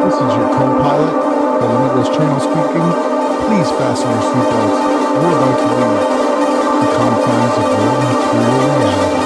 This is your co-pilot, the Limitless Channel speaking. Please fasten your seatbelts. We're about to leave the confines of your material reality.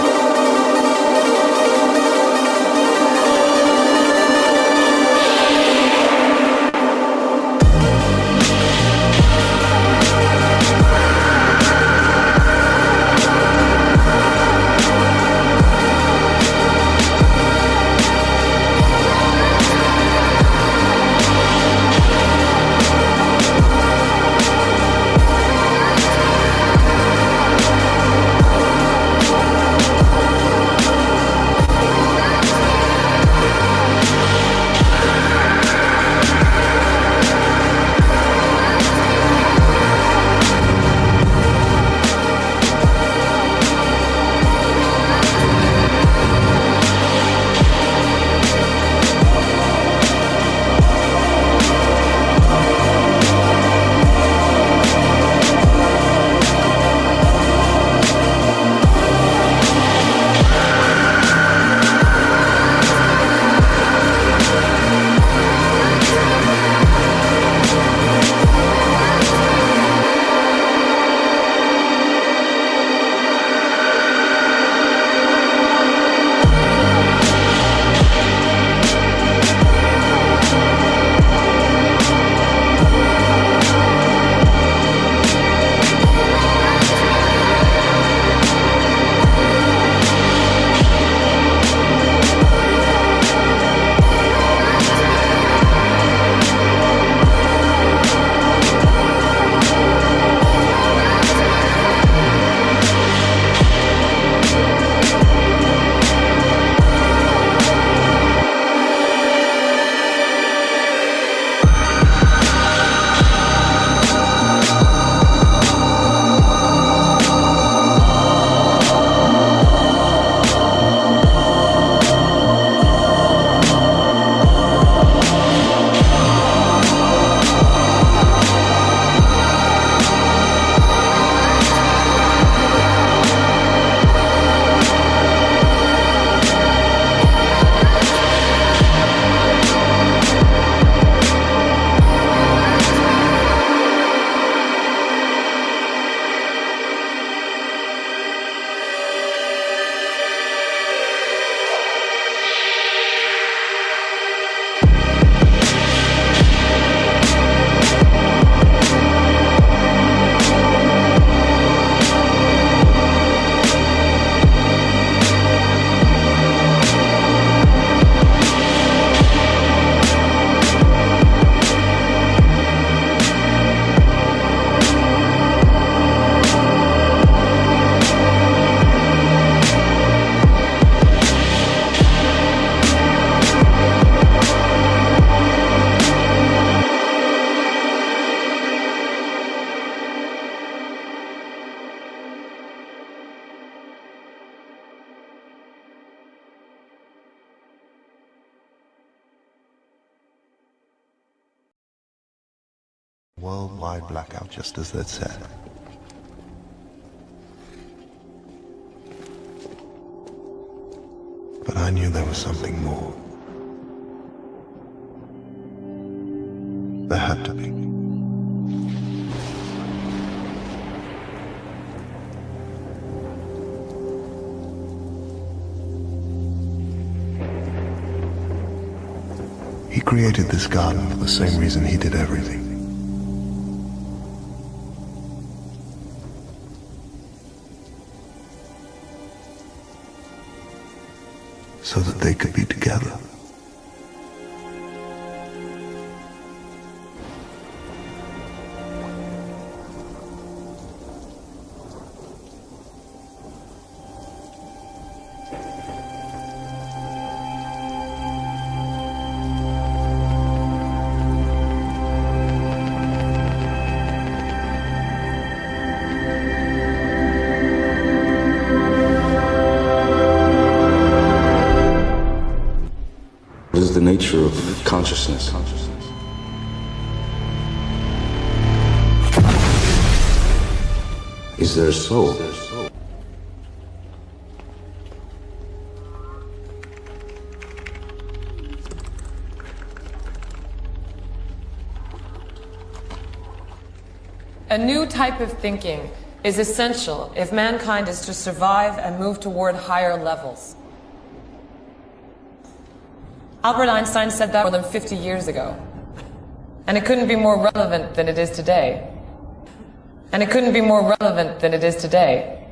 Worldwide blackout, just as they'd said. But I knew there was something more. There had to be. He created this garden for the same reason he did everything. So that they could be together. What is the nature of consciousness? Is there a soul? A new type of thinking is essential if mankind is to survive and move toward higher levels. Albert Einstein said that more than 50 years ago. And it couldn't be more relevant than it is today. And it couldn't be more relevant than it is today.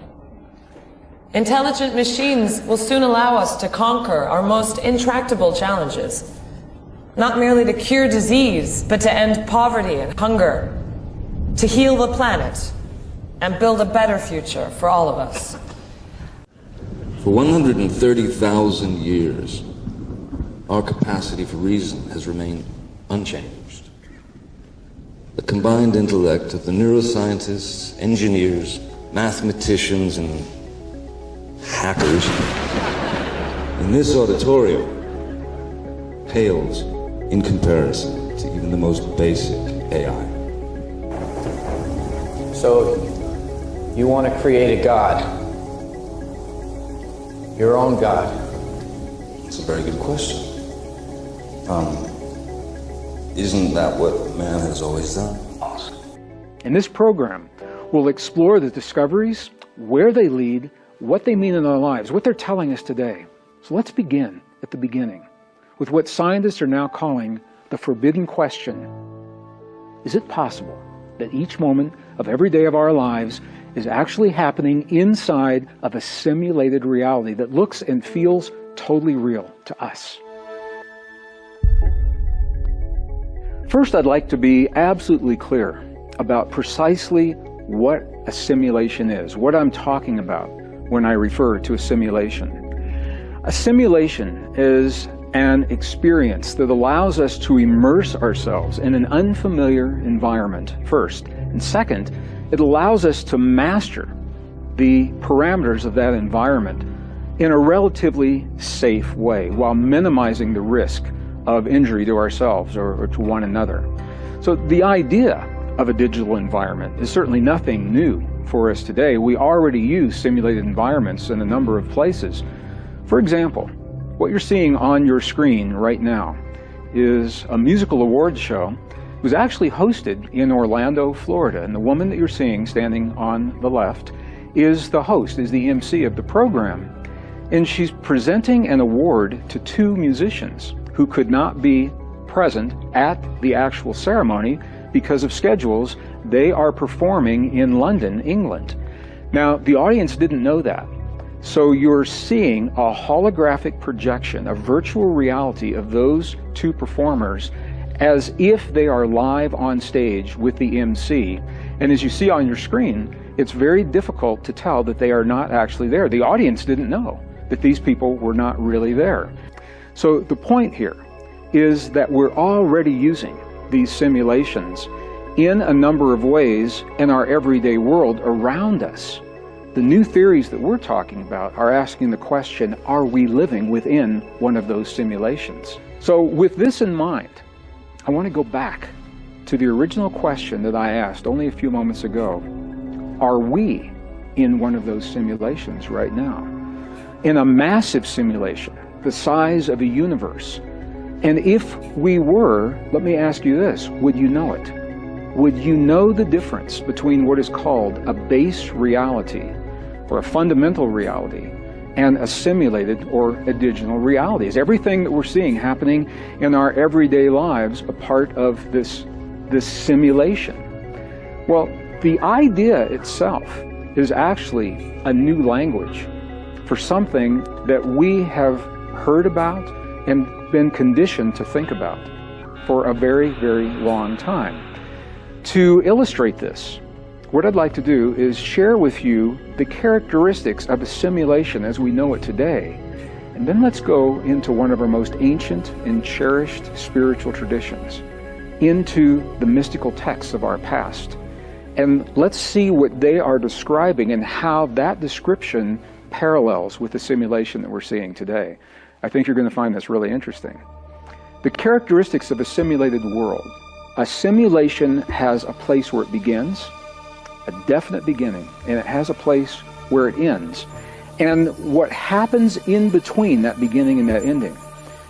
Intelligent machines will soon allow us to conquer our most intractable challenges. Not merely to cure disease, but to end poverty and hunger, to heal the planet, and build a better future for all of us. For 130,000 years, our capacity for reason has remained unchanged. The combined intellect of the neuroscientists, engineers, mathematicians, and hackers in this auditorium pales in comparison to even the most basic AI. So, you want to create a God, your own God? It's a very good question. Isn't that what man has always done? In this program, we'll explore the discoveries, where they lead, what they mean in our lives, what they're telling us today. So let's begin at the beginning with what scientists are now calling the forbidden question. Is it possible that each moment of every day of our lives is actually happening inside of a simulated reality that looks and feels totally real to us? First, I'd like to be absolutely clear about precisely what a simulation is, what I'm talking about when I refer to a simulation. A simulation is an experience that allows us to immerse ourselves in an unfamiliar environment, first. And second, it allows us to master the parameters of that environment in a relatively safe way while minimizing the risk of injury to ourselves or to one another. So the idea of a digital environment is certainly nothing new for us today. We already use simulated environments in a number of places. For example, what you're seeing on your screen right now is a musical awards show. It was actually hosted in Orlando, Florida, and the woman that you're seeing standing on the left is the host, is the MC of the program. And she's presenting an award to two musicians who could not be present at the actual ceremony because of schedules. They are performing in London, England. Now, the audience didn't know that. So you're seeing a holographic projection, a virtual reality of those two performers as if they are live on stage with the MC. And as you see on your screen, it's very difficult to tell that they are not actually there. The audience didn't know that these people were not really there. So the point here is that we're already using these simulations in a number of ways in our everyday world around us. The new theories that we're talking about are asking the question, are we living within one of those simulations? So with this in mind, I want to go back to the original question that I asked only a few moments ago. Are we in one of those simulations right now? In a massive simulation, the size of a universe. And if we were, let me ask you this, would you know it? Would you know the difference between what is called a base reality or a fundamental reality and a simulated or a digital reality? Is everything that we're seeing happening in our everyday lives a part of this simulation? Well, the idea itself is actually a new language for something that we have heard about and been conditioned to think about for a very, very long time. To illustrate this, what I'd like to do is share with you the characteristics of a simulation as we know it today. And then let's go into one of our most ancient and cherished spiritual traditions, into the mystical texts of our past. And let's see what they are describing and how that description parallels with the simulation that we're seeing today. I think you're going to find this really interesting. The characteristics of a simulated world. A simulation has a place where it begins, a definite beginning, and it has a place where it ends. And what happens in between that beginning and that ending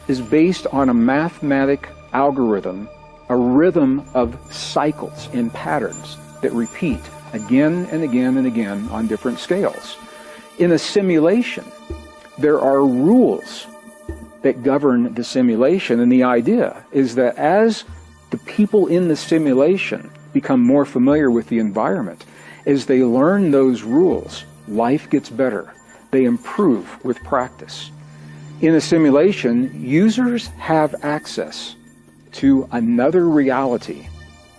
is based on a mathematic algorithm, a rhythm of cycles and patterns that repeat again and again and again on different scales. In a simulation, there are rules that govern the simulation, and the idea is that as the people in the simulation become more familiar with the environment, as they learn those rules, life gets better. They improve with practice. In a simulation, users have access to another reality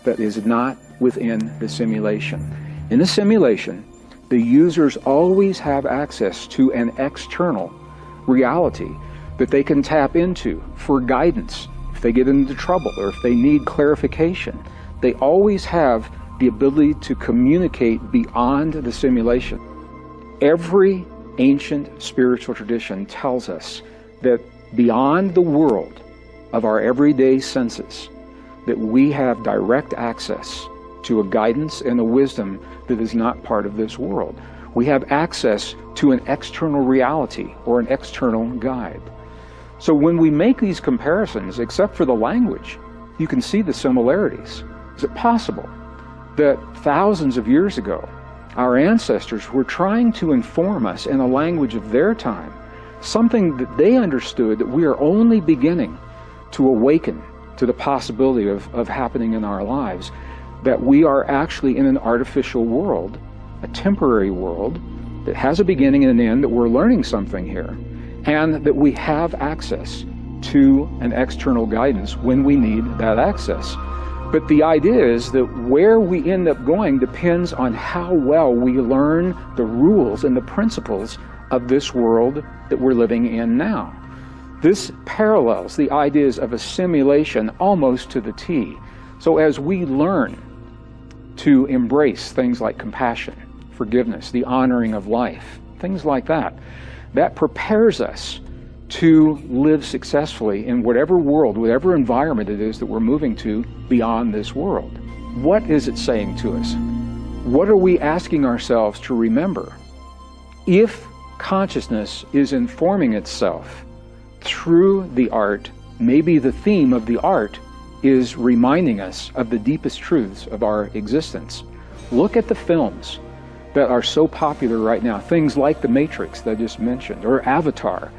that is not within the simulation. In a simulation, the users always have access to an external reality that they can tap into for guidance. If they get into trouble or if they need clarification, they always have the ability to communicate beyond the simulation. Every ancient spiritual tradition tells us that beyond the world of our everyday senses, that we have direct access to a guidance and a wisdom that is not part of this world. We have access to an external reality or an external guide. So when we make these comparisons, except for the language, you can see the similarities. Is it possible that thousands of years ago, our ancestors were trying to inform us in a language of their time, something that they understood that we are only beginning to awaken to the possibility of happening in our lives, that we are actually in an artificial world, a temporary world that has a beginning and an end, that we're learning something here, and that we have access to an external guidance when we need that access. But the idea is that where we end up going depends on how well we learn the rules and the principles of this world that we're living in now. This parallels the ideas of a simulation almost to the T. So as we learn to embrace things like compassion, forgiveness, the honoring of life, things like that, that prepares us to live successfully in whatever world, whatever environment it is that we're moving to beyond this world. What is it saying to us? What are we asking ourselves to remember? If consciousness is informing itself through the art, maybe the theme of the art is reminding us of the deepest truths of our existence. Look at the films that are so popular right now, things like The Matrix that I just mentioned, or Avatar.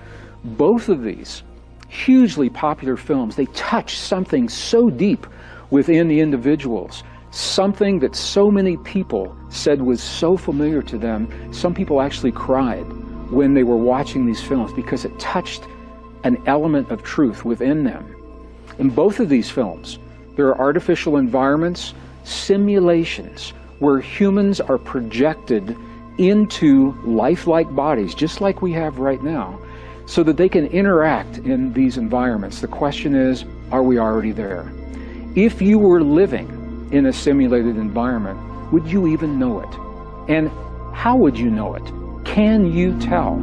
Both of these hugely popular films, they touch something so deep within the individuals, something that so many people said was so familiar to them. Some people actually cried when they were watching these films because it touched an element of truth within them. In both of these films, there are artificial environments, simulations, where humans are projected into lifelike bodies, just like we have right now, so that they can interact in these environments. The question is, are we already there? If you were living in a simulated environment, would you even know it? And how would you know it? Can you tell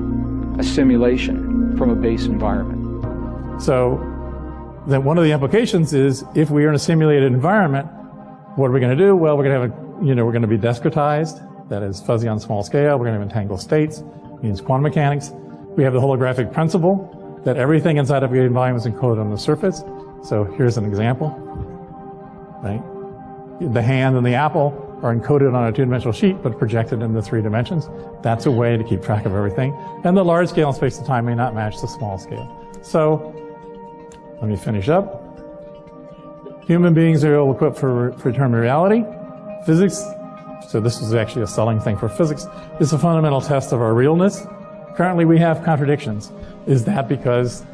a simulation from a base environment? So then one of the implications is, if we are in a simulated environment, what are we going to do? Well, we're going to have we're going to be discretized, that is fuzzy on small scale. We're going to have entangled states, means quantum mechanics. We have the holographic principle, that everything inside of a given volume is encoded on the surface. So here's an example, right? The hand and the apple are encoded on a two-dimensional sheet, but projected into 3 dimensions. That's a way to keep track of everything. And the large scale in space and time may not match the small scale. So let me finish up. Human beings are ill-equipped for determined reality. Physics, so this is actually a selling thing for physics, is a fundamental test of our realness. Currently we have contradictions. Is that because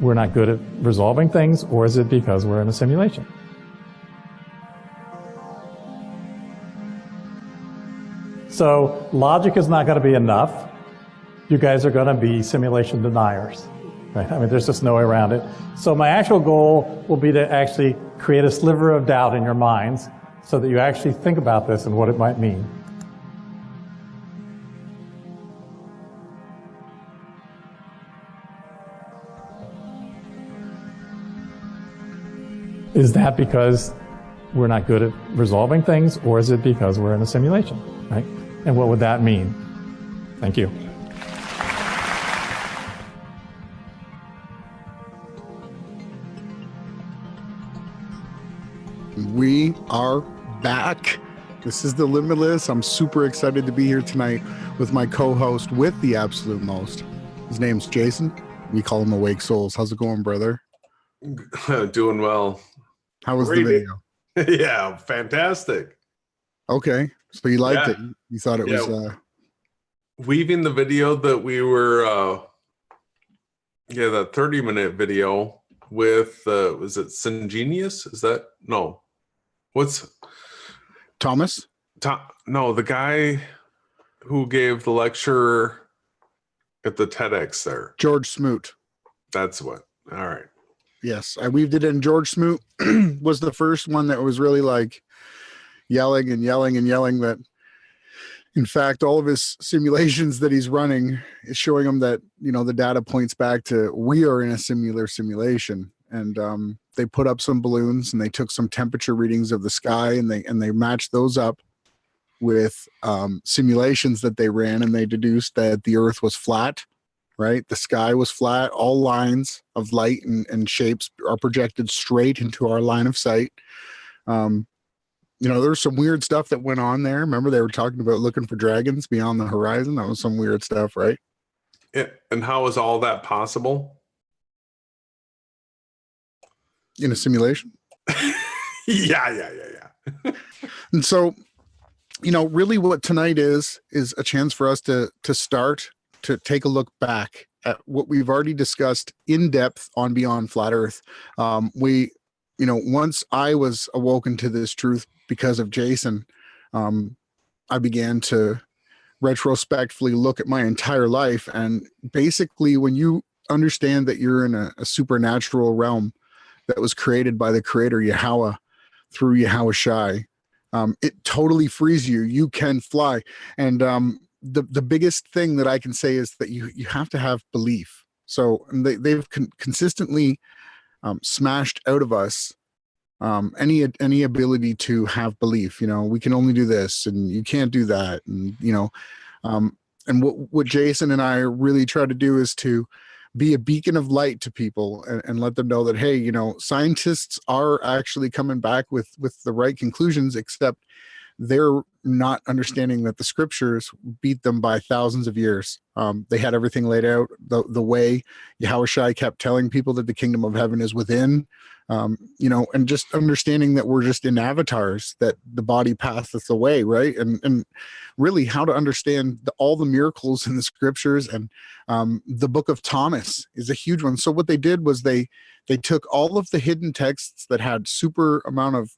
we're not good at resolving things, or is it because we're in a simulation? So logic is not going to be enough. You guys are going to be simulation deniers. Right? I mean, there's just no way around it. So my actual goal will be to actually create a sliver of doubt in your minds so that you actually think about this and what it might mean. Is that because we're not good at resolving things, or is it because we're in a simulation, right? And what would that mean? Thank you. We are back. This is the Limitless. I'm super excited to be here tonight with my co-host with the absolute most. His name's Jason. We call him Awake Souls. How's it going, brother? Doing well. How was the video? Yeah, fantastic. Okay, so you liked it. You thought it was weaving the video that we were that 30-minute video with was it Singenius? Is that no? What's Thomas? No, the guy who gave the lecture at the TEDx there. George Smoot. That's what. All right. Yes, I weaved it in. George Smoot was the first one that was really like yelling and yelling and yelling that, in fact, all of his simulations that he's running is showing him that, you know, the data points back to we are in a similar simulation. And they put up some balloons and they took some temperature readings of the sky and they matched those up with simulations that they ran, and they deduced that the Earth was flat, right? The sky was flat. All lines of light and shapes are projected straight into our line of sight. You know, there's some weird stuff that went on there. Remember, they were talking about looking for dragons beyond the horizon. That was some weird stuff, right? And how is all that possible? In a simulation? Yeah. And so, you know, really what tonight is a chance for us to start to take a look back at what we've already discussed in depth on Beyond Flat Earth. You know, once I was awoken to this truth because of Jason, I began to retrospectively look at my entire life. And basically, when you understand that you're in a supernatural realm that was created by the creator Yahawah through yahawashi, it totally frees you. You can fly. And the biggest thing that I can say is that you have to have belief. So they've consistently smashed out of us any ability to have belief. You know, we can only do this and you can't do that. And, you know, and what Jason and I really try to do is to be a beacon of light to people and let them know that, hey, you know, scientists are actually coming back with the right conclusions, except they're not understanding that the scriptures beat them by thousands of years. They had everything laid out the way Yahawashi kept telling people that the kingdom of heaven is within, you know, and just understanding that we're just in avatars, that the body passeth away, right? And really how to understand all the miracles in the scriptures. And the book of Thomas is a huge one. So what they did was they took all of the hidden texts that had super amount of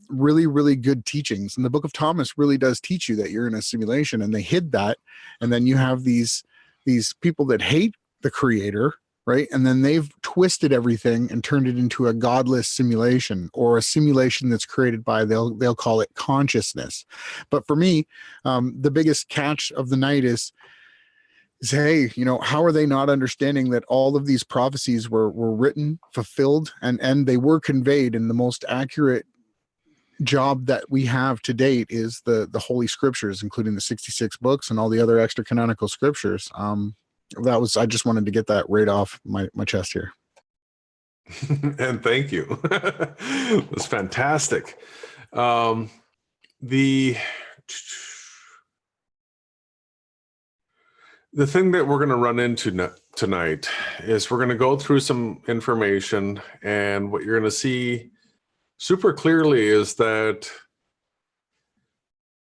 really, really good teachings. And the book of Thomas really does teach you that you're in a simulation, and they hid that. And then you have these people that hate the creator, right? And then they've twisted everything and turned it into a godless simulation, or a simulation that's created by, they'll call it consciousness. But for me, the biggest catch of the night is, hey, you know, how are they not understanding that all of these prophecies were written, fulfilled, and they were conveyed in the most accurate job that we have to date is the Holy Scriptures, including the 66 books and all the other extra canonical scriptures. I just wanted to get that right off my chest here. And thank you. It was fantastic. The thing that we're going to run into tonight is we're going to go through some information, and what you're going to see super clearly is that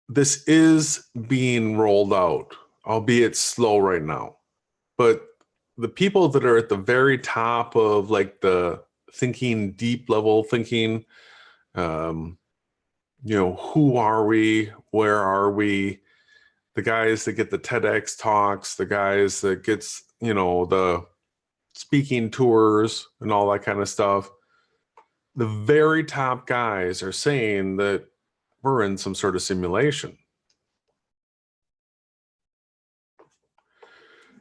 this is being rolled out, albeit slow right now. But the people that are at the very top of like the thinking, deep level thinking, you know, who are we? Where are we? The guys that get the TEDx talks, the guys that gets, you know, the speaking tours and all that kind of stuff. The very top guys are saying that we're in some sort of simulation.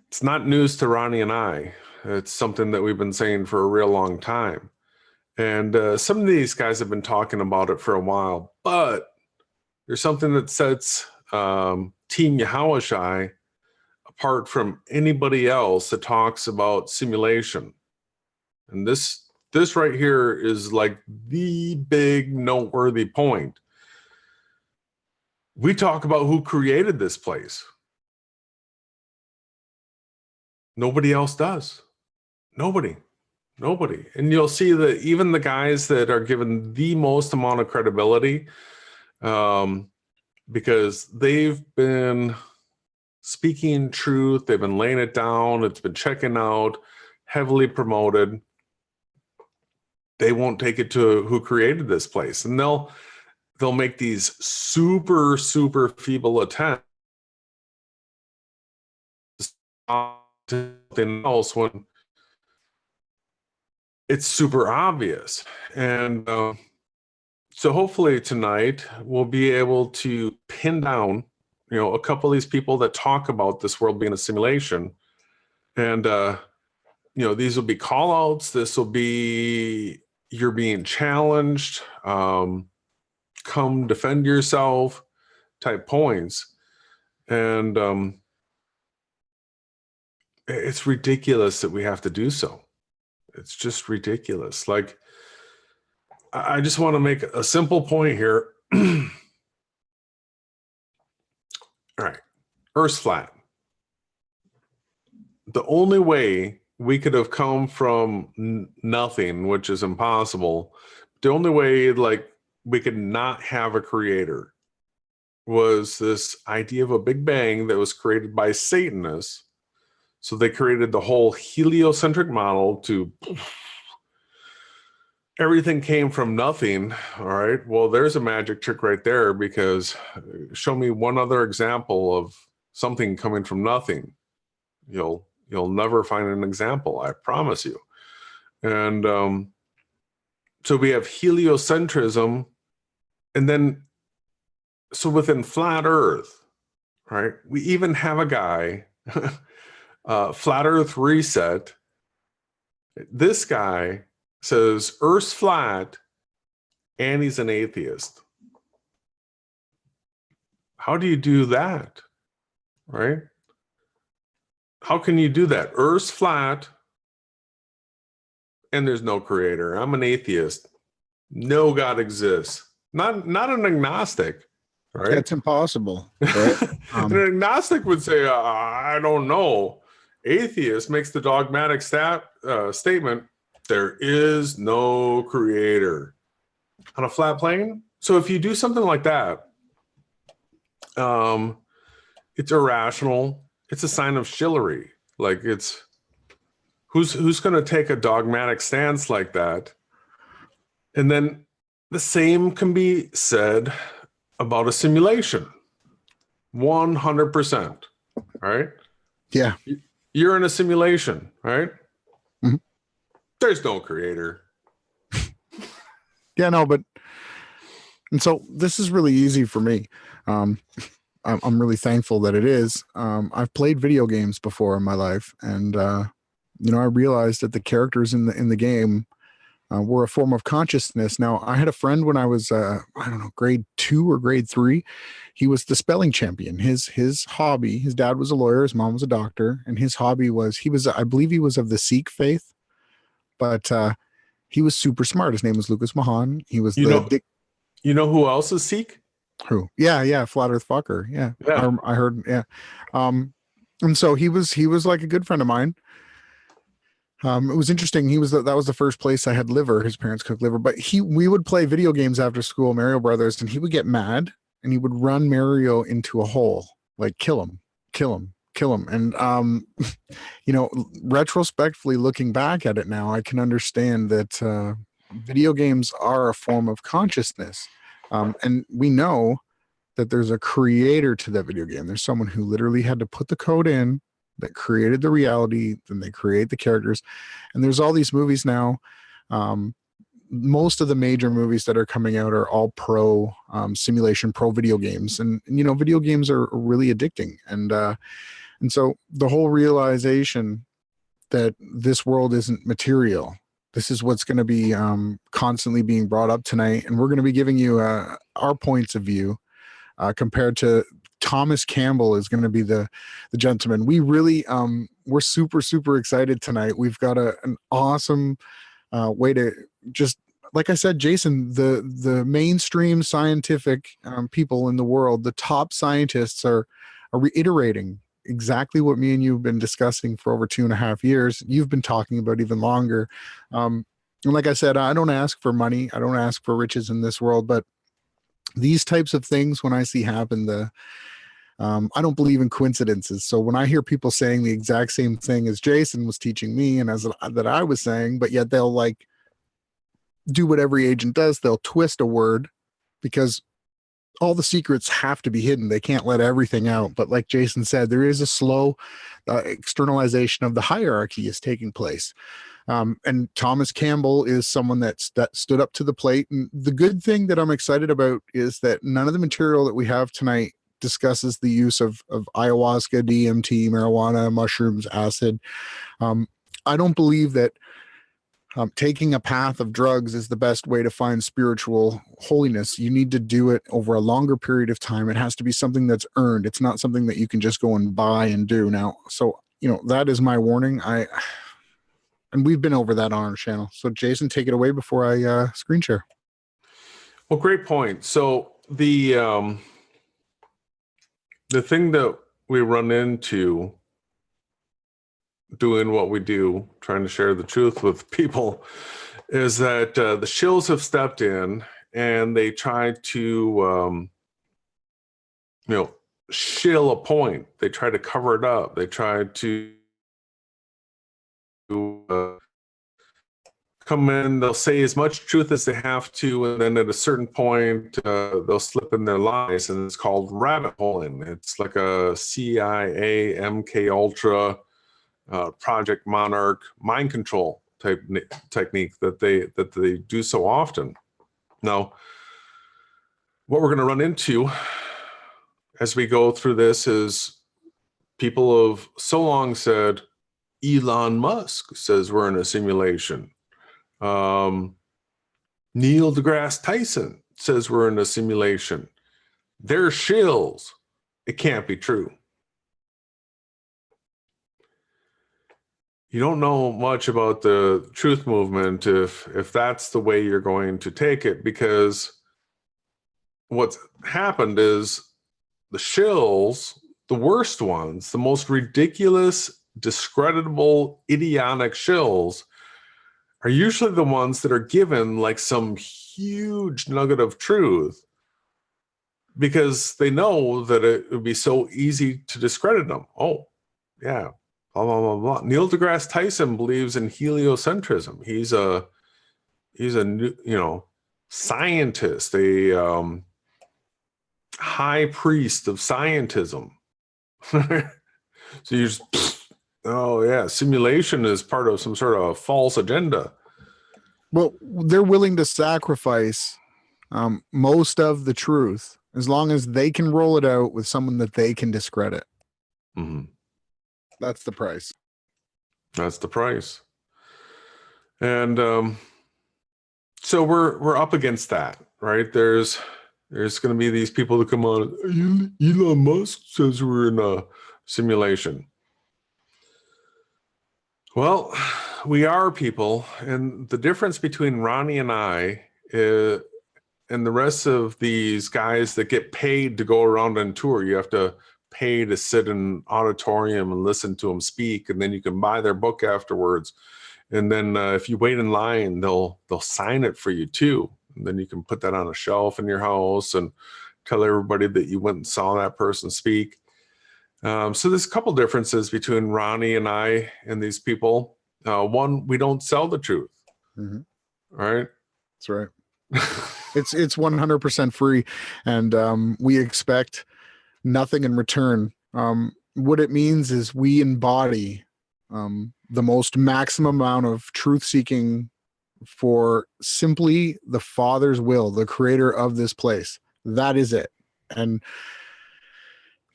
It's not news to Ronnie and I. It's something that we've been saying for a real long time. And some of these guys have been talking about it for a while, but there's something that sets Team Yahawashi apart from anybody else that talks about simulation. And this right here is like the big noteworthy point. we talk about who created this place. Nobody else does. Nobody. And you'll see that even the guys that are given the most amount of credibility, because they've been speaking truth, they've been laying it down, it's been checking out, heavily promoted. They won't take it to who created this place. And they'll make these super, super feeble attempts to something else when it's super obvious. And so hopefully tonight we'll be able to pin down, a couple of these people that talk about this world being a simulation. And, these will be call outs. This will be, you're being challenged. Come defend yourself type points. And it's ridiculous that we have to do so. It's just ridiculous. Like, I just want to make a simple point here. All right. Earth's flat. The only way we could have come from nothing, which is impossible, the only way we could not have a creator was this idea of a Big Bang that was created by Satanists. So they created the whole heliocentric model to everything came from nothing. All right. Well, there's a magic trick right there, because show me one other example of something coming from nothing. You'll never find an example, I promise you. And so we have heliocentrism, and then so within flat Earth, right? We even have a guy, Flat Earth Reset. This guy says Earth's flat, and he's an atheist. How do you do that, right? How can you do that? Earth's flat, and there's no creator. I'm an atheist. No God exists. Not an agnostic, right? That's impossible. Right? An agnostic would say, I don't know. Atheist makes the dogmatic statement, there is no creator on a flat plane. So if you do something like that, it's irrational. It's a sign of chivalry. Like, it's who's going to take a dogmatic stance like that? And then the same can be said about a simulation. 100%. Right? Yeah. You're in a simulation, right? Mm-hmm. There's no creator. Yeah, no, and so this is really easy for me. I'm really thankful that it is. I've played video games before in my life, and I realized that the characters in the game were a form of consciousness. Now, I had a friend when I was grade 2 or grade 3. He was the spelling champion. His hobby, his dad was a lawyer, his mom was a doctor, and his hobby was I believe he was of the Sikh faith, but he was super smart. His name was Lucas Mahan. He was you know who else is Sikh? Who? Yeah, Flat Earth fucker. Yeah. I heard. Yeah. And so he was like a good friend of mine. It was interesting. That was the first place I had liver. His parents cooked liver, but we would play video games after school, Mario Brothers, and he would get mad and he would run Mario into a hole, like kill him. And, retrospectively looking back at it now, I can understand that video games are a form of consciousness. And we know that there's a creator to that video game. There's someone who literally had to put the code in that created the reality, then they create the characters. And there's all these movies now. Most of the major movies that are coming out are all pro simulation, pro video games. And video games are really addicting. And so the whole realization that this world isn't material, this is what's going to be constantly being brought up tonight. And we're going to be giving you our points of view compared to Thomas Campbell is going to be the gentleman. We really, we're super, super excited tonight. We've got an awesome way to just like I said, Jason, the mainstream scientific people in the world, the top scientists are reiterating exactly what me and you have been discussing for over 2.5 years. You've been talking about even longer. And like I said, I don't ask for money. I don't ask for riches in this world, but these types of things, when I see happen, I don't believe in coincidences. So when I hear people saying the exact same thing as Jason was teaching me and as that I was saying, but yet they'll like do what every agent does, they'll twist a word because all the secrets have to be hidden. They can't let everything out. But like Jason said, there is a slow externalization of the hierarchy is taking place. And Thomas Campbell is someone that stood up to the plate. And the good thing that I'm excited about is that none of the material that we have tonight discusses the use of ayahuasca, DMT, marijuana, mushrooms, acid. I don't believe that taking a path of drugs is the best way to find spiritual holiness. You need to do it over a longer period of time. It has to be something that's earned. It's not something that you can just go and buy and do now. So, that is my warning. And we've been over that on our channel. So Jason, take it away before I screen share. Well, great point. So the thing that we run into doing what we do, trying to share the truth with people, is that the shills have stepped in and they try to, shill a point. They try to cover it up. They try to come in, they'll say as much truth as they have to, and then at a certain point they'll slip in their lies, and it's called rabbit holing. It's like a CIA, MK Ultra, Project Monarch mind control type technique that they do so often. Now, what we're going to run into as we go through this is people have so long said, Elon Musk says we're in a simulation. Neil deGrasse Tyson says we're in a simulation. They're shills. It can't be true. You don't know much about the truth movement if that's the way you're going to take it, because what's happened is the shills, the worst ones, the most ridiculous, discreditable, idiotic shills are usually the ones that are given like some huge nugget of truth because they know that it would be so easy to discredit them. Oh, yeah, blah, blah, blah, blah. Neil deGrasse Tyson believes in heliocentrism. He's a scientist, a high priest of scientism. So you just, oh yeah, simulation is part of some sort of false agenda. Well, they're willing to sacrifice most of the truth as long as they can roll it out with someone that they can discredit. Mm-hmm. That's the price. That's the price. And so we're up against that, right? There's going to be these people that come on. Elon Musk says we're in a simulation. Well, we are people, and the difference between Ronnie and I and the rest of these guys that get paid to go around on tour, you have to pay to sit in an auditorium and listen to them speak, and then you can buy their book afterwards. And then if you wait in line, they'll sign it for you too. And then you can put that on a shelf in your house and tell everybody that you went and saw that person speak. So there's a couple differences between Ronnie and I and these people. One, we don't sell the truth. Mm-hmm. Right? That's right. It's 100% free, and we expect nothing in return. What it means is we embody the most maximum amount of truth seeking for simply the Father's will, the creator of this place. That is it. And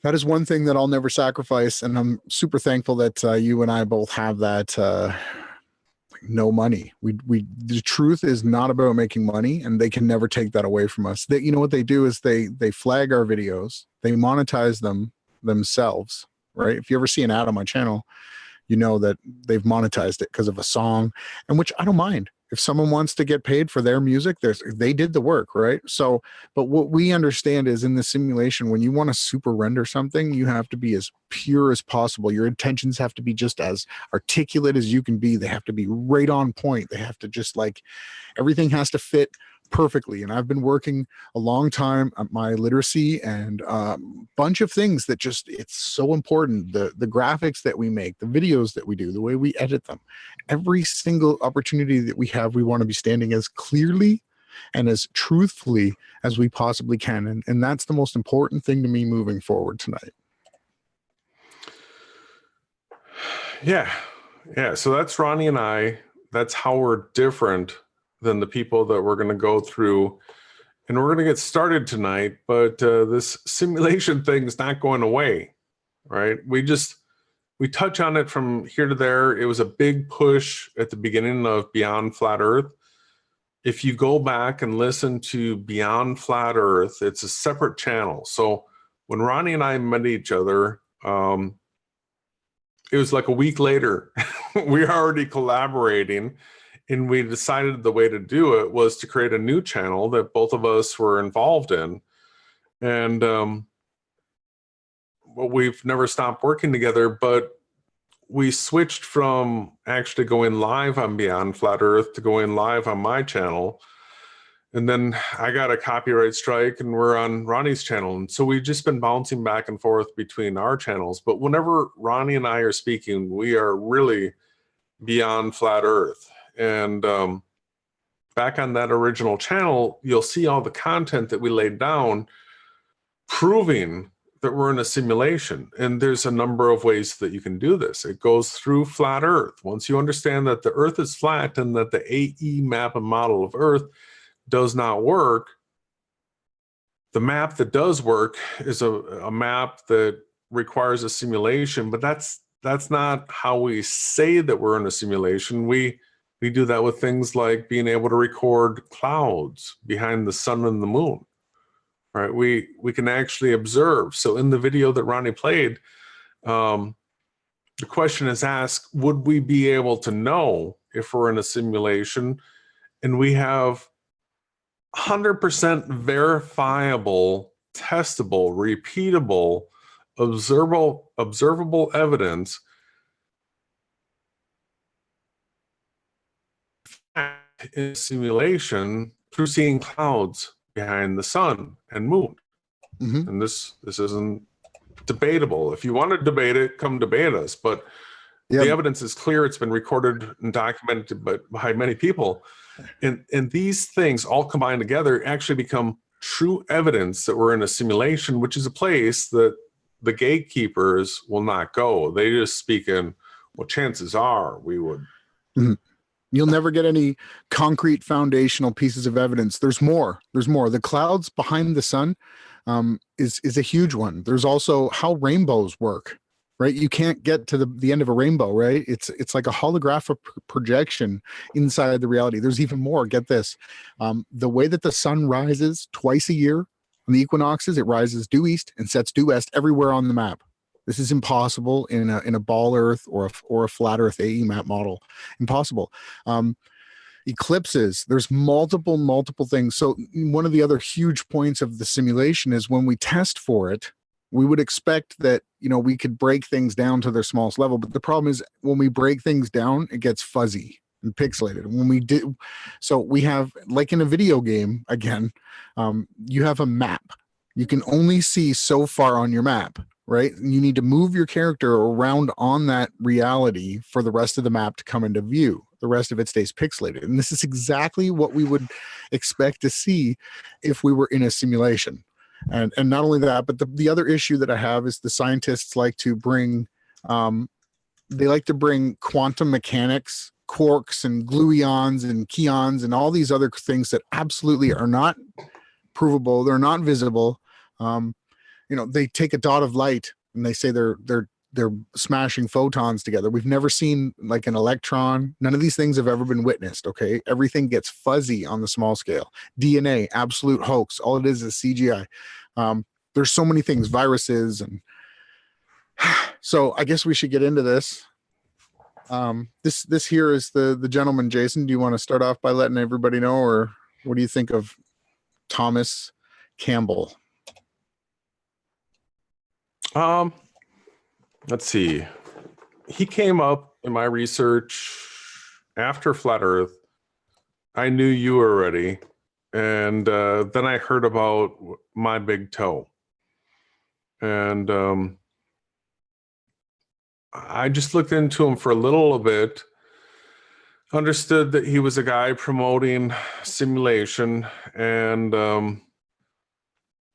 that is one thing that I'll never sacrifice. And I'm super thankful that you and I both have that no money. The truth is not about making money, and they can never take that away from us. You know what they do is they flag our videos, they monetize them themselves, right? If you ever see an ad on my channel, you know that they've monetized it because of a song, and which I don't mind. If someone wants to get paid for their music, they did the work, right? So, but what we understand is in the simulation, when you want to super render something, you have to be as pure as possible. Your intentions have to be just as articulate as you can be. They have to be right on point. They have to just like, everything has to fit perfectly. And I've been working a long time at my literacy and bunch of things that just, it's so important. The graphics that we make, the videos that we do, the way we edit them, every single opportunity that we have, we want to be standing as clearly and as truthfully as we possibly can. And that's the most important thing to me moving forward tonight. Yeah. So that's Ronnie and I. That's how we're different than the people that we're going to go through. And we're going to get started tonight, but this simulation thing is not going away, right? We touch on it from here to there. It was a big push at the beginning of Beyond Flat Earth. If you go back and listen to Beyond Flat Earth, it's a separate channel. So when Ronnie and I met each other, it was like a week later, we were already collaborating. And we decided the way to do it was to create a new channel that both of us were involved in. And well, we've never stopped working together, but we switched from actually going live on Beyond Flat Earth to going live on my channel. And then I got a copyright strike and we're on Ronnie's channel. And so we've just been bouncing back and forth between our channels. But whenever Ronnie and I are speaking, we are really Beyond Flat Earth. And back on that original channel, you'll see all the content that we laid down proving that we're in a simulation. And there's a number of ways that you can do this. It goes through flat Earth. Once you understand that the Earth is flat and that the AE map and model of Earth does not work, the map that does work is a map that requires a simulation, but that's not how we say that we're in a simulation. We do that with things like being able to record clouds behind the sun and the moon, right? We can actually observe. So in the video that Ronnie played, the question is asked, would we be able to know if we're in a simulation? And we have 100% verifiable, testable, repeatable, observable evidence in simulation through seeing clouds behind the sun and moon. Mm-hmm. And this isn't debatable. If you want to debate it, come debate us. But the evidence is clear. It's been recorded and documented by many people. And these things all combined together actually become true evidence that we're in a simulation, which is a place that the gatekeepers will not go. They just speak in, well, chances are we would. Mm-hmm. You'll never get any concrete foundational pieces of evidence. There's more. The clouds behind the sun is a huge one. There's also how rainbows work, right? You can't get to the end of a rainbow, right? It's like a holographic projection inside the reality. There's even more. Get this. The way that the sun rises twice a year on the equinoxes, it rises due east and sets due west everywhere on the map. This is impossible in a ball Earth or a flat Earth AE map model. Impossible. Eclipses. There's multiple things. So one of the other huge points of the simulation is when we test for it, we would expect that we could break things down to their smallest level. But the problem is when we break things down, it gets fuzzy and pixelated. When we do, so we have, like in a video game, again, you have a map. You can only see so far on your map. Right? You need to move your character around on that reality for the rest of the map to come into view. The rest of it stays pixelated. And this is exactly what we would expect to see if we were in a simulation. And not only that, but the other issue that I have is the scientists like to bring, quantum mechanics, quarks and gluons and kaons and all these other things that absolutely are not provable. They're not visible. They take a dot of light and they say they're smashing photons together. We've never seen like an electron. None of these things have ever been witnessed. Okay. Everything gets fuzzy on the small scale. DNA, absolute hoax. All it is CGI. There's so many things, viruses. And so I guess we should get into this. This here is the gentleman, Jason. Do you want to start off by letting everybody know, or what do you think of Thomas Campbell? Let's see. He came up in my research after Flat Earth. I knew you already, and then I heard about my big toe, and I just looked into him for a little bit, understood that he was a guy promoting simulation, and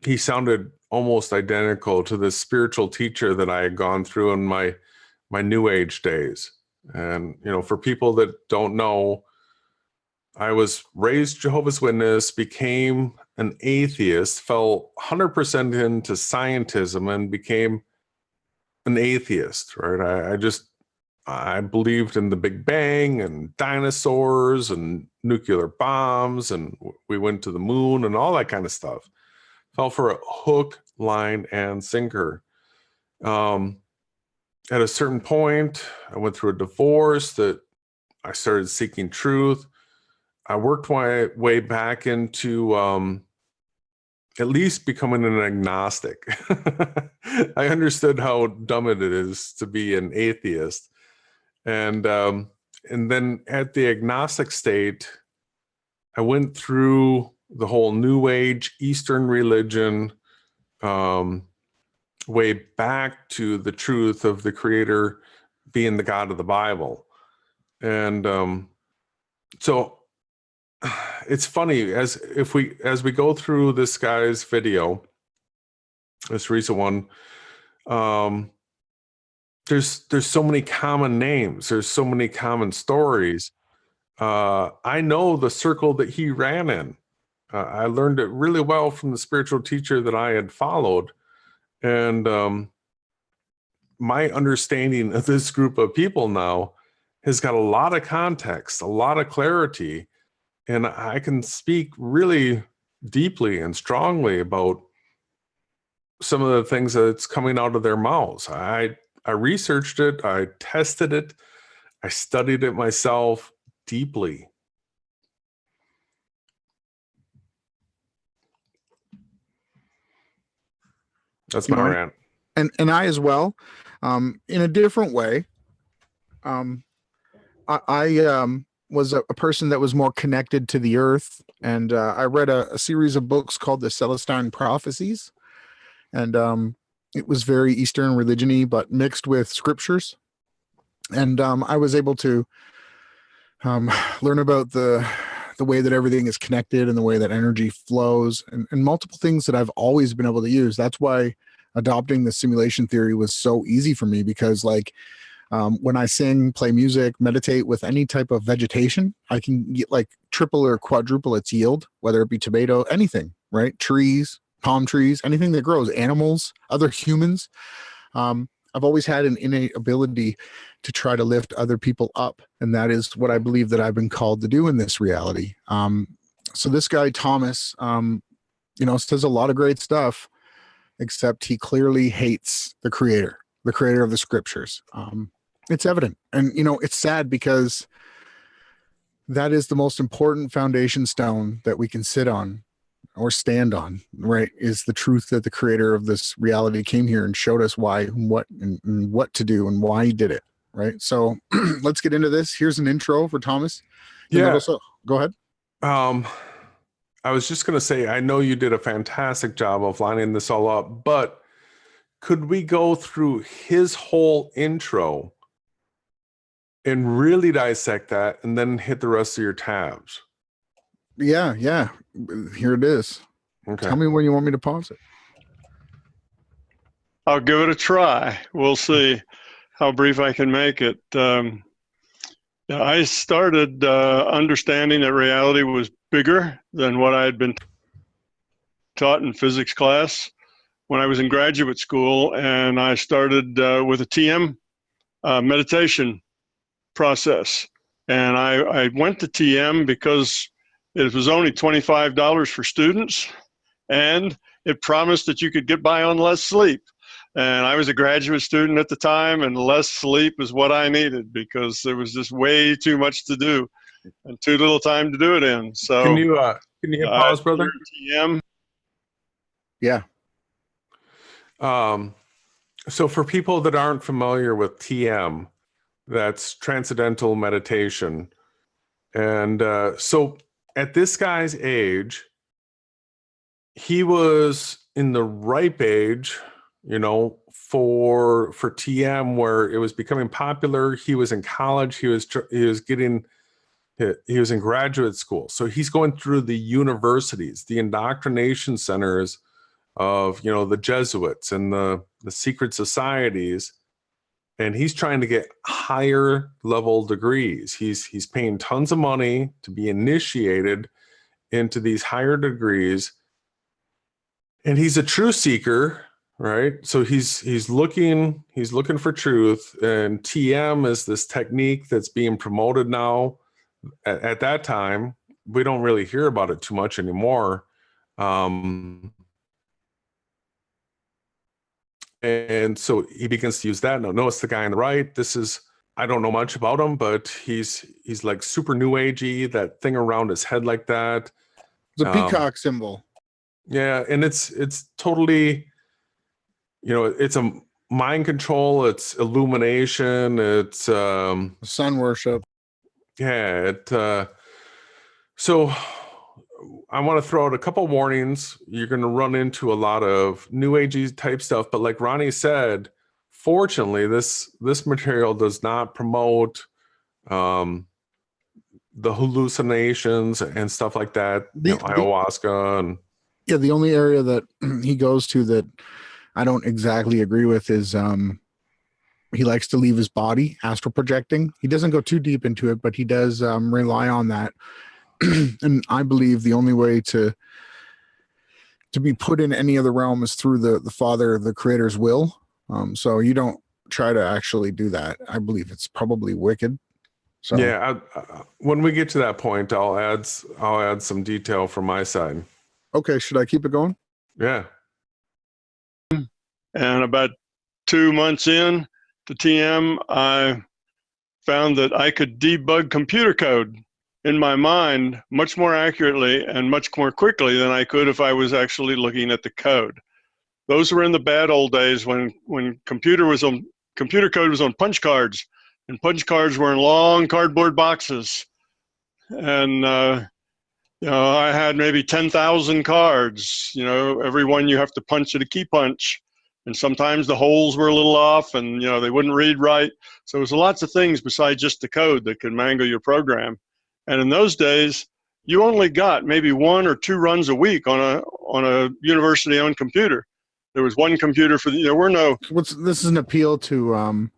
he sounded almost identical to the spiritual teacher that I had gone through in my New Age days. And, you know, for people that don't know, I was raised Jehovah's Witness, became an atheist, fell 100% into scientism and became an atheist, right? I believed in the Big Bang and dinosaurs and nuclear bombs, and we went to the moon and all that kind of stuff. Fell for a hook, line, and sinker. At a certain point, I went through a divorce that I started seeking truth. I worked my way back into at least becoming an agnostic. I understood how dumb it is to be an atheist. And then at the agnostic state, I went through the whole New Age Eastern religion, way back to the truth of the Creator being the God of the Bible. And so it's funny, as we go through this guy's video, this recent one, there's so many common names, there's so many common stories. I know the circle that he ran in. I learned it really well from the spiritual teacher that I had followed. And my understanding of this group of people now has got a lot of context, a lot of clarity, and I can speak really deeply and strongly about some of the things that's coming out of their mouths. I researched it, I tested it, I studied it myself deeply. That's my rant. And I as well, in a different way. I was a person that was more connected to the earth, and I read a series of books called the Celestine Prophecies, and it was very Eastern religion-y, but mixed with scriptures. And I was able to learn about the way that everything is connected and the way that energy flows, and multiple things that I've always been able to use. That's why adopting the simulation theory was so easy for me, because like when I sing, play music, meditate with any type of vegetation, I can get like triple or quadruple its yield, whether it be tomato, anything, right? Trees, palm trees, anything that grows, animals, other humans. I've always had an innate ability to try to lift other people up. And that is what I believe that I've been called to do in this reality. So this guy, Thomas, says a lot of great stuff, except he clearly hates the creator of the scriptures. It's evident. And, it's sad, because that is the most important foundation stone that we can sit on or stand on, right? Is the truth that the creator of this reality came here and showed us why, and what to do and why he did it. Right. So let's get into this. Here's an intro for Thomas. Yeah. Go ahead. I was just going to say, I know you did a fantastic job of lining this all up, but could we go through his whole intro and really dissect that and then hit the rest of your tabs? Yeah. Here it is. Okay. Tell me when you want me to pause it. I'll give it a try. We'll see how brief I can make it. I started understanding that reality was bigger than what I had been taught in physics class when I was in graduate school, and I started with a TM meditation process. And I went to TM because it was only $25 for students, and it promised that you could get by on less sleep. And I was a graduate student at the time, and less sleep is what I needed because there was just way too much to do and too little time to do it in. So Can you hit pause, brother? TM. Yeah. So for people that aren't familiar with TM, that's transcendental meditation. And so at this guy's age, he was in the ripe age, you know, for TM, where it was becoming popular. He was in college. He was in graduate school. So he's going through the universities, the indoctrination centers of, you know, the Jesuits and the secret societies. And he's trying to get higher level degrees. He's paying tons of money to be initiated into these higher degrees. And he's a truth seeker, right? So he's looking for truth. And TM is this technique that's being promoted now. At that time, we don't really hear about it too much anymore. And so he begins to use that. Now, notice the guy on the right. This is, I don't know much about him, but he's like super new agey, that thing around his head like that. The peacock symbol. Yeah, and it's totally, you know, it's a mind control, it's illumination, it's sun worship. Yeah, so I want to throw out a couple warnings. You're going to run into a lot of new agey type stuff, but like Ronnie said, fortunately, this material does not promote the hallucinations and stuff like that. Ayahuasca and the only area that he goes to that I don't exactly agree with is he likes to leave his body astral projecting. He doesn't go too deep into it, but he does rely on that. And I believe the only way to be put in any other realm is through the Father, the Creator's will. So you don't try to actually do that. I believe it's probably wicked. So yeah, when we get to that point, I'll add some detail from my side. Okay, should I keep it going? Yeah. And about 2 months in to TM, I found that I could debug computer code in my mind much more accurately and much more quickly than I could if I was actually looking at the code. Those were in the bad old days when computer code was on punch cards, and punch cards were in long cardboard boxes. And you know, I had maybe 10,000 cards. You know, every one you have to punch at a key punch. And sometimes the holes were a little off and, you know, they wouldn't read right. So there's lots of things besides just the code that could mangle your program. And in those days, you only got maybe 1 or 2 runs a week on a university-owned computer. There was one computer for there were no. This is an appeal to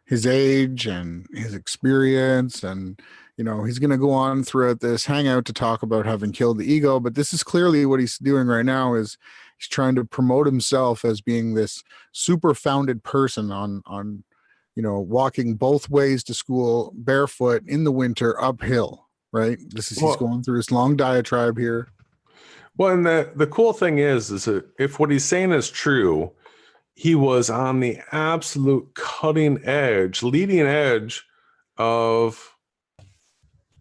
his age and his experience, and you know he's going to go on throughout this hangout to talk about having killed the ego. But this is clearly what he's doing right now is he's trying to promote himself as being this super founded person on you know walking both ways to school barefoot in the winter uphill. Right. He's going through this long diatribe here. Well, and the cool thing is that if what he's saying is true, he was on the absolute cutting edge, leading edge of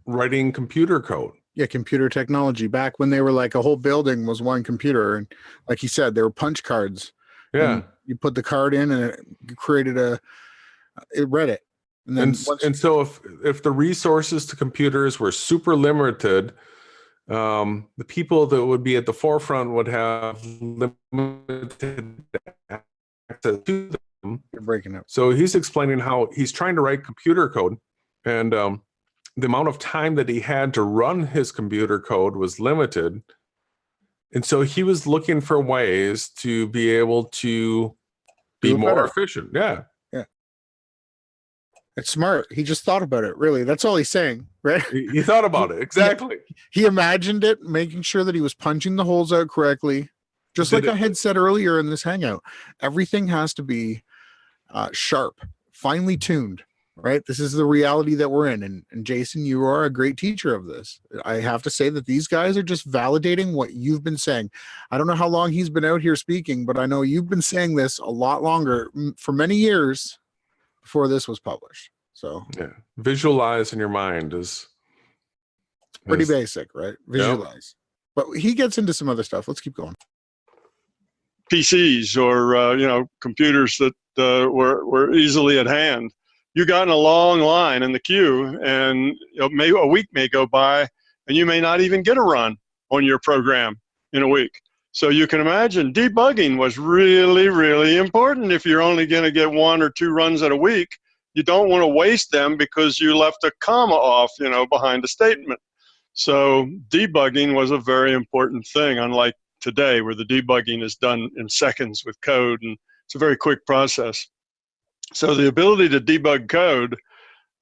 writing computer code. Yeah, computer technology. Back when they were like a whole building was one computer, and like he said, they were punch cards. Yeah, and you put the card in, and it created it read it. And then and so if the resources to computers were super limited, the people that would be at the forefront would have limited access to them. You're breaking up. So he's explaining how he's trying to write computer code, and the amount of time that he had to run his computer code was limited. And so he was looking for ways to be able to be more efficient. Yeah. It's smart. He just thought about it. Really. That's all he's saying, right? He thought about it. Exactly. He imagined it, making sure that he was punching the holes out correctly. Just like I had said earlier in this hangout, everything has to be sharp, finely tuned. right? This is the reality that we're in. And Jason, you are a great teacher of this. I have to say that these guys are just validating what you've been saying. I don't know how long he's been out here speaking, but I know you've been saying this a lot longer, for many years before this was published. So yeah, visualize in your mind is pretty basic, right? Visualize. Yep. But he gets into some other stuff. Let's keep going. PCs or computers that were easily at hand. You got in a long line in the queue, and maybe a week may go by, and you may not even get a run on your program in a week. So you can imagine debugging was really, really important. If you're only going to get 1 or 2 runs at a week, you don't want to waste them because you left a comma off, behind a statement. So debugging was a very important thing, unlike today where the debugging is done in seconds with code, and it's a very quick process. So the ability to debug code,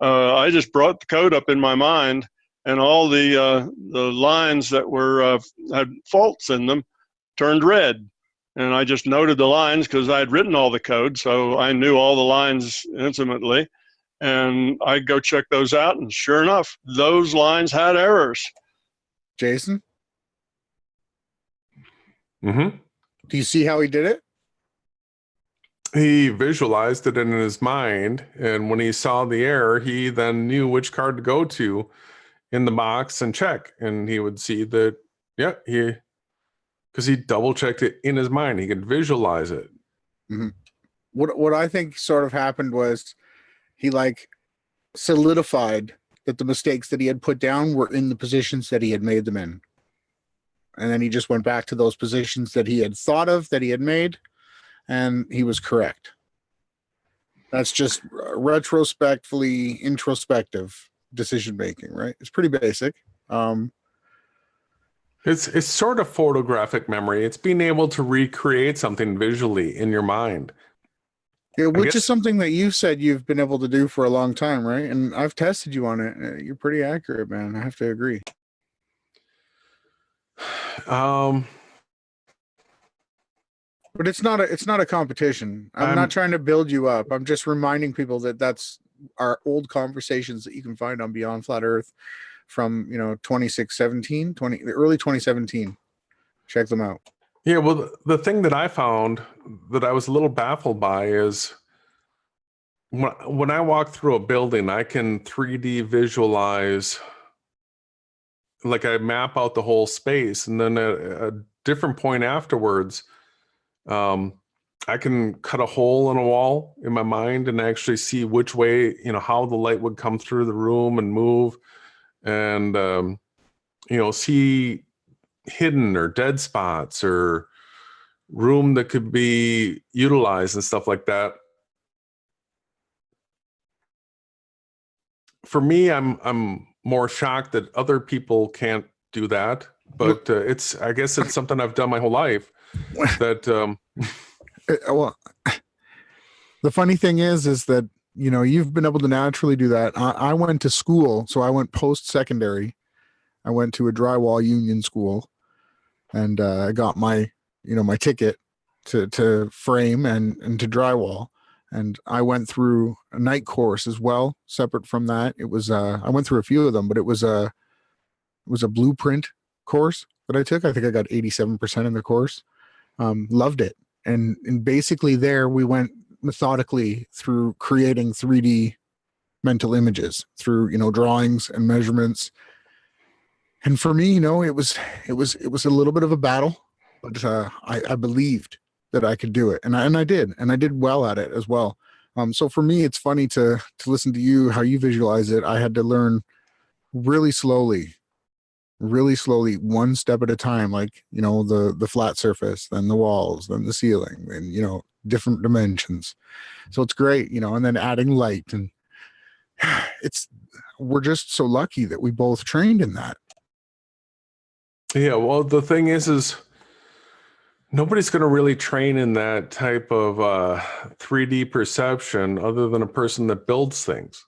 I just brought the code up in my mind, and all the lines that were had faults in them turned red. And I just noted the lines because I had written all the code, so I knew all the lines intimately. And I'd go check those out, and sure enough, those lines had errors. Jason? Mm-hmm. Do you see how he did it? He visualized it in his mind, and when he saw the error, he then knew which card to go to in the box and check. And he would see that, yeah, because he double checked it in his mind. He could visualize it. Mm-hmm. What I think sort of happened was he solidified that the mistakes that he had put down were in the positions that he had made them in. And then he just went back to those positions that he had thought of, that he had made, and he was correct. That's just retrospectively introspective decision making, right? It's pretty basic. It's sort of photographic memory. It's being able to recreate something visually in your mind. Yeah, which is something that you said you've been able to do for a long time, right? And I've tested you on it. You're pretty accurate, man. I have to agree. But it's not a competition. I'm not trying to build you up. I'm just reminding people that that's our old conversations that you can find on Beyond Flat Earth from, 2017, early 2017. Check them out. Yeah, well, the thing that I found that I was a little baffled by is when I walk through a building, I can 3D visualize, like I map out the whole space, and then at a different point afterwards, I can cut a hole in a wall in my mind and actually see which way, how the light would come through the room and move, and see hidden or dead spots or room that could be utilized and stuff like that. For me, I'm more shocked that other people can't do that, but I guess it's something I've done my whole life. That well, the funny thing is that you've been able to naturally do that. I went to school, so I went post-secondary. I went to a drywall union school, and I got my my ticket to frame and to drywall. And I went through a night course as well, separate from that. It was I went through a few of them, but it was a blueprint course that I took. I think I got 87% in the course. Loved it. And basically there we went methodically through creating 3D mental images through, drawings and measurements. And for me, it was a little bit of a battle, but I believed that I could do it. And I did well at it as well. So for me, it's funny to listen to you, how you visualize it. I had to learn really slowly, one step at a time, like, the flat surface, then the walls, then the ceiling, and, different dimensions. So it's great, and then adding light, and we're just so lucky that we both trained in that. Yeah, well, the thing is nobody's going to really train in that type of 3D perception other than a person that builds things.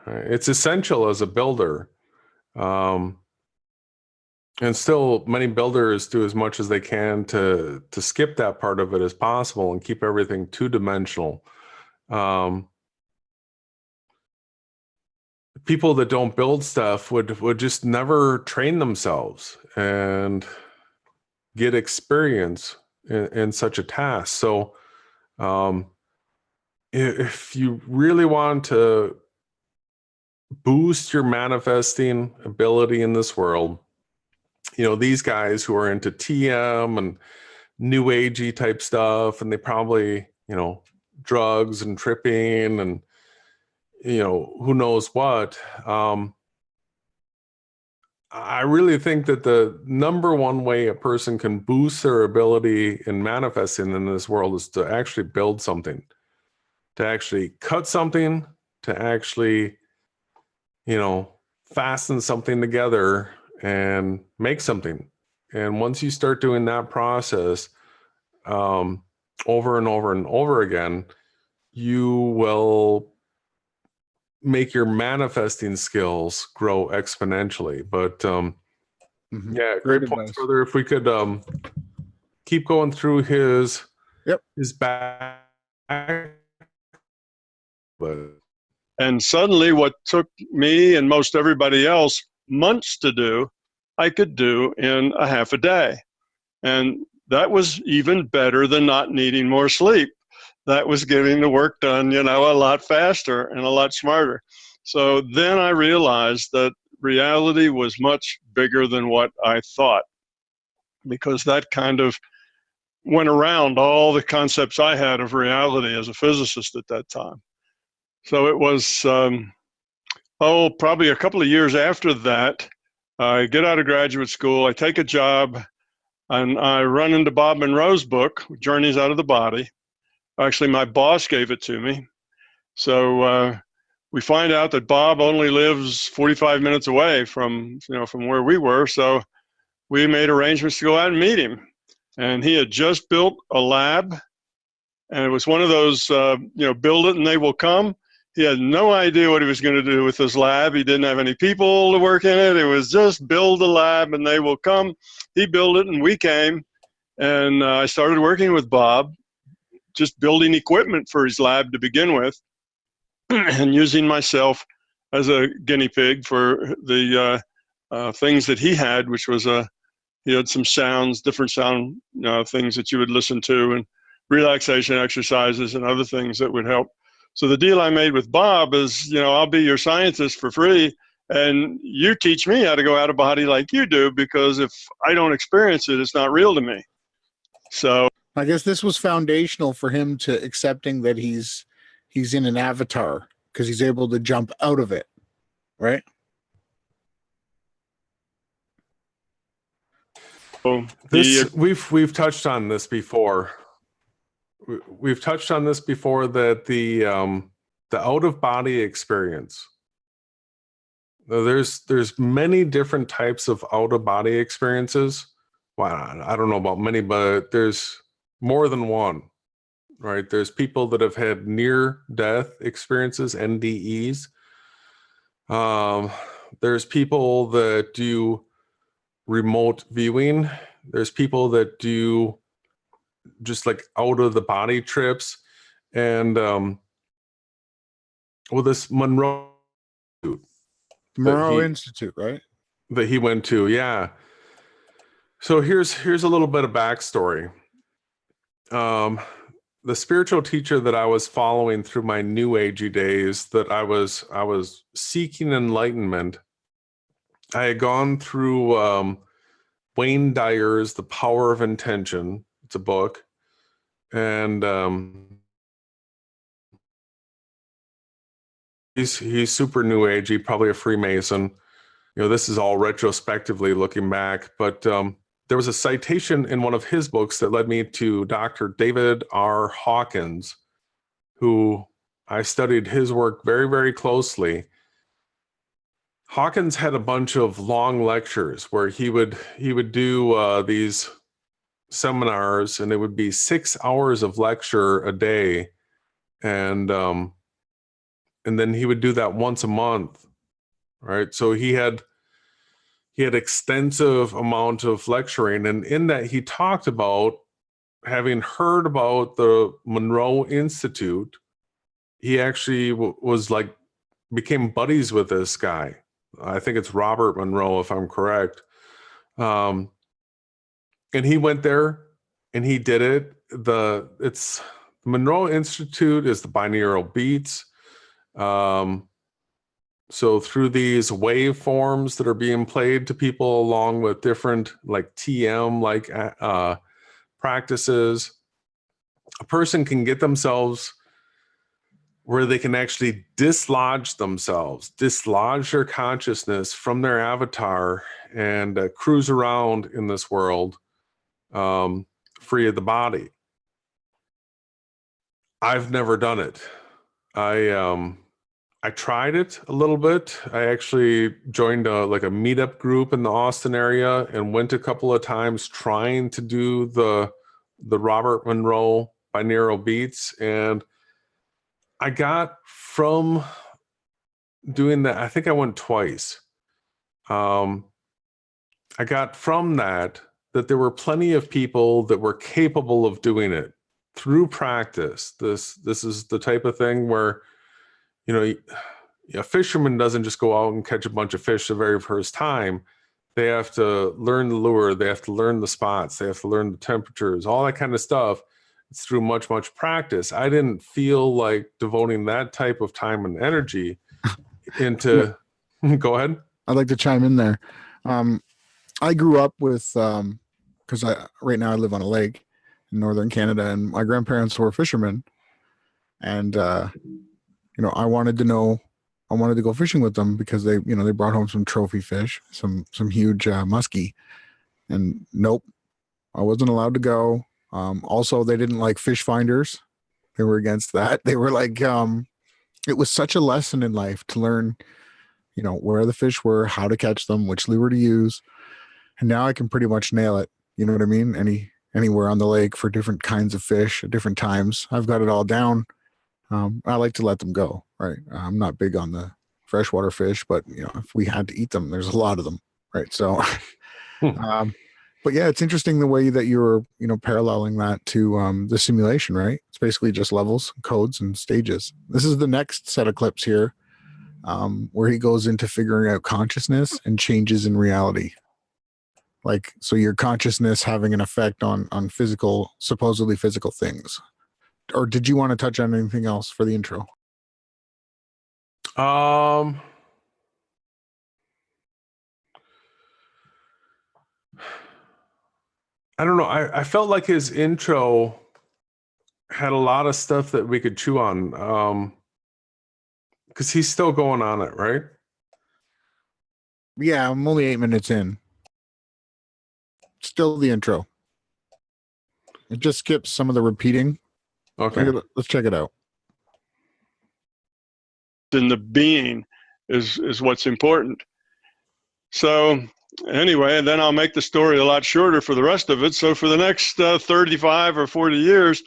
It's essential as a builder. And still many builders do as much as they can to skip that part of it as possible and keep everything two-dimensional. people that don't build stuff would just never train themselves and get experience in such a task. So if you really want to boost your manifesting ability in this world, you know, these guys who are into TM and new agey type stuff, and they probably, you know, drugs and tripping and, you know, who knows what. I really think that the number one way a person can boost their ability in manifesting in this world is to actually build something, to actually cut something, to actually, you know, fasten something together and make something. And once you start doing that process over and over and over again, you will make your manifesting skills grow exponentially. But yeah, great points, brother. If we could keep going through his back. But and suddenly what took me and most everybody else months to do, I could do in a half a day. And that was even better than not needing more sleep. That was getting the work done, you know, a lot faster and a lot smarter. So then I realized that reality was much bigger than what I thought, because that kind of went around all the concepts I had of reality as a physicist at that time. So it was, probably a couple of years after that, I get out of graduate school, I take a job, and I run into Bob Monroe's book, Journeys Out of the Body. Actually, my boss gave it to me. So we find out that Bob only lives 45 minutes away from where we were. So we made arrangements to go out and meet him. And he had just built a lab, and it was one of those, build it and they will come. He had no idea what he was going to do with this lab. He didn't have any people to work in it. It was just build a lab and they will come. He built it and we came, and I started working with Bob, just building equipment for his lab to begin with, and using myself as a guinea pig for the things that he had, which was he had some sounds, different sound things that you would listen to, and relaxation exercises and other things that would help. So the deal I made with Bob is, I'll be your scientist for free, and you teach me how to go out of body like you do, because if I don't experience it, it's not real to me. So I guess this was foundational for him to accepting that he's in an avatar, because he's able to jump out of it, right? We've touched on this before. We've touched on this before, that the out of body experience. There's many different types of out of body experiences. Well, I don't know about many, but there's more than one, right? There's people that have had near death experiences, NDEs. There's people that do remote viewing. There's people that do just like out of the body trips. And this Monroe Institute, right? That he went to, yeah. So here's a little bit of backstory. The spiritual teacher that I was following through my new agey days, that I was seeking enlightenment. I had gone through Wayne Dyer's The Power of Intention. It's a book. And he's super new agey, probably a Freemason. This is all retrospectively looking back, but there was a citation in one of his books that led me to Dr. David R. Hawkins, who I studied his work very, very closely. Hawkins had a bunch of long lectures where he would do these seminars, and it would be 6 hours of lecture a day, and then he would do that once a month, right? So he had extensive amount of lecturing, and in that he talked about having heard about the Monroe Institute. He actually was like became buddies with this guy. I think it's Robert Monroe, if I'm correct. And he went there and he did it. The Monroe Institute is the binaural beats. So through these waveforms that are being played to people, along with different like TM like practices, a person can get themselves where they can actually dislodge their consciousness from their avatar and cruise around in this world free of the body. I've never done it. I tried it a little bit. I actually joined a meetup group in the Austin area and went a couple of times trying to do the Robert Monroe binaural beats. And I got from doing that, I think I went twice. I got from that there were plenty of people that were capable of doing it through practice. This is the type of thing where, you know, a fisherman doesn't just go out and catch a bunch of fish the very first time. They have to learn the lure. They have to learn the spots. They have to learn the temperatures, all that kind of stuff. It's through much, much practice. I didn't feel like devoting that type of time and energy into, go ahead. I'd like to chime in there. I grew up with, because right now I live on a lake in northern Canada, and my grandparents were fishermen. And, you know, I wanted to go fishing with them because they brought home some trophy fish, some huge muskie. And nope, I wasn't allowed to go. Also, they didn't like fish finders. They were against that. They were like, it was such a lesson in life to learn, you know, where the fish were, how to catch them, which lure to use. And now I can pretty much nail it. You know what I mean? Anywhere on the lake for different kinds of fish at different times. I've got it all down. I like to let them go, right? I'm not big on the freshwater fish, but you know, if we had to eat them, there's a lot of them, right? So, but yeah, it's interesting the way that you're, you know, paralleling that to the simulation, right? It's basically just levels, codes, and stages. This is the next set of clips here, where he goes into figuring out consciousness and changes in reality. Like, so your consciousness having an effect on physical, supposedly physical things. Or did you want to touch on anything else for the intro? I don't know. I felt like his intro had a lot of stuff that we could chew on. Because he's still going on it, right? Yeah, I'm only 8 minutes in. Still the intro. It just skips some of the repeating. Okay. Let's check it out. And the being is what's important. So anyway, and then I'll make the story a lot shorter for the rest of it. So for the next 35 or 40 years,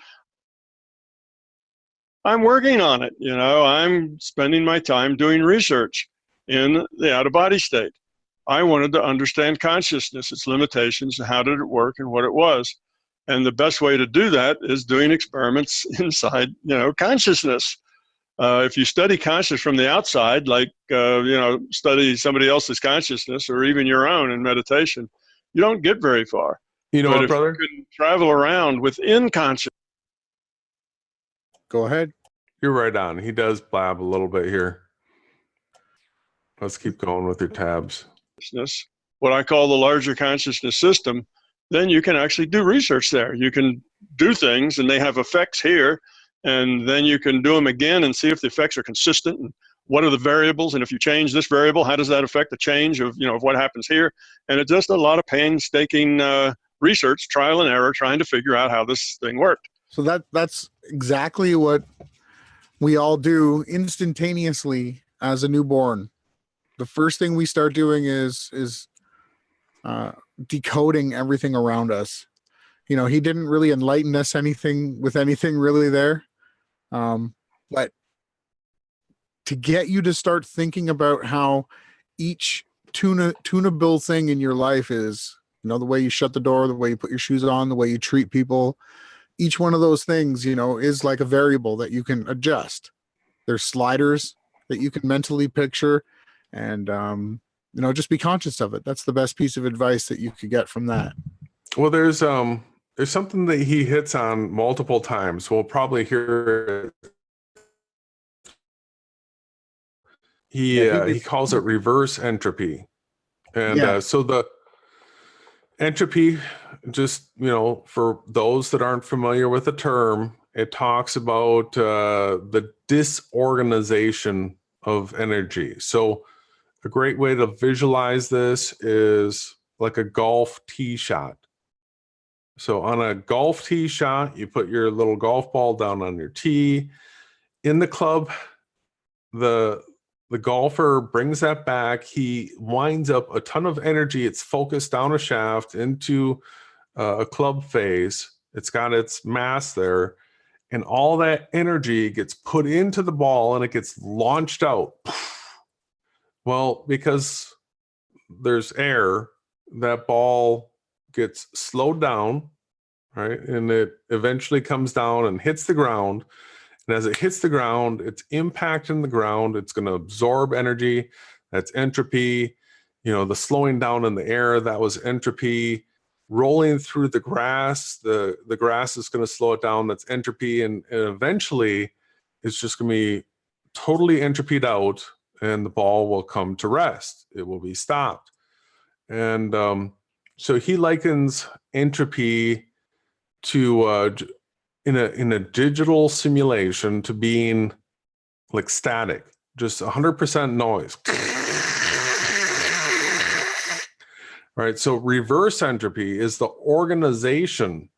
I'm working on it. You know, I'm spending my time doing research in the out-of-body state. I wanted to understand consciousness, its limitations, how did it work, and what it was. And the best way to do that is doing experiments inside, you know, consciousness. If you study consciousness from the outside, like, you know, study somebody else's consciousness or even your own in meditation, you don't get very far. You know but what, if brother? you can travel around within consciousness. Go ahead. You're right on. He does blab a little bit here. Let's keep going with your tabs. What I call the larger consciousness system, then you can actually do research there. You can do things and they have effects here, and then you can do them again and see if the effects are consistent and what are the variables, and if you change this variable, how does that affect the change of, you know, of what happens here. And it's just a lot of painstaking research, trial and error, trying to figure out how this thing worked. So that's exactly what we all do instantaneously as a newborn. The first thing we start doing is decoding everything around us. You know, he didn't really enlighten us with anything really there. But to get you to start thinking about how each tunable thing in your life is, you know, the way you shut the door, the way you put your shoes on, the way you treat people, each one of those things, you know, is like a variable that you can adjust. There's sliders that you can mentally picture, and you know, just be conscious of it. That's the best piece of advice that you could get from that. Well, there's something that he hits on multiple times. We'll probably hear it. He calls it reverse entropy. And so the entropy, just, you know, for those that aren't familiar with the term, it talks about the disorganization of energy. So a great way to visualize this is like a golf tee shot. So on a golf tee shot, you put your little golf ball down on your tee. In the club, the golfer brings that back. He winds up a ton of energy. It's focused down a shaft into a club face. It's got its mass there. And all that energy gets put into the ball and it gets launched out. Well, because there's air, that ball gets slowed down, right? And it eventually comes down and hits the ground. And as it hits the ground, it's impacting the ground. It's going to absorb energy. That's entropy. You know, the slowing down in the air, that was entropy. Rolling through the grass, the grass is going to slow it down. That's entropy. And eventually, it's just going to be totally entropied out, and the ball will come to rest. It will be stopped. And so he likens entropy to in a digital simulation to being like static, just 100% noise. Right. So reverse entropy is the organization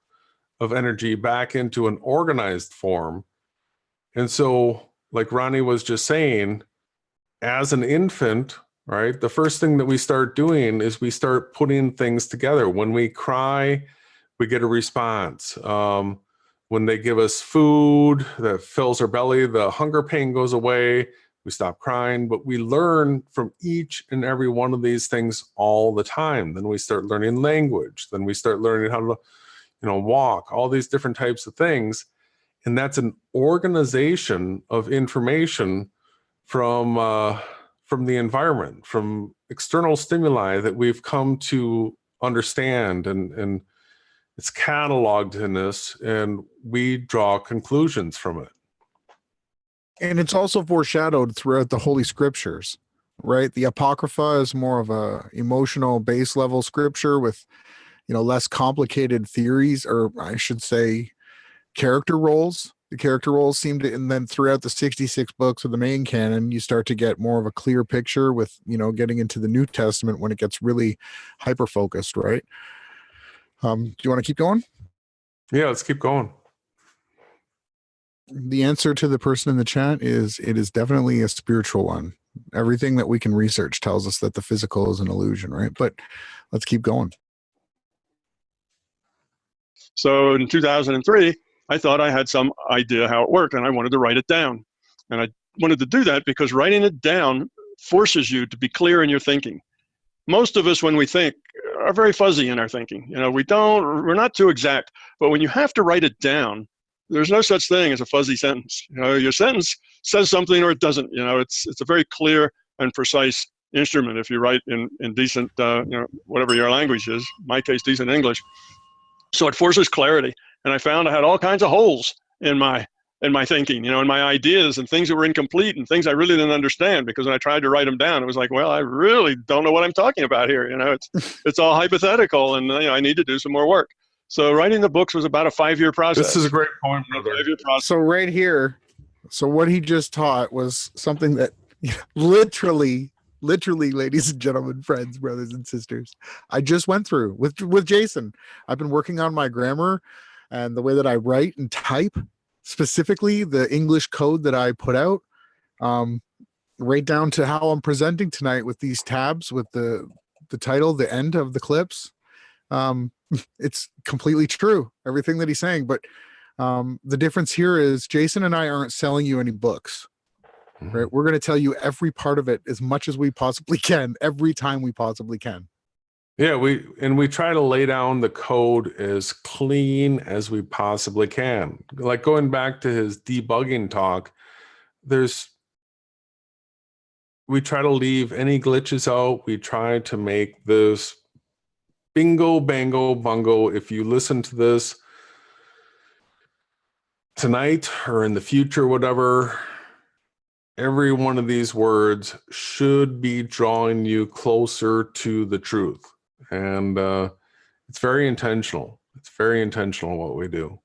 of energy back into an organized form. And so, like Ronnie was just saying, as an infant, right, the first thing that we start doing is we start putting things together. When we cry, we get a response. When they give us food that fills our belly, the hunger pain goes away. We stop crying, but we learn from each and every one of these things all the time. Then we start learning language. Then we start learning how to, you know, walk, all these different types of things. And that's an organization of information from the environment, from external stimuli that we've come to understand, and it's cataloged in this, and we draw conclusions from it. And it's also foreshadowed throughout the Holy Scriptures, right? The Apocrypha is more of a emotional base level scripture with, you know, less complicated theories, or I should say character roles. The character roles seem to, and then throughout the 66 books of the main canon, you start to get more of a clear picture with, you know, getting into the New Testament when it gets really hyper focused, right? Do you want to keep going? Yeah, let's keep going. The answer to the person in the chat is it is definitely a spiritual one. Everything that we can research tells us that the physical is an illusion, right? But let's keep going. So in 2003, I thought I had some idea how it worked, and I wanted to write it down. And I wanted to do that because writing it down forces you to be clear in your thinking. Most of us, when we think, are very fuzzy in our thinking. You know, we're not too exact, but when you have to write it down, there's no such thing as a fuzzy sentence. You know, your sentence says something or it doesn't. You know, it's a very clear and precise instrument if you write in decent, you know, whatever your language is. In my case, decent English. So it forces clarity. And I found I had all kinds of holes in my thinking, you know, in my ideas, and things that were incomplete and things I really didn't understand, because when I tried to write them down, it was like, well, I really don't know what I'm talking about here. You know, it's all hypothetical, and you know, I need to do some more work. So writing the books was about a 5-year process. This is a great point, brother. So right here, so what he just taught was something that, you know, literally, ladies and gentlemen, friends, brothers and sisters, I just went through with Jason. I've been working on my grammar and the way that I write and type, specifically the English code that I put out, right down to how I'm presenting tonight with these tabs with the title, the end of the clips. It's completely true, everything that he's saying. But the difference here is Jason and I aren't selling you any books, right? We're going to tell you every part of it as much as we possibly can, every time we possibly can. Yeah, we try to lay down the code as clean as we possibly can. Like going back to his debugging talk, there's we try to leave any glitches out. We try to make this bingo, bango, bungo. If you listen to this tonight or in the future, whatever, every one of these words should be drawing you closer to the truth. And it's very intentional. It's very intentional what we do.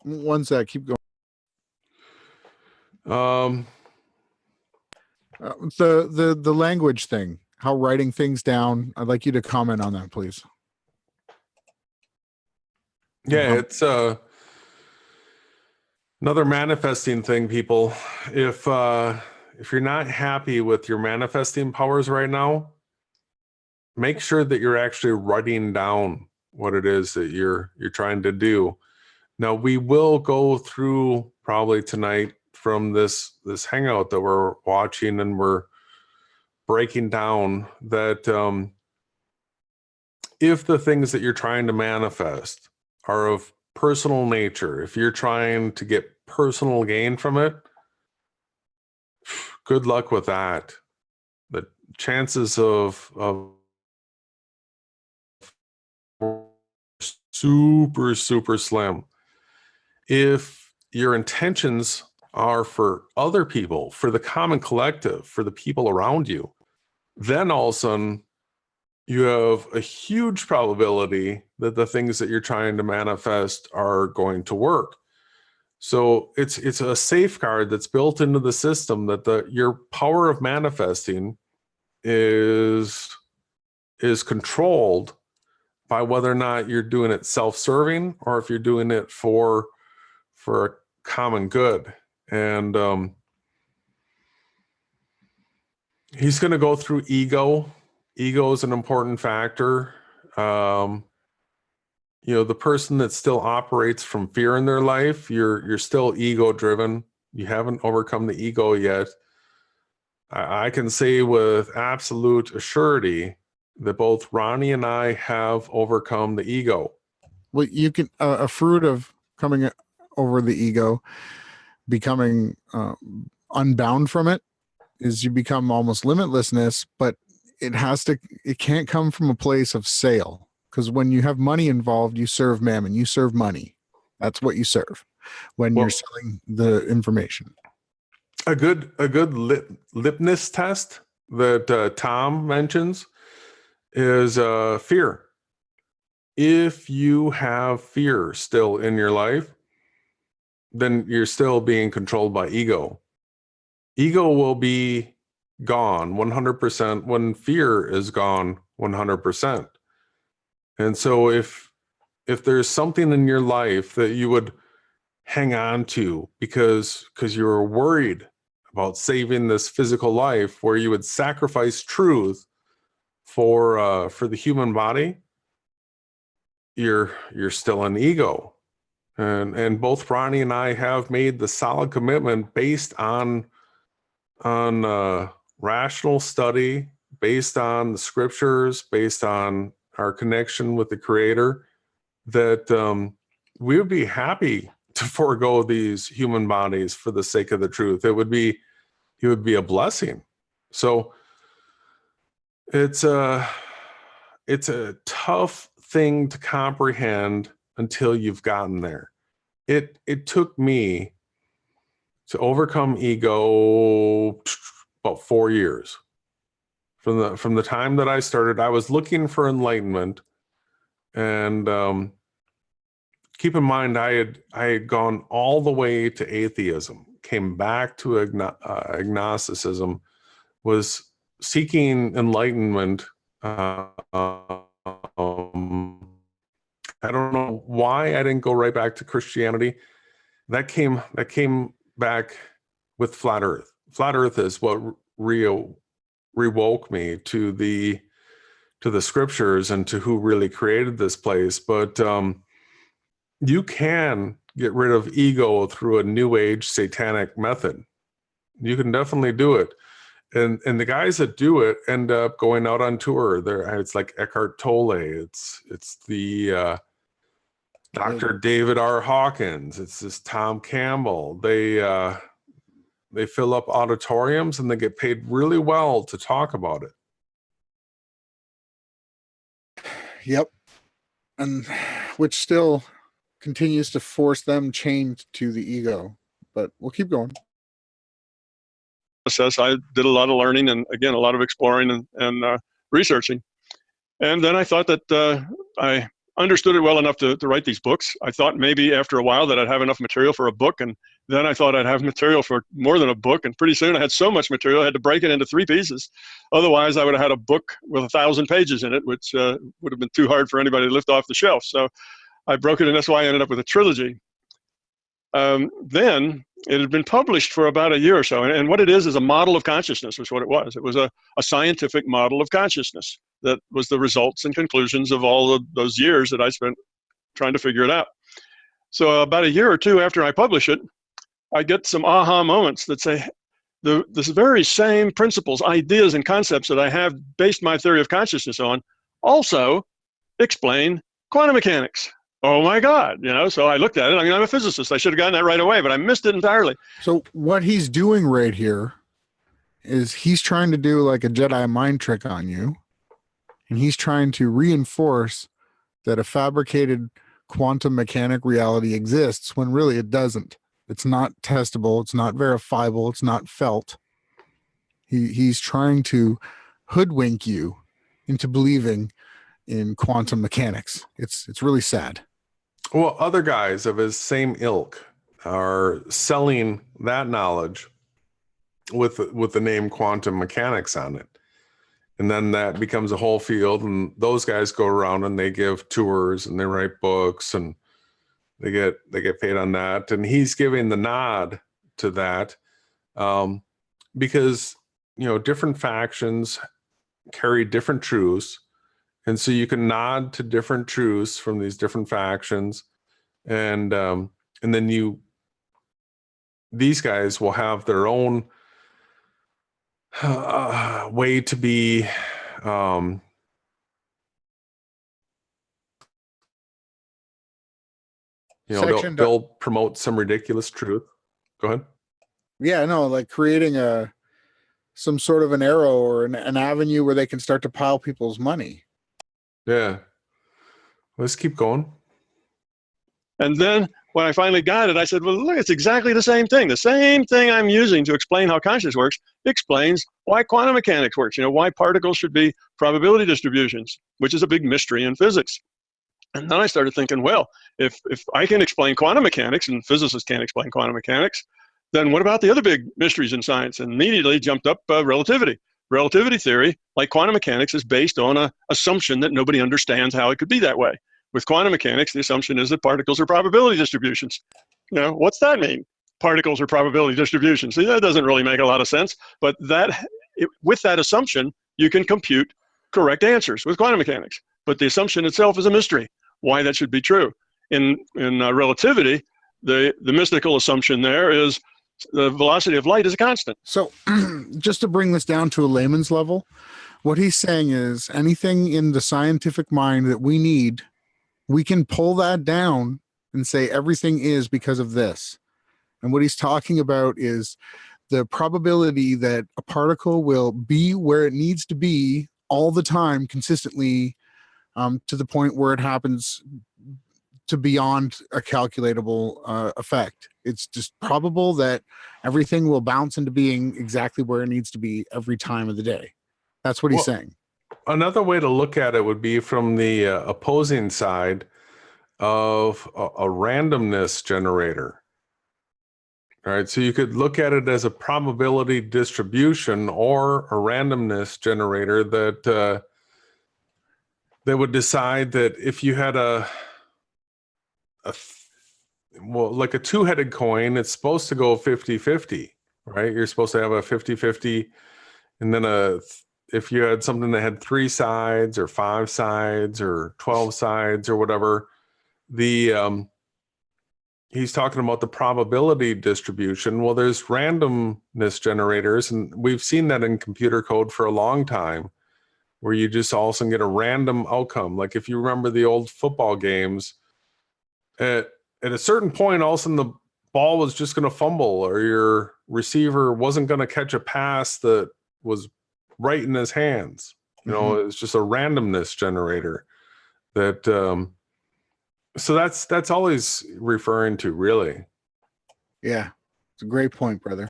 One sec, keep going. The language thing, how writing things down. I'd like you to comment on that, please. Yeah, it's another manifesting thing, people. If you're not happy with your manifesting powers right now, make sure that you're actually writing down what it is that you're trying to do. Now, we will go through probably tonight from this hangout that we're watching, and we're breaking down that if the things that you're trying to manifest are of personal nature, if you're trying to get personal gain from it, good luck with that. The chances of super, super slim. If your intentions are for other people, for the common collective, for the people around you, then all of a sudden you have a huge probability that the things that you're trying to manifest are going to work. So it's a safeguard that's built into the system that your power of manifesting is controlled by whether or not you're doing it self-serving or if you're doing it for a common good. And he's going to go through ego. Ego is an important factor. The person that still operates from fear in their life, you're still ego driven. You haven't overcome the ego yet. I can say with absolute assurity that both Ronnie and I have overcome the ego. Well, you can a fruit of coming over the ego, becoming unbound from it, is you become almost limitlessness, but it can't come from a place of sale, because when you have money involved, you serve mammon, you serve money. That's what you serve when you're selling the information. A good litmus test that Tom mentions is fear. If you have fear still in your life, then you're still being controlled by ego. Ego will be gone 100% when fear is gone 100%. And so if there's something in your life that you would hang on to because you're worried about saving this physical life, where you would sacrifice truth for the human body, you're still in ego. And both Ronnie and I have made the solid commitment based on rational study, based on the scriptures, based on our connection with the Creator, that we would be happy to forego these human bodies for the sake of the truth. It would be a blessing. So it's a tough thing to comprehend until you've gotten there. It took me to overcome ego about 4 years. From the time that I started, I was looking for enlightenment, and keep in mind, I had gone all the way to atheism, came back to agnosticism, was seeking enlightenment. I don't know why I didn't go right back to Christianity. That came back with flat Earth. Flat Earth is what rewoke me to the scriptures and to who really created this place. But you can get rid of ego through a new age satanic method. You can definitely do it. And the guys that do it end up going out on tour. It's like Eckhart Tolle. It's the Dr. David R. Hawkins. It's this Tom Campbell. They They fill up auditoriums and they get paid really well to talk about it. Yep. And which still continues to force them chained to the ego. But we'll keep going. I did a lot of learning and, again, a lot of exploring and researching. And then I thought that I understood it well enough to write these books. I thought maybe after a while that I'd have enough material for a book, and then I thought I'd have material for more than a book, and pretty soon I had so much material I had to break it into 3 pieces. Otherwise, I would have had a book with 1,000 pages in it, which would have been too hard for anybody to lift off the shelf. So I broke it, and that's why I ended up with a trilogy. Then it had been published for about a year or so, and what it is a model of consciousness, was what it was. It was a scientific model of consciousness that was the results and conclusions of all of those years that I spent trying to figure it out. So about a year or two after I publish it, I get some aha moments that say, this very same principles, ideas, and concepts that I have based my theory of consciousness on also explain quantum mechanics. Oh my God, so I looked at it. I mean, I'm a physicist. I should have gotten that right away, but I missed it entirely. So what he's doing right here is he's trying to do like a Jedi mind trick on you. And he's trying to reinforce that a fabricated quantum mechanic reality exists when really it doesn't. It's not testable. It's not verifiable. It's not felt. He's trying to hoodwink you into believing in quantum mechanics. It's really sad. Well, other guys of his same ilk are selling that knowledge with the name quantum mechanics on it. And then that becomes a whole field, and those guys go around and they give tours and they write books and they get paid on that. And he's giving the nod to that because, different factions carry different truths. And so you can nod to different truths from these different factions. And then these guys will have their own way to be they'll promote some ridiculous truth. Go ahead. Yeah, no, like creating some sort of an arrow or an avenue where they can start to pile people's money. Yeah. Let's keep going. And then when I finally got it, I said, well, look, it's exactly the same thing. The same thing I'm using to explain how consciousness works explains why quantum mechanics works, why particles should be probability distributions, which is a big mystery in physics. And then I started thinking, well, if I can explain quantum mechanics and physicists can't explain quantum mechanics, then what about the other big mysteries in science? And immediately jumped up relativity. Relativity theory, like quantum mechanics, is based on an assumption that nobody understands how it could be that way. With quantum mechanics, the assumption is that particles are probability distributions. What's that mean? Particles are probability distributions. See, that doesn't really make a lot of sense. But with that assumption, you can compute correct answers with quantum mechanics. But the assumption itself is a mystery, why that should be true. In relativity, the mystical assumption there is the velocity of light is a constant. So just to bring this down to a layman's level, what he's saying is anything in the scientific mind that we need, we can pull that down and say everything is because of this. And what he's talking about is the probability that a particle will be where it needs to be all the time consistently, to the point where it happens to beyond a calculatable effect. It's just probable that everything will bounce into being exactly where it needs to be every time of the day. That's what he's saying. Another way to look at it would be from the opposing side of a randomness generator. All right, so you could look at it as a probability distribution or a randomness generator that would decide that if you had like a two-headed coin, it's supposed to go 50-50, right? You're supposed to have a 50-50, and then if you had something that had 3 sides or 5 sides or 12 sides or whatever, he's talking about the probability distribution. Well, there's randomness generators, and we've seen that in computer code for a long time, where you just all of a sudden get a random outcome. Like if you remember the old football games, at a certain point, all of a sudden the ball was just going to fumble, or your receiver wasn't going to catch a pass that was right in his hands. You know, it's just a randomness generator. That so that's all he's referring to, really. Yeah, it's a great point, brother.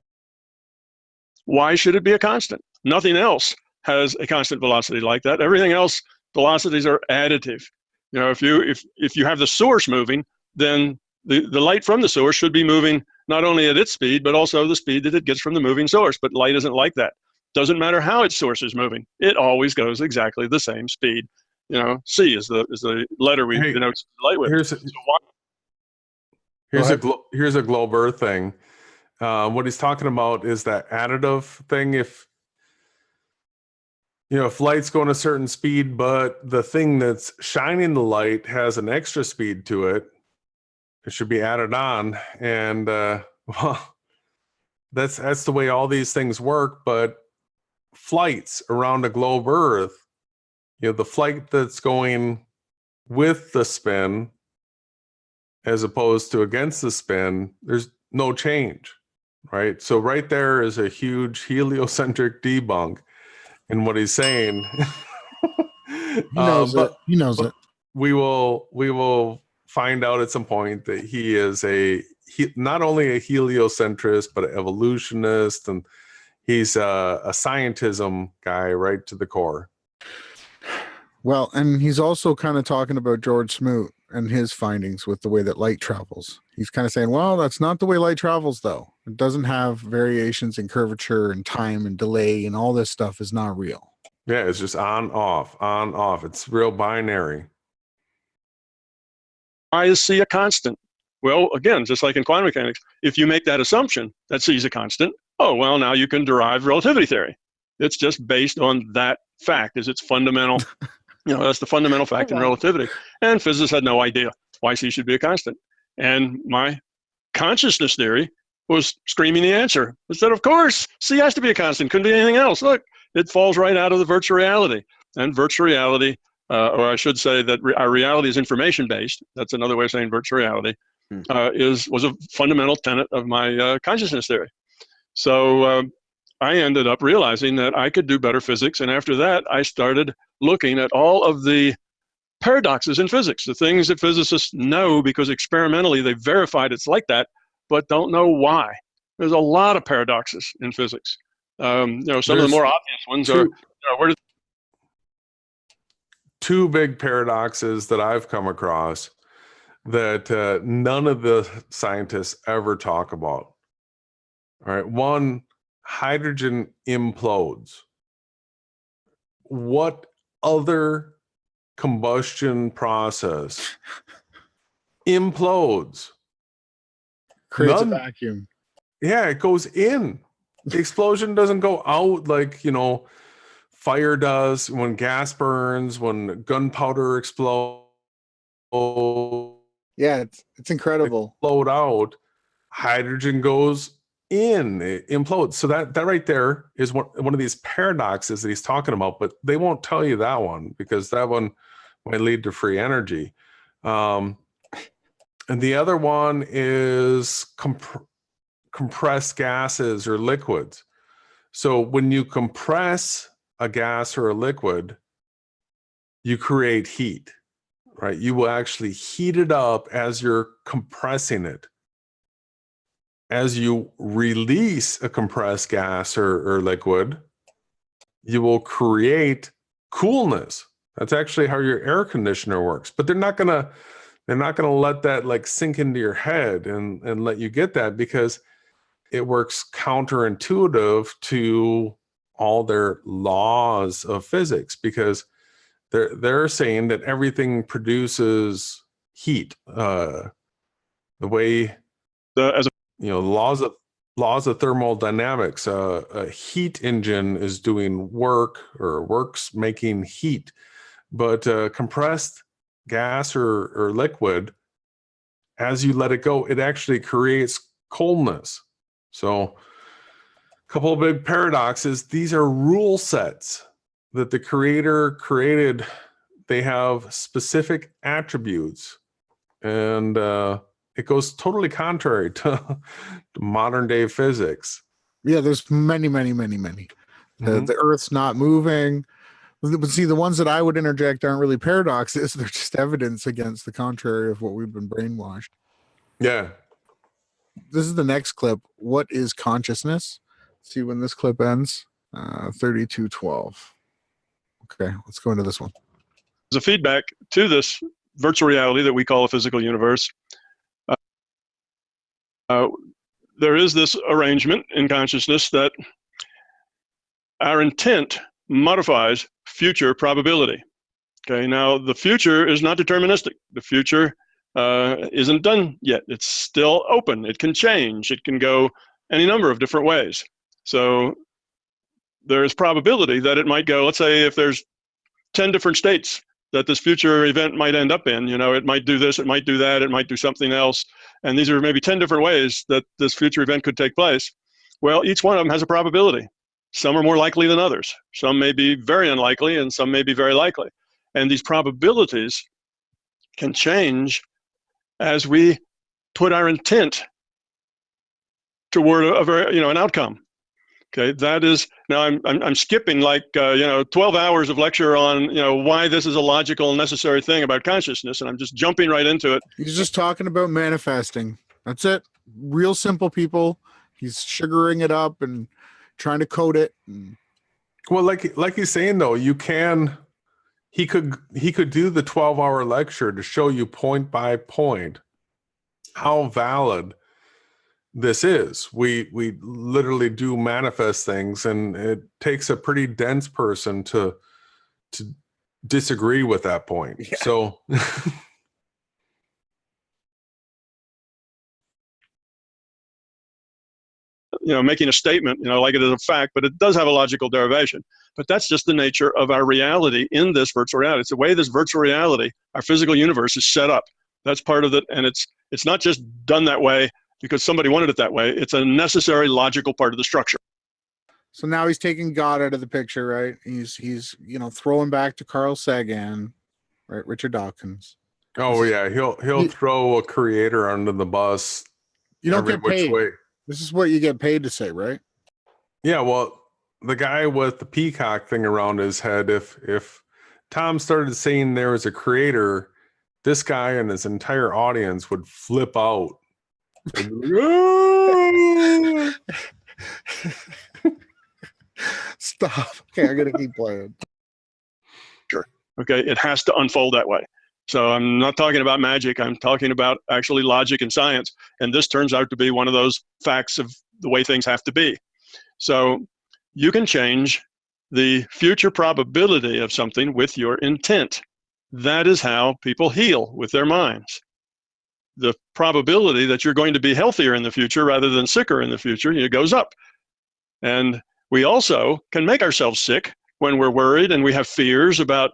Why should it be a constant? Nothing else has a constant velocity like that. Everything else, velocities are additive. You know, if you have the source moving, then the light from the source should be moving not only at its speed, but also the speed that it gets from the moving source. But light isn't like that. Doesn't matter how its source is moving. It always goes exactly the same speed. You know, C is the letter we denote light with. Here's a globe Earth thing. What he's talking about is that additive thing. If light's going a certain speed, but the thing that's shining the light has an extra speed to it, it should be added on. And well, that's the way all these things work. But flights around a globe Earth, the flight that's going with the spin as opposed to against the spin, there's no change, right? So right there is a huge heliocentric debunk in what he's saying. He knows it. He knows it. We will find out at some point that he is not only a heliocentrist, but an evolutionist, and he's a scientism guy right to the core. Well, and he's also kind of talking about George Smoot and his findings with the way that light travels. He's kind of saying, well, that's not the way light travels, though. It doesn't have variations in curvature and time and delay, and all this stuff is not real. Yeah, it's just on, off. It's real binary. Why is C a constant? Well, again, just like in quantum mechanics, if you make that assumption that C is a constant, oh, well, now you can derive relativity theory. It's just based on that fact as its fundamental. That's the fundamental fact in relativity. And physicists had no idea why C should be a constant. And my consciousness theory was screaming the answer. It said, of course, C has to be a constant. Couldn't be anything else. Look, it falls right out of the virtual reality. And virtual reality, or I should say that our reality is information-based. That's another way of saying virtual reality, was a fundamental tenet of my consciousness theory. So I ended up realizing that I could do better physics. And after that, I started looking at all of the paradoxes in physics, the things that physicists know because experimentally they verified it's like that, but don't know why. There's a lot of paradoxes in physics. Some of the more obvious ones are, two big paradoxes that I've come across that none of the scientists ever talk about. All right, one, hydrogen implodes. What other combustion process implodes? Creates a vacuum. Yeah, it goes in. The explosion doesn't go out like, fire does when gas burns, when gunpowder explodes. Yeah, it's incredible. Explode out. Hydrogen goes in, it implodes. So that right there is one of these paradoxes that he's talking about, but they won't tell you that one because that one might lead to free energy. And the other one is compressed gases or liquids. So when you compress a gas or a liquid, you create heat, right? You will actually heat it up as you're compressing it. As you release a compressed gas or liquid, you will create coolness. That's actually how your air conditioner works. But they're not gonna let that like sink into your head and let you get that, because it works counterintuitive to all their laws of physics, because they're saying that everything produces heat. The way laws of thermodynamics, a heat engine is doing work or works making heat, but compressed gas or liquid, as you let it go, it actually creates coldness. So a couple of big paradoxes. These are rule sets that the creator created. They have specific attributes, and it goes totally contrary to modern day physics. Yeah, there's many. The Earth's not moving. But see, the ones that I would interject aren't really paradoxes. They're just evidence against the contrary of what we've been brainwashed. Yeah. This is the next clip. What is consciousness? See when this clip ends. 32:12. Okay, let's go into this one. As a feedback to this virtual reality that we call a physical universe, there is this arrangement in consciousness that our intent modifies future probability. Okay, now the future is not deterministic. The future isn't done yet. It's still open. It can change. It can go any number of different ways. So there's probability that it might go, let's say if there's 10 different states that this future event might end up in, it might do this, it might do that, it might do something else. And these are maybe 10 different ways that this future event could take place. Well, each one of them has a probability. Some are more likely than others. Some may be very unlikely and some may be very likely. And these probabilities can change as we put our intent toward an outcome. Okay, that is, now I'm skipping like 12 hours of lecture on why this is a logical and necessary thing about consciousness, and I'm just jumping right into it. He's just talking about manifesting. That's it. Real simple, people. He's sugaring it up and trying to code it. Well, like he's saying though, he could do the 12-hour lecture to show you point by point how valid this is. We literally do manifest things, and it takes a pretty dense person to disagree with that point. Yeah. So making a statement, like it is a fact, but it does have a logical derivation. But that's just the nature of our reality in this virtual reality. It's the way this virtual reality, our physical universe, is set up. That's part of it, and it's not just done that way because somebody wanted it that way. It's a necessary, logical part of the structure. So now he's taking God out of the picture, right? He's throwing back to Carl Sagan, right? Richard Dawkins. Oh yeah, he'll throw a creator under the bus. You don't get paid. Way. This is what you get paid to say, right? Yeah, well, the guy with the peacock thing around his head, if Tom started saying there was a creator, this guy and his entire audience would flip out. Stop. Okay, I gotta keep playing. Sure. Okay, it has to unfold that way. So I'm not talking about magic. I'm talking about actually logic and science. And this turns out to be one of those facts of the way things have to be. So you can change the future probability of something with your intent. That is how people heal with their minds. The probability that you're going to be healthier in the future rather than sicker in the future, it goes up. And we also can make ourselves sick when we're worried and we have fears about,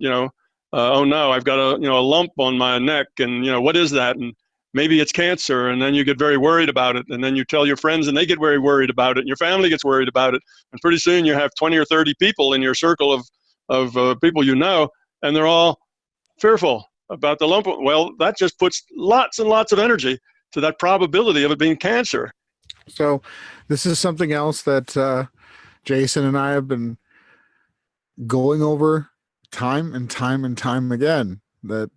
oh no, I've got a lump on my neck, and what is that? And maybe it's cancer, and then you get very worried about it, and then you tell your friends and they get very worried about it, and your family gets worried about it, and pretty soon you have 20 or 30 people in your circle of people and they're all fearful about the lump. Well, that just puts lots and lots of energy to that probability of it being cancer. So this is something else that Jason and I have been going over time and time and time again, that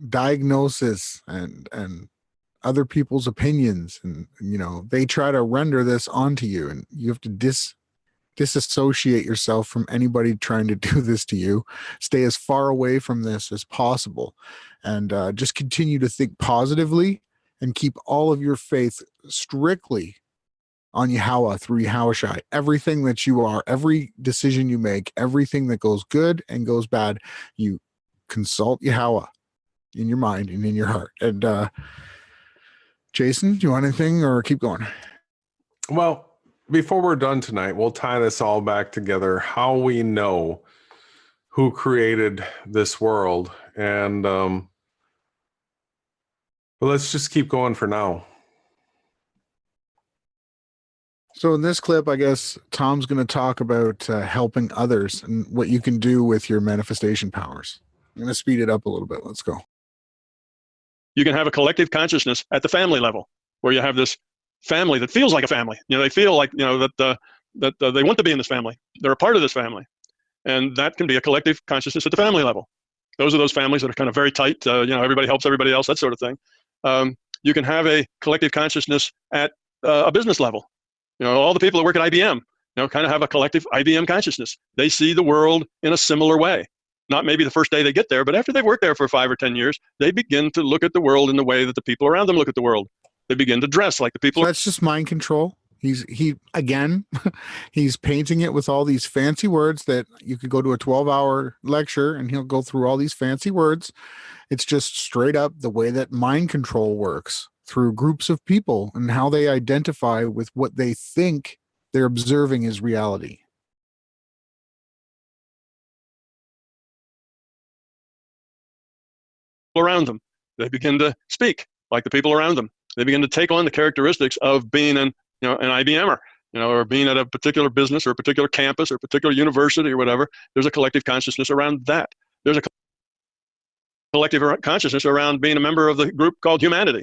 diagnosis and other people's opinions, and they try to render this onto you, and you have to disassociate yourself from anybody trying to do this to you. Stay as far away from this as possible, and just continue to think positively and keep all of your faith strictly on Yahawah through yahawashi. Everything that you are, every decision you make, everything that goes good and goes bad, you consult Yahawah in your mind and in your heart. And Jason, do you want anything or keep going? Well, before we're done tonight, we'll tie this all back together, how we know who created this world. And but let's just keep going for now. So in this clip, I guess Tom's going to talk about helping others and what you can do with your manifestation powers. I'm going to speed it up a little bit. Let's go. You can have a collective consciousness at the family level, where you have this family that feels like a family. They feel like, that they want to be in this family. They're a part of this family. And that can be a collective consciousness at the family level. Those are those families that are kind of very tight, everybody helps everybody else, that sort of thing. You can have a collective consciousness at a business level. All the people that work at IBM, kind of have a collective IBM consciousness. They see the world in a similar way. Not maybe the first day they get there, but after they've worked there for 5 or 10 years, they begin to look at the world in the way that the people around them look at the world. They begin to dress like the people. So that's just mind control. He's painting it with all these fancy words that you could go to a 12-hour lecture and he'll go through all these fancy words. It's just straight up the way that mind control works through groups of people and how they identify with what they think they're observing as reality. Around them, they begin to speak like the people around them. They begin to take on the characteristics of being an IBMer, or being at a particular business or a particular campus or a particular university or whatever. There's a collective consciousness around that. There's a collective consciousness around being a member of the group called humanity.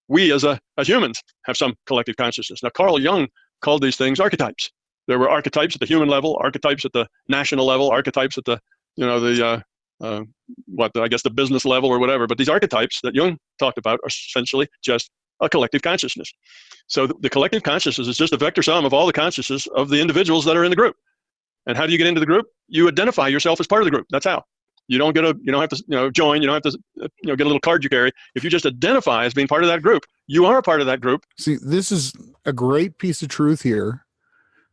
We as humans have some collective consciousness. Now, Carl Jung called these things archetypes. There were archetypes at the human level, archetypes at the national level, archetypes at the, the business level or whatever. But these archetypes that Jung talked about are essentially just a collective consciousness. So the collective consciousness is just a vector sum of all the consciousness of the individuals that are in the group. And how do you get into the group? You identify yourself as part of the group. That's how. You don't have to join. You don't have to get a little card you carry. If you just identify as being part of that group, you are a part of that group. See, this is a great piece of truth here.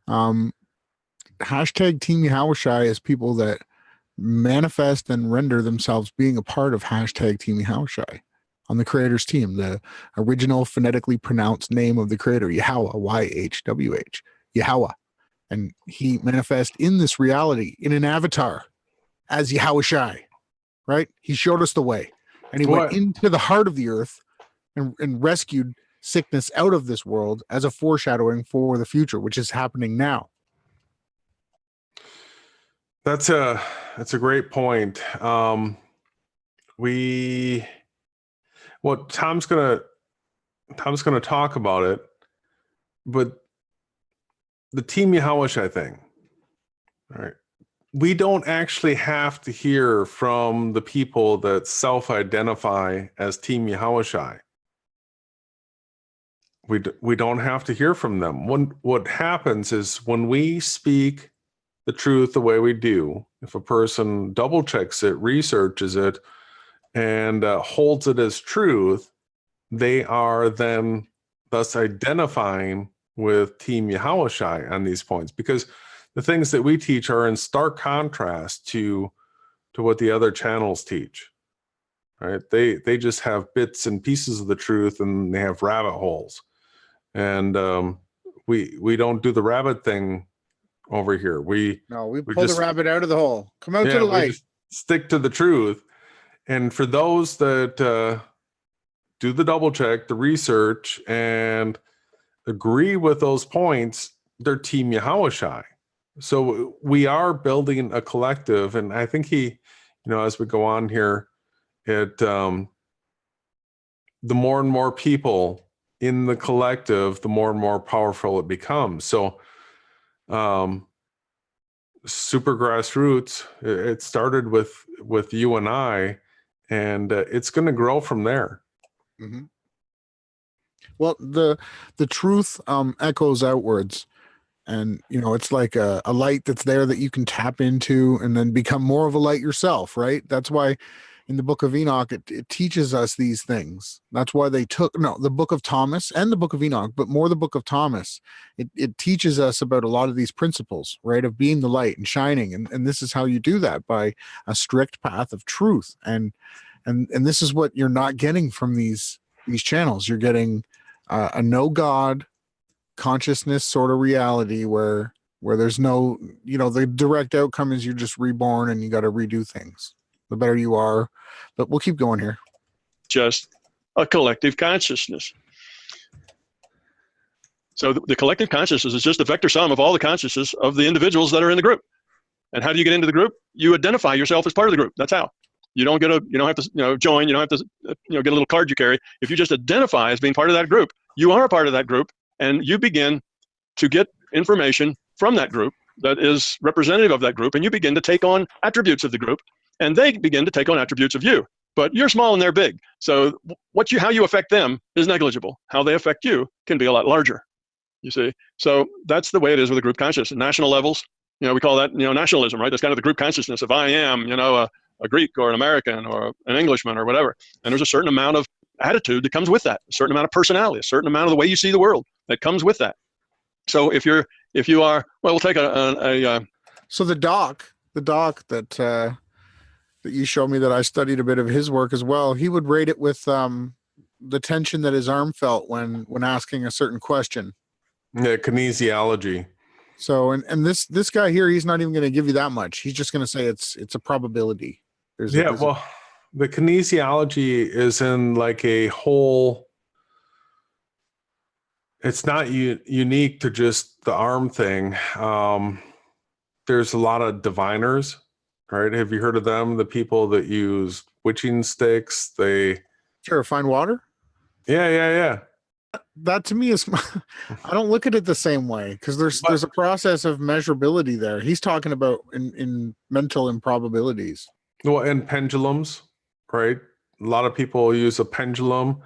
Hashtag Team Yahawashi is people that manifest and render themselves being a part of hashtag Team Yahawashi on the creator's team, the original phonetically pronounced name of the creator, Yahawah, YHWH, Yahawah. And he manifests in this reality in an avatar as Yahawashi, right? He showed us the way, and he went into the heart of the earth and rescued sickness out of this world as a foreshadowing for the future, which is happening now. That's a great point. Tom's gonna talk about it, but the Team Yahawashi thing, all right? We don't actually have to hear from the people that self-identify as Team Yahawashi. We don't have to hear from them. What happens is when we speak the truth the way we do, if a person double checks it, researches it, and holds it as truth, they are then thus identifying with Team Yahawashi on these points, because the things that we teach are in stark contrast to what the other channels teach, right? They just have bits and pieces of the truth, and they have rabbit holes. And we don't do the rabbit thing over here. We pull the rabbit out of the hole. Come out to the light. Stick to the truth. And for those that do the double check, the research, and agree with those points, they're Team Yahawashi. So we are building a collective, and I think as we go on here, the more and more people in the collective, the more and more powerful it becomes. So super grassroots, it started with you and I, and it's going to grow from there. Mm-hmm. Well, the truth echoes outwards. And, it's like a light that's there that you can tap into and then become more of a light yourself, right? That's why in the book of Enoch, it teaches us these things. That's why they took, the book of Thomas and the book of Enoch, but more the book of Thomas. It teaches us about a lot of these principles, right? Of being the light and shining. And this is how you do that, by a strict path of truth. And this is what you're not getting from these channels. You're getting a no God consciousness sort of reality where there's no, the direct outcome is you're just reborn and you got to redo things the better you are. But we'll keep going here. Just a collective consciousness. So the collective consciousness is just a vector sum of all the consciousness of the individuals that are in the group. And how do you get into the group? You identify yourself as part of the group. That's how. You don't have to join. You don't have to get a little card you carry. If you just identify as being part of that group, you are a part of that group, and you begin to get information from that group that is representative of that group, and you begin to take on attributes of the group, and they begin to take on attributes of you. But you're small and they're big, so how you affect them is negligible. How they affect you can be a lot larger. You see, so that's the way it is with a group consciousness. National levels, we call that nationalism, right? That's kind of the group consciousness of I am, a Greek or an American or an Englishman or whatever. And there's a certain amount of attitude that comes with that, a certain amount of personality, a certain amount of the way you see the world that comes with that. So if you are, well, we'll take so the doc that you showed me, that I studied a bit of his work as well, he would rate it with the tension that his arm felt when asking a certain question. Yeah, kinesiology. So and this guy here, he's not even going to give you that much. He's just going to say it's a probability. The kinesiology is in like a whole. It's not unique to just the arm thing. There's a lot of diviners, right? Have you heard of them? The people that use witching sticks. Sure, find water. Yeah. That to me is, I don't look at it the same way, because there's a process of measurability there. He's talking about in mental improbabilities. Well, and pendulums, right? A lot of people use a pendulum.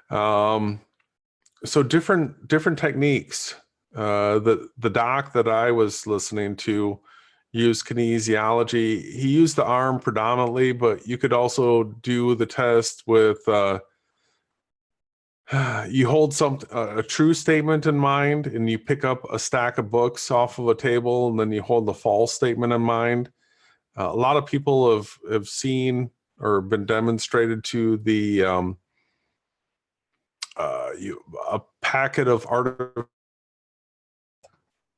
So different techniques. The doc that I was listening to used kinesiology. He used the arm predominantly, but you could also do the test with you hold a true statement in mind, and you pick up a stack of books off of a table, and then you hold the false statement in mind. A lot of people have seen or been demonstrated to the a packet of artificial.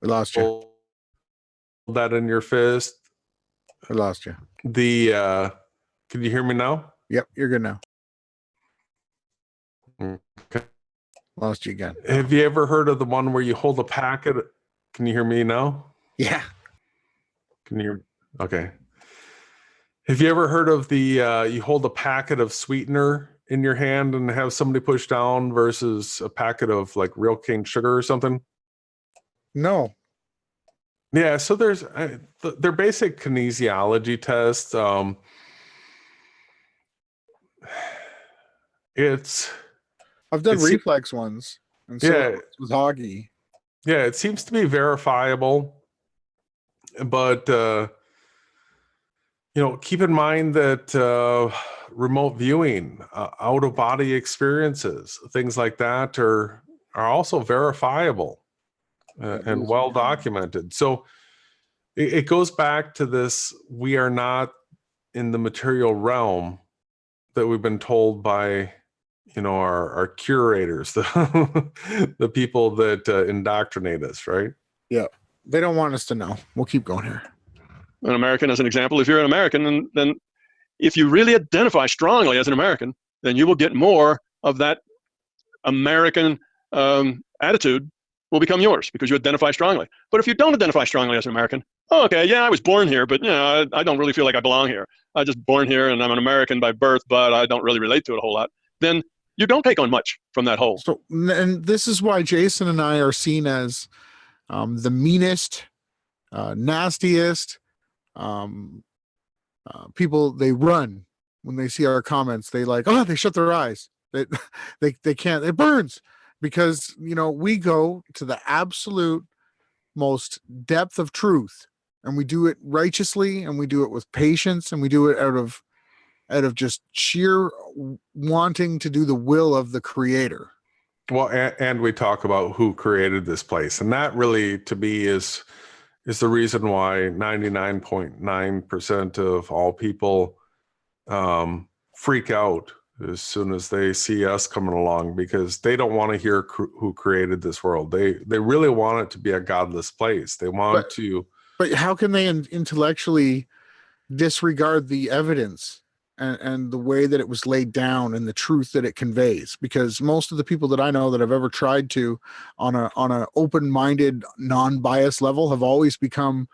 We lost you. Hold that in your fist. I lost you. Can you hear me now? Yep, you're good now. Okay. Lost you again. Have you ever heard of the one where you hold a packet? Can you hear me now? Yeah. Can you hear? Okay. Have you ever heard of the you hold a packet of sweetener in your hand and have somebody push down versus a packet of like real cane sugar or something? No. Yeah, so there's they're basic kinesiology tests. I've done reflex ones, and so with Hoggy. Yeah, it seems to be verifiable, but keep in mind that remote viewing, out of body experiences, things like that are also verifiable and well documented. So it goes back to this: we are not in the material realm that we've been told by our curators, the people that indoctrinate us, right? Yeah, they don't want us to know. We'll keep going here. An American, as an example, if you're an American, then if you really identify strongly as an American, then you will get more of that American attitude will become yours because you identify strongly. But if you don't identify strongly as an American, oh, okay, yeah, I was born here, but I don't really feel like I belong here. I just born here and I'm an American by birth, but I don't really relate to it a whole lot. Then you don't take on much from that whole. So, and this is why Jason and I are seen as the meanest, nastiest people. They run when they see our comments. They they shut their eyes. They can't. It burns because we go to the absolute most depth of truth, and we do it righteously, and we do it with patience, and we do it out of just sheer wanting to do the will of the Creator. Well, and we talk about who created this place, and that really, to me, is the reason why 99.9% of all people freak out as soon as they see us coming along, because they don't want to hear who created this world. They really want it to be a godless place. They want to. But how can they intellectually disregard the evidence and the way that it was laid down and the truth that it conveys? Because most of the people that I know that have ever tried to, on an open-minded, non-biased level, have always become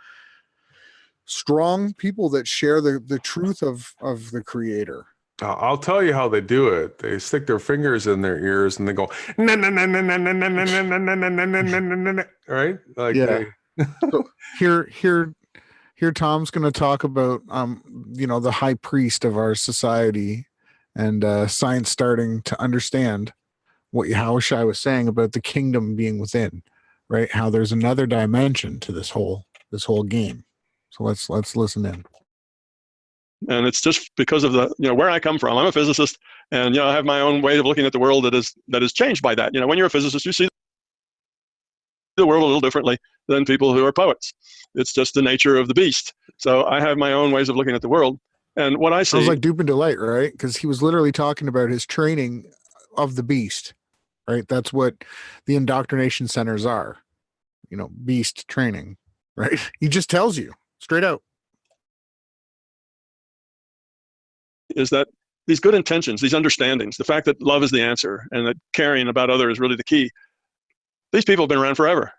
strong people that share the truth of the creator. I'll tell you how they do it. They stick their fingers in their ears and they go, na na na na na na na na na na na na na na na, right? Like yeah. So here Tom's going to talk about the high priest of our society, and science starting to understand what yahawashi was saying about the kingdom being within, right? How there's another dimension to this whole game. So let's listen in. And it's just because of the, where I come from. I'm a physicist, and, I have my own way of looking at the world that is changed by that. When you're a physicist, you see the world a little differently than people who are poets. It's just the nature of the beast. So I have my own ways of looking at the world. And what I see... Sounds like Dupe and Delight, right? Because he was literally talking about his training of the beast, right? That's what the indoctrination centers are, beast training, right? He just tells you straight out. Is that these good intentions, these understandings, the fact that love is the answer and that caring about others is really the key. These people have been around forever.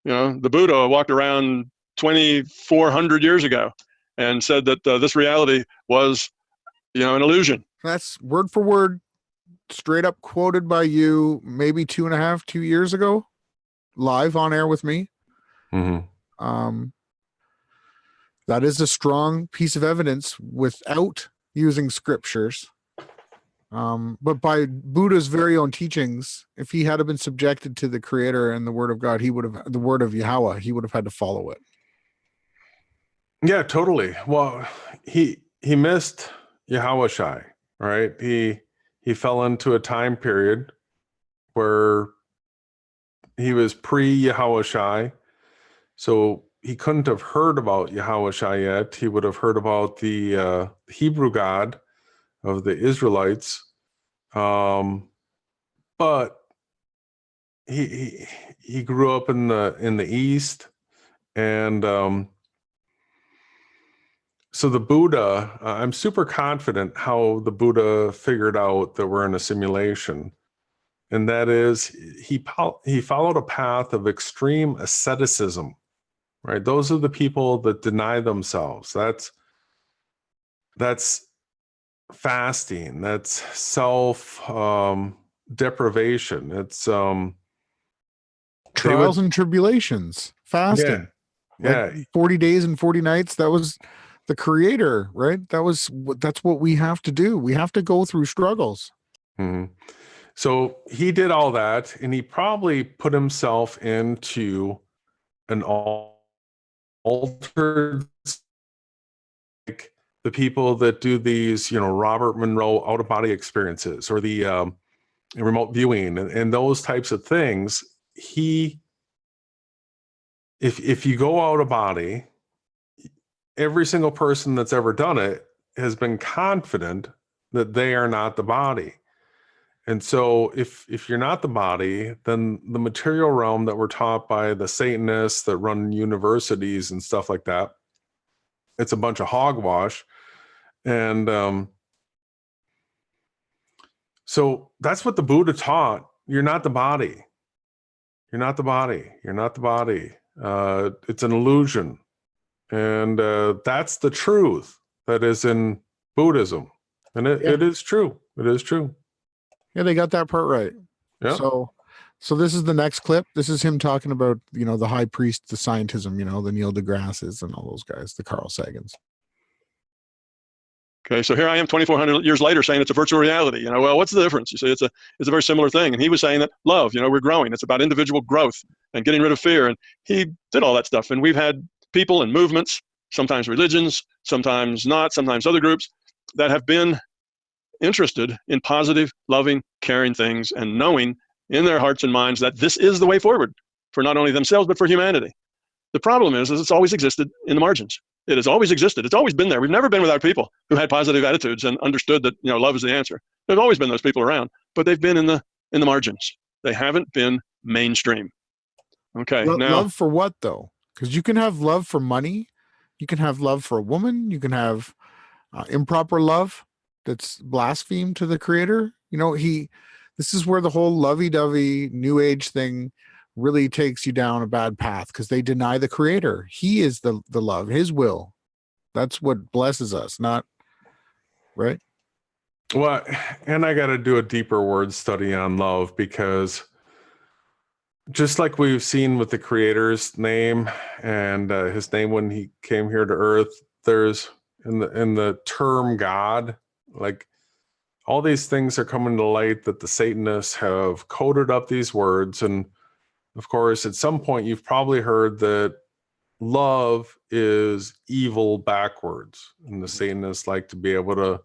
The Buddha walked around 2,400 years ago and said that this reality was, an illusion. That's word for word, straight up quoted by you, maybe 2 years ago, live on air with me. Mm-hmm. That is a strong piece of evidence without using scriptures. But by Buddha's very own teachings, if he had been subjected to the creator and the word of God, the word of Yahawah, he would have had to follow it. Yeah, totally. Well, he missed yahawashi, right? He fell into a time period where he was pre-yahawashi, so he couldn't have heard about yahawashi yet. He would have heard about the Hebrew God of the Israelites, but he grew up in the East, and so the Buddha, I'm super confident how the Buddha figured out that we're in a simulation, and that is he followed a path of extreme asceticism, right? Those are the people that deny themselves. That's fasting. That's self deprivation. It's trials and tribulations, fasting. Yeah. 40 days and 40 nights. That was the creator, right? That's what we have to do. We have to go through struggles. Mm-hmm. So he did all that, and he probably put himself into an altered, like the people that do these, Robert Monroe out-of-body experiences, or the remote viewing and those types of things. If you go out of body, every single person that's ever done it has been confident that they are not the body. And so if you're not the body, then the material realm that we're taught by the Satanists that run universities and stuff like that, it's a bunch of hogwash. And so that's what the Buddha taught. You're not the body. You're not the body. You're not the body. It's an illusion. And that's the truth that is in Buddhism. And it is true. It is true. Yeah, they got that part right. Yeah. So this is the next clip. This is him talking about, the high priest, the scientism, the Neil deGrasse's and all those guys, the Carl Sagans. Okay, so here I am 2,400 years later saying it's a virtual reality. Well, what's the difference? You say it's a very similar thing. And he was saying that love, we're growing. It's about individual growth and getting rid of fear. And he did all that stuff. And we've had people and movements, sometimes religions, sometimes not, sometimes other groups, that have been interested in positive, loving, caring things, and knowing in their hearts and minds that this is the way forward for not only themselves, but for humanity. The problem is it's always existed in the margins. It has always existed. It's always been there. We've never been without people who had positive attitudes and understood that love is the answer. There's always been those people around, but they've been in the margins. They haven't been mainstream. Okay, now love for what though? Because you can have love for money, you can have love for a woman, you can have improper love that's blaspheme to the creator. This is where the whole lovey-dovey new age thing really takes you down a bad path, because they deny the creator. He is the love, his will, That's what blesses us, not right. Well, and I got to do a deeper word study on love, because just like we've seen with the creator's name and his name when he came here to earth, there's in the term God, like all these things are coming to light that the Satanists have coded up these words. And of course, at some point you've probably heard that love is evil backwards. And the Satanists like to be able to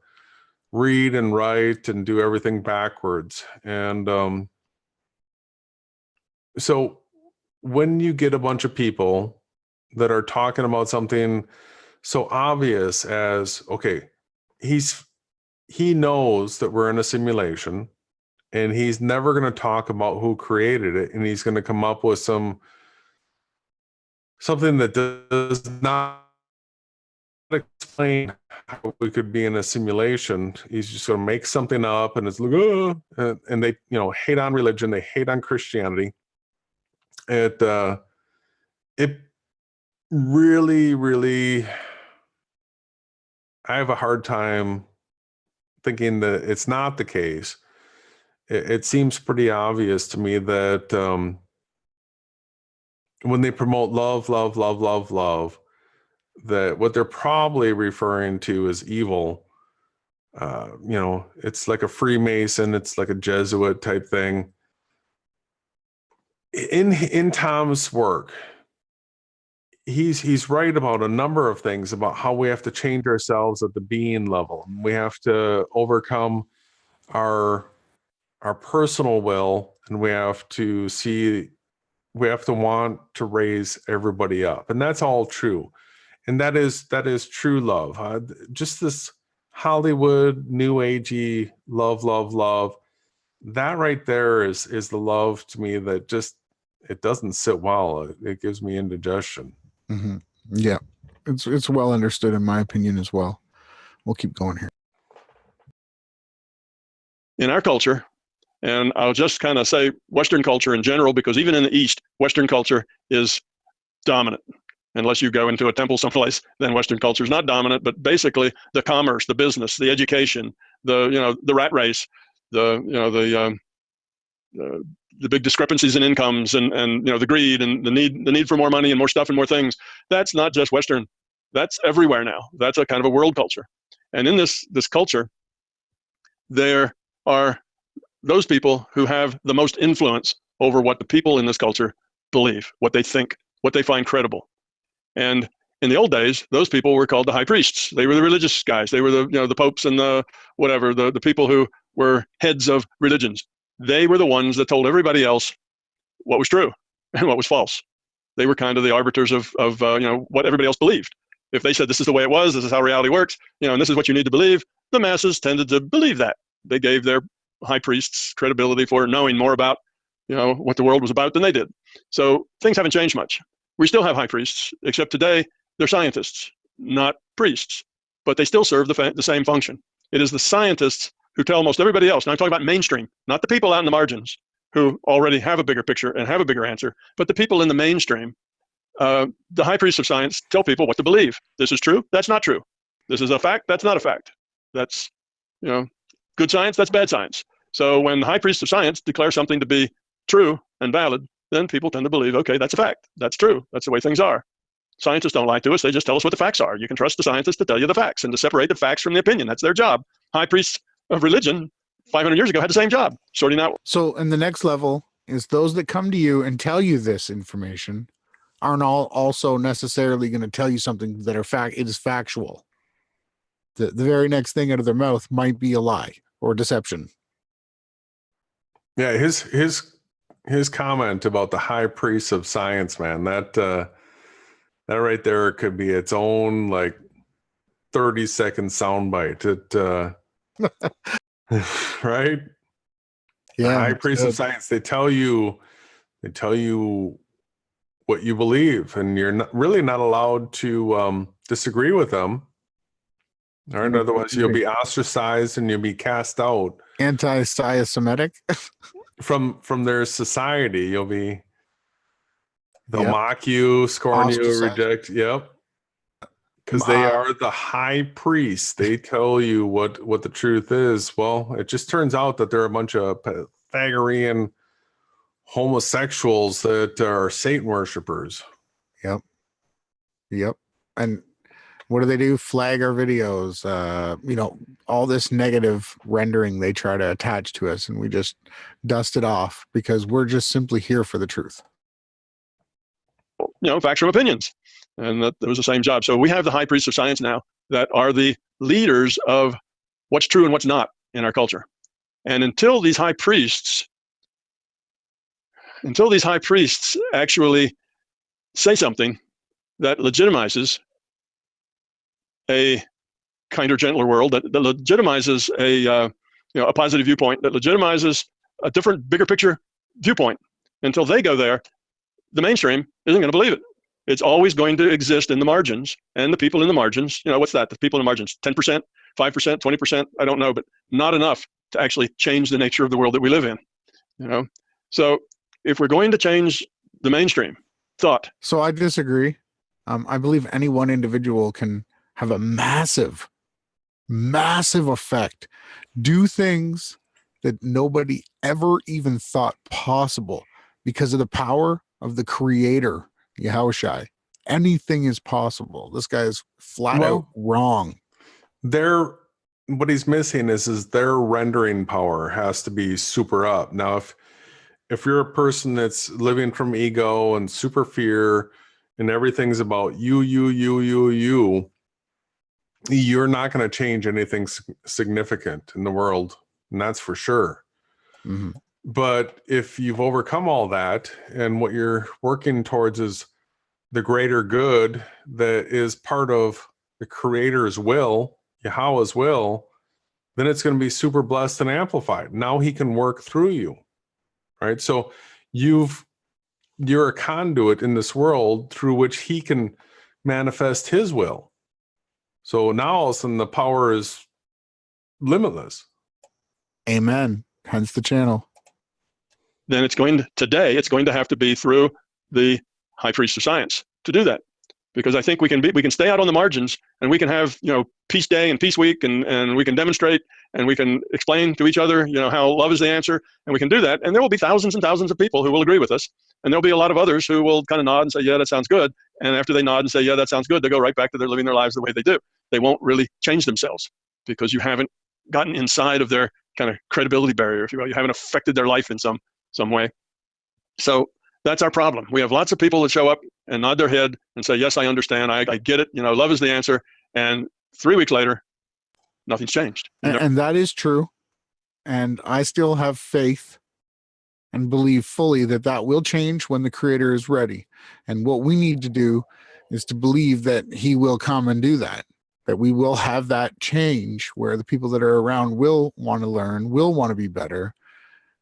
read and write and do everything backwards. And so when you get a bunch of people that are talking about something so obvious as, okay, he knows that we're in a simulation, and he's never going to talk about who created it, and he's going to come up with something that does not explain how we could be in a simulation. He's just going to make something up, and it's like, oh, and they, hate on religion, they hate on Christianity. It really, I have a hard time thinking that it's not the case. It seems pretty obvious to me that when they promote love, that what they're probably referring to is evil. It's like a Freemason, it's like a Jesuit type thing. In Tom's work, he's right about a number of things about how we have to change ourselves at the being level. We have to overcome our personal will, and we have to want to raise everybody up. And that's all true. And that is true love. Just this Hollywood, new agey love. That right there is the love to me that just, it doesn't sit well. It gives me indigestion. Mm-hmm. Yeah, it's well understood in my opinion as well. We'll keep going here. In our culture, and I'll just kind of say Western culture in general, because even in the East, Western culture is dominant. Unless you go into a temple someplace, then Western culture is not dominant. But basically, the commerce, the business, the education, the rat race, the big discrepancies in incomes, and the greed and the need for more money and more stuff and more things. That's not just Western. That's everywhere now. That's a kind of a world culture. And in this culture, there are those people who have the most influence over what the people in this culture believe, what they think, what they find credible. And in the old days, those people were called the high priests. They were the religious guys. They were the popes and the people who were heads of religions. They were the ones that told everybody else what was true and what was false. They were kind of the arbiters of what everybody else believed. If they said this is the way it was, this is how reality works, and this is what you need to believe, the masses tended to believe that. They gave their high priests credibility for knowing more about what the world was about than they did. So things haven't changed much. We still have high priests, except today they're scientists, not priests, but they still serve the same function. It is the scientists who tell most everybody else, and I'm talking about mainstream, not the people out in the margins who already have a bigger picture and have a bigger answer, but the people in the mainstream. The high priests of science tell people what to believe. This is true, that's not true. This is a fact, that's not a fact. That's good science, that's bad science. So when the high priests of science declare something to be true and valid, then people tend to believe, okay, that's a fact, that's true, that's the way things are. Scientists don't lie to us, they just tell us what the facts are. You can trust the scientists to tell you the facts and to separate the facts from the opinion. That's their job. High priests of religion 500 years ago had the same job, sorting out. So, and the next level is those that come to you and tell you this information aren't also necessarily going to tell you something that it is factual. The very next thing out of their mouth might be a lie or deception. Yeah, his comment about the high priests of science, man, that right there could be its own 30-second soundbite. Right? Yeah, the high priests of science, they tell you what you believe, and you're really not allowed to disagree with them. All right, otherwise you'll be ostracized and you'll be cast out. Anti-Semitic from their society. They'll mock you, scorn you, reject. Yep. Because they are the high priests. They tell you what the truth is. Well, it just turns out that they're a bunch of Pythagorean homosexuals that are Satan worshipers. Yep. And what do? Flag our videos, all this negative rendering they try to attach to us, and we just dust it off because we're just simply here for the truth. Facts from opinions. And that was the same job. So we have the high priests of science now that are the leaders of what's true and what's not in our culture. And until these high priests actually say something that legitimizes a kinder, gentler world, that legitimizes a positive viewpoint, that legitimizes a different, bigger picture viewpoint, until they go there, the mainstream isn't going to believe it. It's always going to exist in the margins, and the people in the margins, what's that? The people in the margins, 10%, 5%, 20%, I don't know, but not enough to actually change the nature of the world that we live in. So if we're going to change the mainstream thought. So I disagree. I believe any one individual can have a massive effect, do things that nobody ever even thought possible because of the power of the creator, Yahawashi. Anything is possible. This guy is flat out wrong. What he's missing is their rendering power has to be super up. Now, if you're a person that's living from ego and super fear and everything's about you, you're not going to change anything significant in the world, and that's for sure. Mm-hmm. But if you've overcome all that and what you're working towards is the greater good that is part of the creator's will, Yahawah's will, then it's going to be super blessed and amplified. Now he can work through you, right? So you're a conduit in this world through which he can manifest his will. So now all of a sudden the power is limitless. Amen. Hence the channel. Then it's going to have to be through the high priest of science to do that. Because I think we can stay out on the margins, and we can have, peace day and peace week, and we can demonstrate, and we can explain to each other, how love is the answer, and we can do that. And there will be thousands and thousands of people who will agree with us. And there'll be a lot of others who will kind of nod and say, yeah, that sounds good. And after they nod and say, yeah, that sounds good, they go right back to their living their lives the way they do. They won't really change themselves because you haven't gotten inside of their kind of credibility barrier, if you will. You haven't affected their life in some way. So that's our problem. We have lots of people that show up and nod their head and say, yes, I understand. I get it. Love is the answer. And 3 weeks later, nothing's changed. And that is true. And I still have faith and believe fully that will change when the creator is ready. And what we need to do is to believe that he will come and do that we will have that change where the people that are around will want to learn, will want to be better.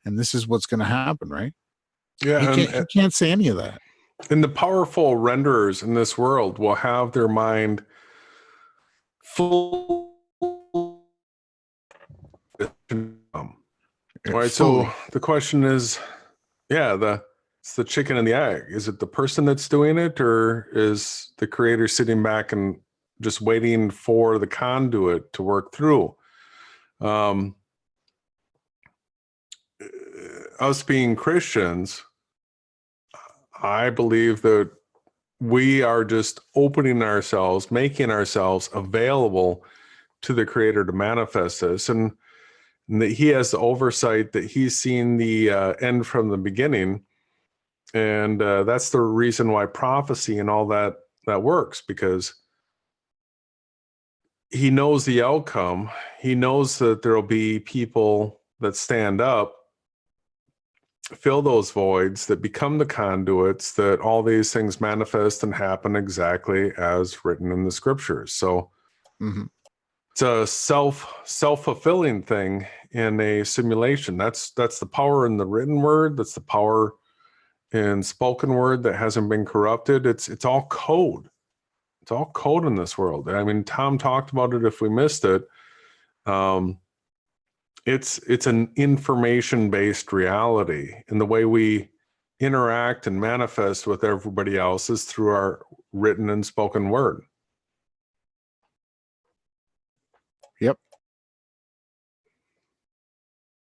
And this is what's going to happen, right? Yeah. He can't say any of that. And the powerful renderers in this world will have their mind full. Right. So the question is, it's the chicken and the egg. Is it the person that's doing it, or is the creator sitting back and just waiting for the conduit to work through? Us being Christians, I believe that we are just opening ourselves, making ourselves available to the creator to manifest this, and that he has the oversight, that he's seen the end from the beginning. And that's the reason why prophecy and all that works, because he knows the outcome. He knows that there'll be people that stand up, fill those voids, that become the conduits, that all these things manifest and happen exactly as written in the scriptures. So it's a self-fulfilling thing in a simulation. That's the power in the written word. That's the power in spoken word that hasn't been corrupted. It's all code. It's all code in this world. I mean, Tom talked about it if we missed it. It's an information-based reality, and the way we interact and manifest with everybody else is through our written and spoken word. Yep.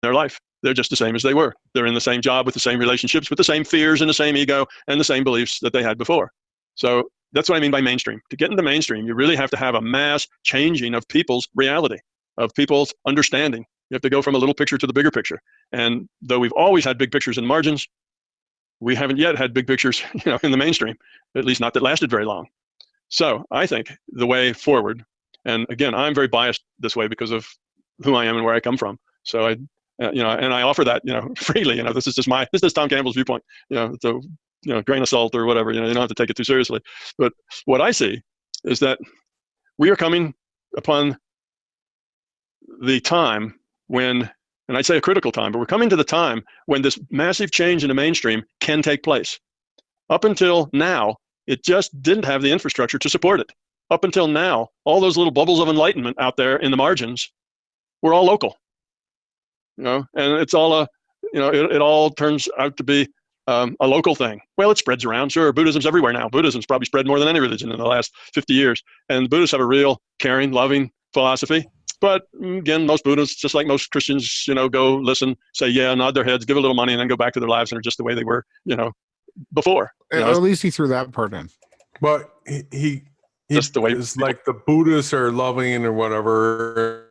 Their life. They're just the same as they were. They're in the same job with the same relationships, with the same fears and the same ego and the same beliefs that they had before. So that's what I mean by mainstream. To get into mainstream, you really have to have a mass changing of people's reality, of people's understanding. You have to go from a little picture to the bigger picture. And though we've always had big pictures in the margins, we haven't yet had big pictures, in the mainstream, at least not that lasted very long. So I think the way forward, and again, I'm very biased this way because of who I am and where I come from. So I, and I offer that, freely. This is Tom Campbell's viewpoint. It's a grain of salt or whatever. You don't have to take it too seriously. But what I see is that we are coming upon the time when, and I'd say a critical time, but we're coming to the time when this massive change in the mainstream can take place. Up until now, it just didn't have the infrastructure to support it. Up until now, all those little bubbles of enlightenment out there in the margins were all local. And it's all it all turns out to be a local thing. Well, it spreads around. Sure, Buddhism's everywhere now. Buddhism's probably spread more than any religion in the last 50 years. And Buddhists have a real caring, loving philosophy. But again, most Buddhists, just like most Christians, go listen, say, yeah, nod their heads, give a little money, and then go back to their lives and are just the way they were, before. At least he threw that part in. But he that's the way it's like the Buddhists are loving or whatever,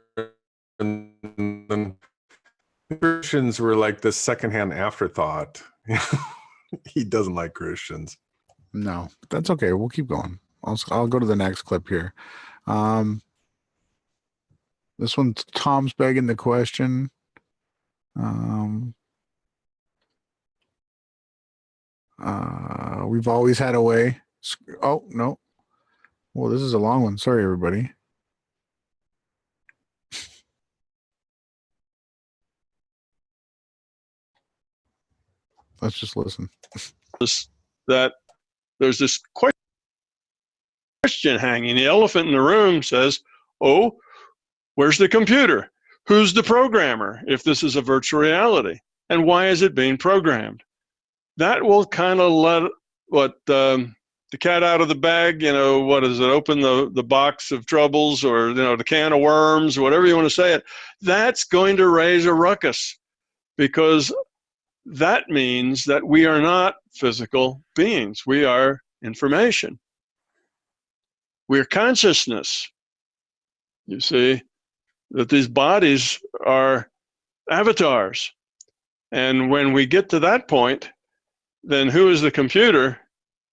and Christians were like this secondhand afterthought. He doesn't like Christians. No, that's okay. We'll keep going. I'll go to the next clip here. This one's Tom's begging the question. We've always had a way. Oh, no. Well, this is a long one. Sorry, everybody. Let's just listen. That there's this question hanging. The elephant in the room says, oh, where's the computer? Who's the programmer if this is a virtual reality? And why is it being programmed? That will kind of let the cat out of the bag, what is it, open the box of troubles, or, the can of worms, whatever you want to say it. That's going to raise a ruckus, because that means that we are not physical beings. We are information. We're consciousness. You see, that these bodies are avatars. And when we get to that point, then who is the computer?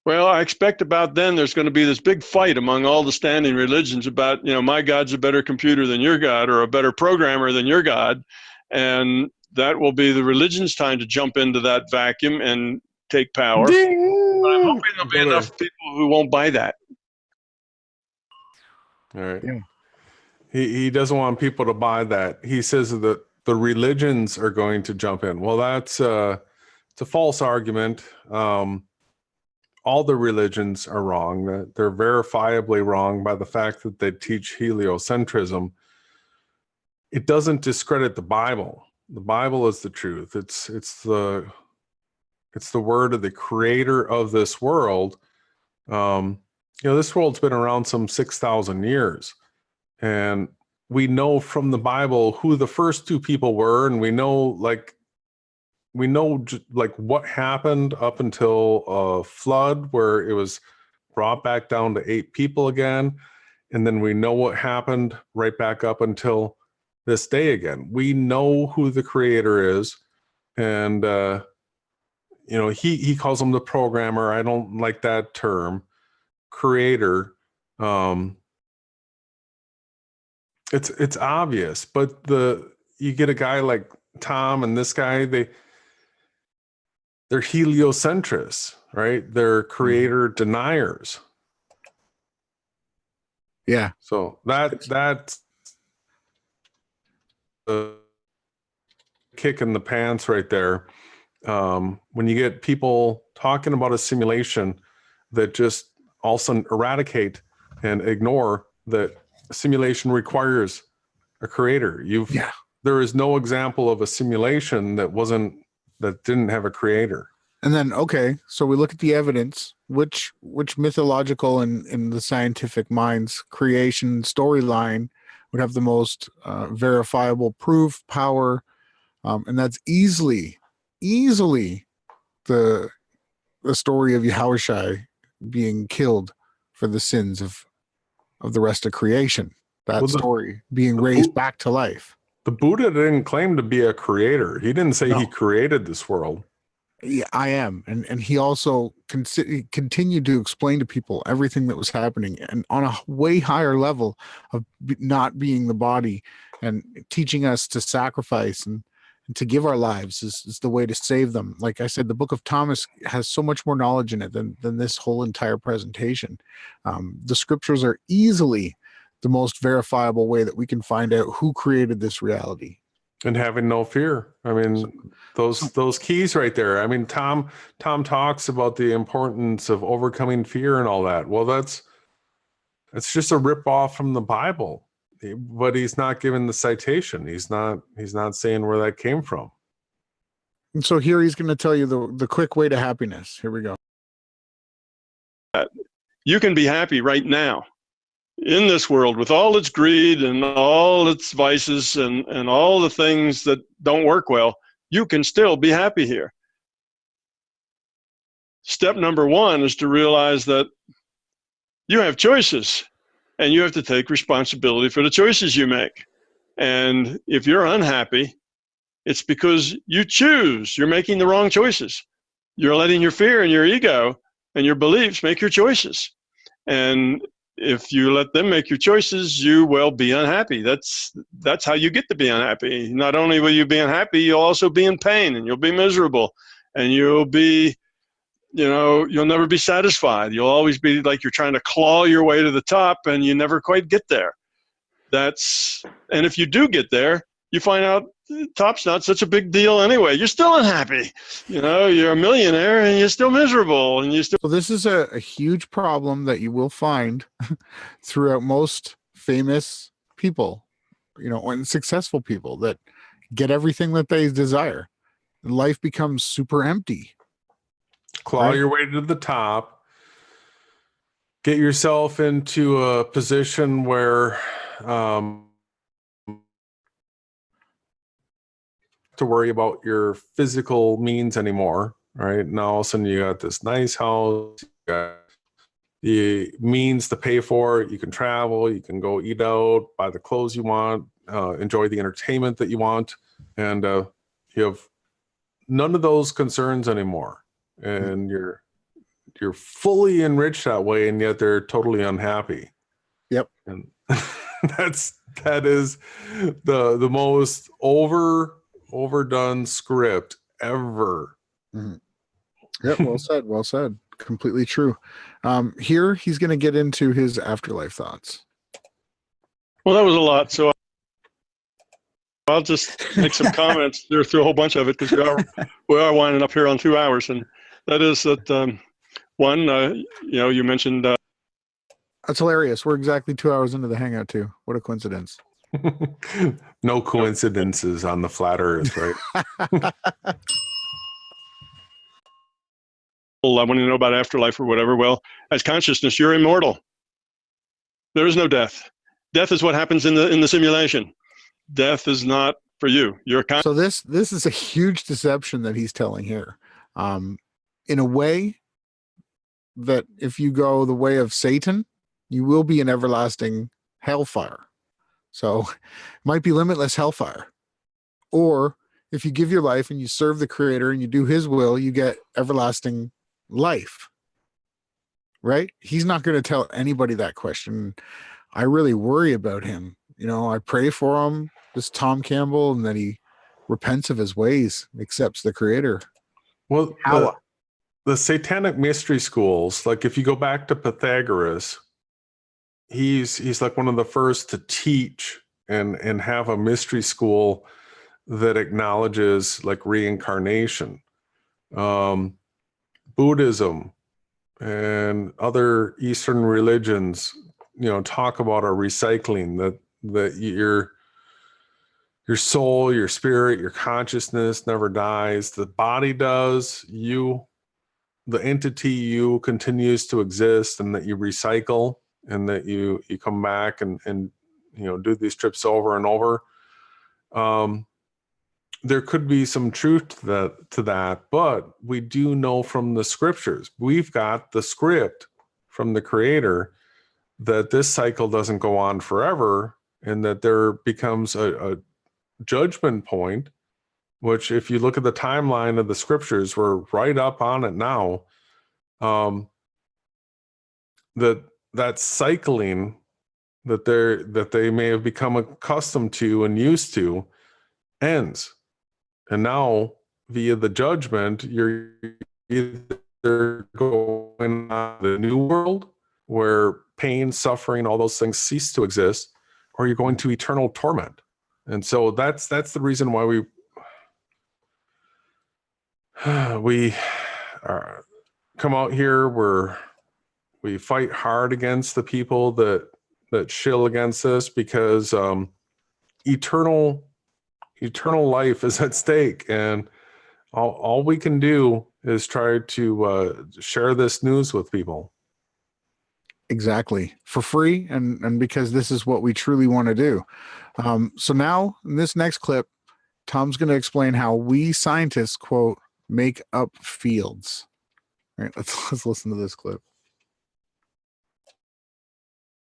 Well, I expect about then there's going to be this big fight among all the standing religions about, my God's a better computer than your God, or a better programmer than your God. And that will be the religion's time to jump into that vacuum and take power. Ding! But I'm hoping there'll be enough people who won't buy that. All right. Yeah. He doesn't want people to buy that. He says that the religions are going to jump in. Well, it's a false argument. All the religions are wrong. They're verifiably wrong by the fact that they teach heliocentrism. It doesn't discredit the Bible. The Bible is the truth. It's the word of the creator of this world. This world's been around some 6,000 years. And we know from the Bible who the first two people were, and we know what happened up until a flood where it was brought back down to 8 people again. And then we know what happened right back up until this day again. We know who the creator is. And, he calls him the programmer. I don't like that term. Creator. It's obvious, but you get a guy like Tom and this guy, they're heliocentrists, right? They're creator deniers. Yeah. So that's a kick in the pants right there. When you get people talking about a simulation that just all of a sudden eradicate and ignore that simulation requires a creator. There is no example of a simulation that didn't have a creator. And then, okay, so we look at the evidence, which mythological and in the scientific mind's creation storyline would have the most verifiable proof, power, and that's easily the story of yahawashi being killed for the sins of the rest of creation. That story being raised back to life. The Buddha didn't claim to be a creator. He didn't say he No. created this world. Yeah, I am. And he also continued to explain to people everything that was happening, and on a way higher level of not being the body, and teaching us to sacrifice and to give our lives is the way to save them. Like I said, the Book of Thomas has so much more knowledge in it than this whole entire presentation. The scriptures are easily the most verifiable way that we can find out who created this reality. And having no fear. I mean, those keys right there. I mean, Tom talks about the importance of overcoming fear and all that. Well, that's just a rip off from the Bible, but he's not giving the citation. He's not saying where that came from. And so here he's going to tell you the quick way to happiness. Here we go. You can be happy right now in this world with all its greed and all its vices and all the things that don't work well. You can still be happy here. Step number one is to realize that you have choices and you have to take responsibility for the choices you make. And if you're unhappy, it's because you choose. You're making the wrong choices. You're letting your fear and your ego and your beliefs make your choices. And if you let them make your choices, you will be unhappy. That's how you get to be unhappy. Not only will you be unhappy, you'll also be in pain, and you'll be miserable, and you'll be, you'll never be satisfied. You'll always be like you're trying to claw your way to the top, and you never quite get there. And if you do get there, you find out the top's not such a big deal anyway. You're still unhappy. You're a millionaire and you're still miserable, and So this is a huge problem that you will find throughout most famous people, and successful people that get everything that they desire. Life becomes super empty. Claw your way to the top. Get yourself into a position where to worry about your physical means anymore, right? Now all of a sudden you got this nice house, you got the means to pay for it, you can travel, you can go eat out, buy the clothes you want, enjoy the entertainment that you want, and you have none of those concerns anymore, and you're fully enriched that way, and yet they're totally unhappy. Yep. And that is the most overdone script ever. Mm-hmm. Yep. Well said. Completely true. Here he's going to get into his afterlife thoughts. Well, that was a lot. So I'll just make some comments through a whole bunch of it, because we are winding up here on 2 hours. And that is that, one, you mentioned. That's hilarious. We're exactly 2 hours into the hangout too. What a coincidence. No coincidences on the flat earth, right? I want to know about afterlife or whatever. Well, as consciousness, you're immortal. There is no death. Death is what happens in the simulation. Death is not for you. So this is a huge deception that he's telling here. In a way that if you go the way of Satan, you will be in everlasting hellfire. So it might be limitless hellfire. Or if you give your life and you serve the Creator and you do his will, you get everlasting life. Right? He's not going to tell anybody that question. I really worry about him. I pray for him, this Tom Campbell, and that he repents of his ways, accepts the Creator. Well, the satanic mystery schools, like if you go back to Pythagoras, he's like one of the first to teach and have a mystery school that acknowledges like reincarnation. Buddhism and other Eastern religions, talk about a recycling, that your soul, your spirit, your consciousness never dies. The body does. The entity you continues to exist, and that you recycle, and that you come back and do these trips over and over. There could be some truth to that, but we do know from the scriptures, we've got the script from the Creator that this cycle doesn't go on forever, and that there becomes a judgment point, which if you look at the timeline of the scriptures, we're right up on it now. That cycling that they may have become accustomed to and used to ends. And now via the judgment, you're either going on the new world where pain, suffering, all those things cease to exist, or you're going to eternal torment. And so that's the reason why we come out here where we fight hard against the people that shill against this, because eternal life is at stake, and all we can do is try to share this news with people. Exactly, for free, and because this is what we truly want to do. So now in this next clip, Tom's going to explain how we scientists, quote, make up fields. All right, let's listen to this clip.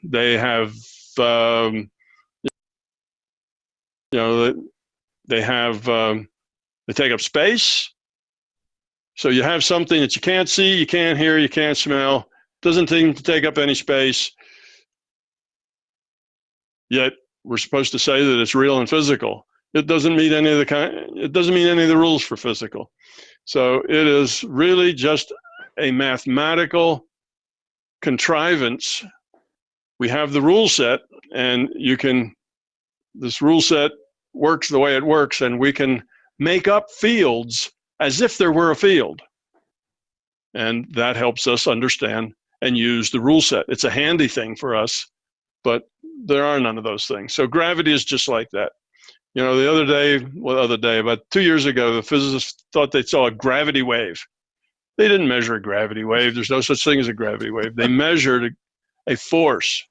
They have, they take up space. So you have something that you can't see, you can't hear, you can't smell, doesn't seem to take up any space. Yet we're supposed to say that it's real and physical. It doesn't meet any of the rules for physical. So it is really just a mathematical contrivance. We have the rule set, and this rule set works the way it works, and we can make up fields as if there were a field. And that helps us understand and use the rule set. It's a handy thing for us, but there are none of those things. So gravity is just like that. About 2 years ago, the physicists thought they saw a gravity wave. They didn't measure a gravity wave. There's no such thing as a gravity wave. They measured a force.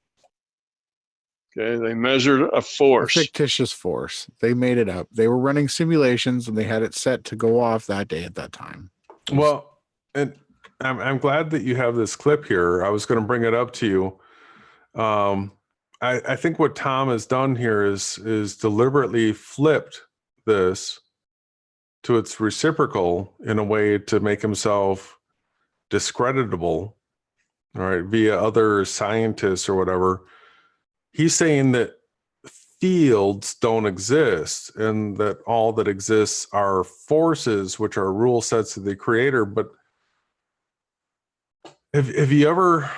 Okay, they measured a force. A fictitious force. They made it up. They were running simulations, and they had it set to go off that day at that time. Well, and I'm glad that you have this clip here. I was going to bring it up to you. I think what Tom has done here is deliberately flipped this to its reciprocal in a way to make himself discreditable, all right, via other scientists or whatever. He's saying that fields don't exist, and that all that exists are forces, which are rule sets of the Creator. But have you ever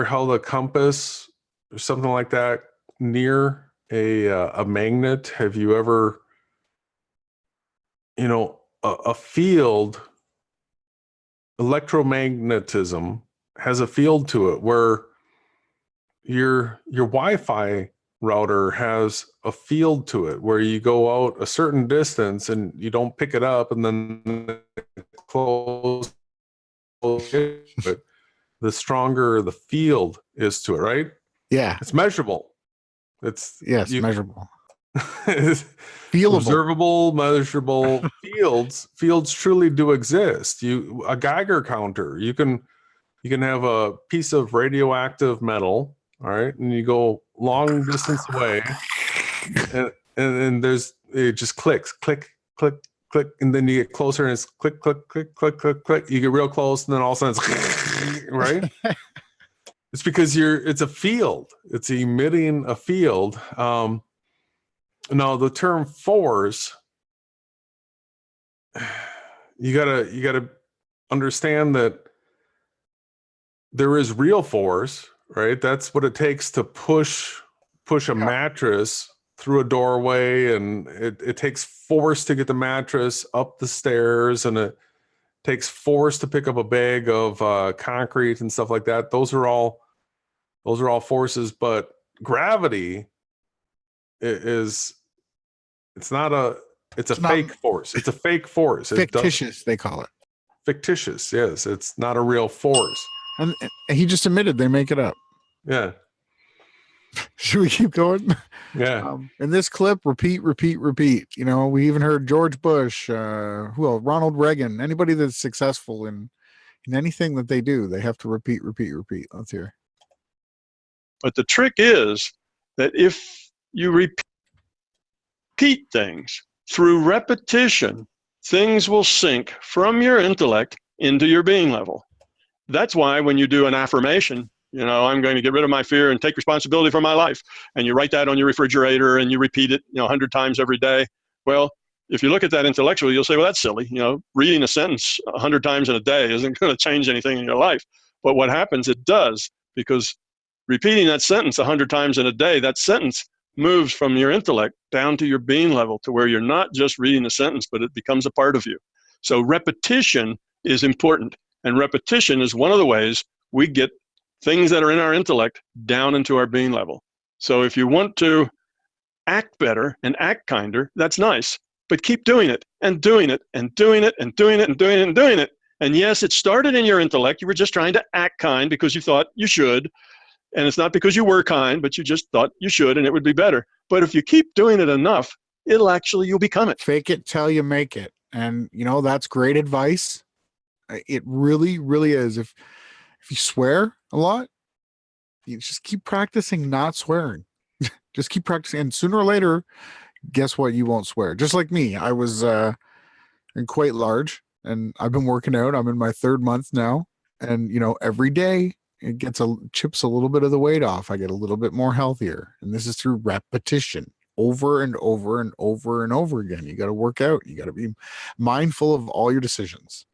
held a compass or something like that near a magnet? Have you ever, a field, electromagnetism has a field to it, where your Wi-Fi router has a field to it, where you go out a certain distance and you don't pick it up, and then close it. The stronger the field is to it, right? Yeah. It's measurable. Measurable. Feelable. Observable, measurable fields. Fields truly do exist. A Geiger counter. You can have a piece of radioactive metal, all right, and you go long distance away, and it just clicks, click, click, click, and then you get closer, and it's click, click, click, click, click, click. You get real close, and then all of a sudden it's right. It's because it's a field. It's emitting a field. Now the term force, you gotta understand that there is real force, right? That's what it takes to push a mattress through a doorway, and it takes force to get the mattress up the stairs, and it takes force to pick up a bag of concrete and stuff like that. Those are all forces, but gravity it's a fake force. It's a fake force. Fictitious, they call it. Fictitious, yes. It's not a real force. And he just admitted they make it up. Yeah. Should we keep going? Yeah. In this clip, repeat, repeat, repeat. You know, we even heard George Bush, who else? Ronald Reagan. Anybody that's successful in anything that they do, they have to repeat, repeat, repeat. Let's hear. But the trick is that if you repeat things through repetition, things will sink from your intellect into your being level. That's why when you do an affirmation, you know, I'm going to get rid of my fear and take responsibility for my life, and you write that on your refrigerator and you repeat it, you know, 100 times every day. Well, if you look at that intellectually, you'll say, well, that's silly. You know, reading a sentence 100 times in a day isn't going to change anything in your life. But what happens, it does, because repeating that sentence 100 times in a day, that sentence moves from your intellect down to your being level, to where you're not just reading a sentence, but it becomes a part of you. So repetition is important. And repetition is one of the ways we get things that are in our intellect down into our being level. So if you want to act better and act kinder, that's nice. But keep doing it and doing it and doing it and doing it and doing it and doing it. And yes, it started in your intellect. You were just trying to act kind because you thought you should. And it's not because you were kind, but you just thought you should and it would be better. But if you keep doing it enough, you'll become it. Fake it till you make it. And, you know, that's great advice. It really, really is. If you swear a lot, you just keep practicing not swearing. Just keep practicing. And sooner or later, guess what? You won't swear. Just like me. I was in quite large, and I've been working out. I'm in my 3rd month now. And, you know, every day it chips a little bit of the weight off. I get a little bit more healthier. And this is through repetition, over and over and over and over again. You got to work out. You got to be mindful of all your decisions.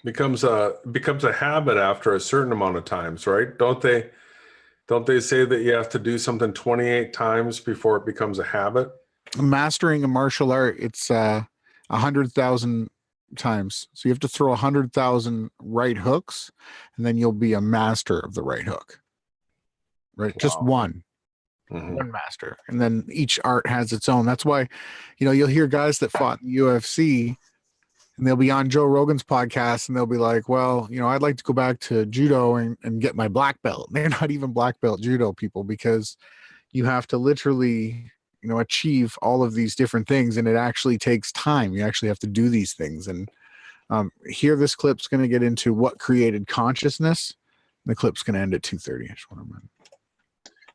Becomes a habit after a certain amount of times, right? Don't they say that you have to do something 28 times before it becomes a habit? Mastering a martial art, it's 100,000 times. So you have to throw 100,000 right hooks, and then you'll be a master of the right hook. Right? Wow. Just one. Mm-hmm. One master. And then each art has its own. That's why, you know, you'll hear guys that fought in the UFC, and they'll be on Joe Rogan's podcast, and they'll be like, well, you know, I'd like to go back to judo and get my black belt. They're not even black belt judo people, because you have to literally, you know, achieve all of these different things. And it actually takes time. You actually have to do these things. And here, this clip's going to get into what created consciousness. The clip's going to end at 2:30. I just want to run.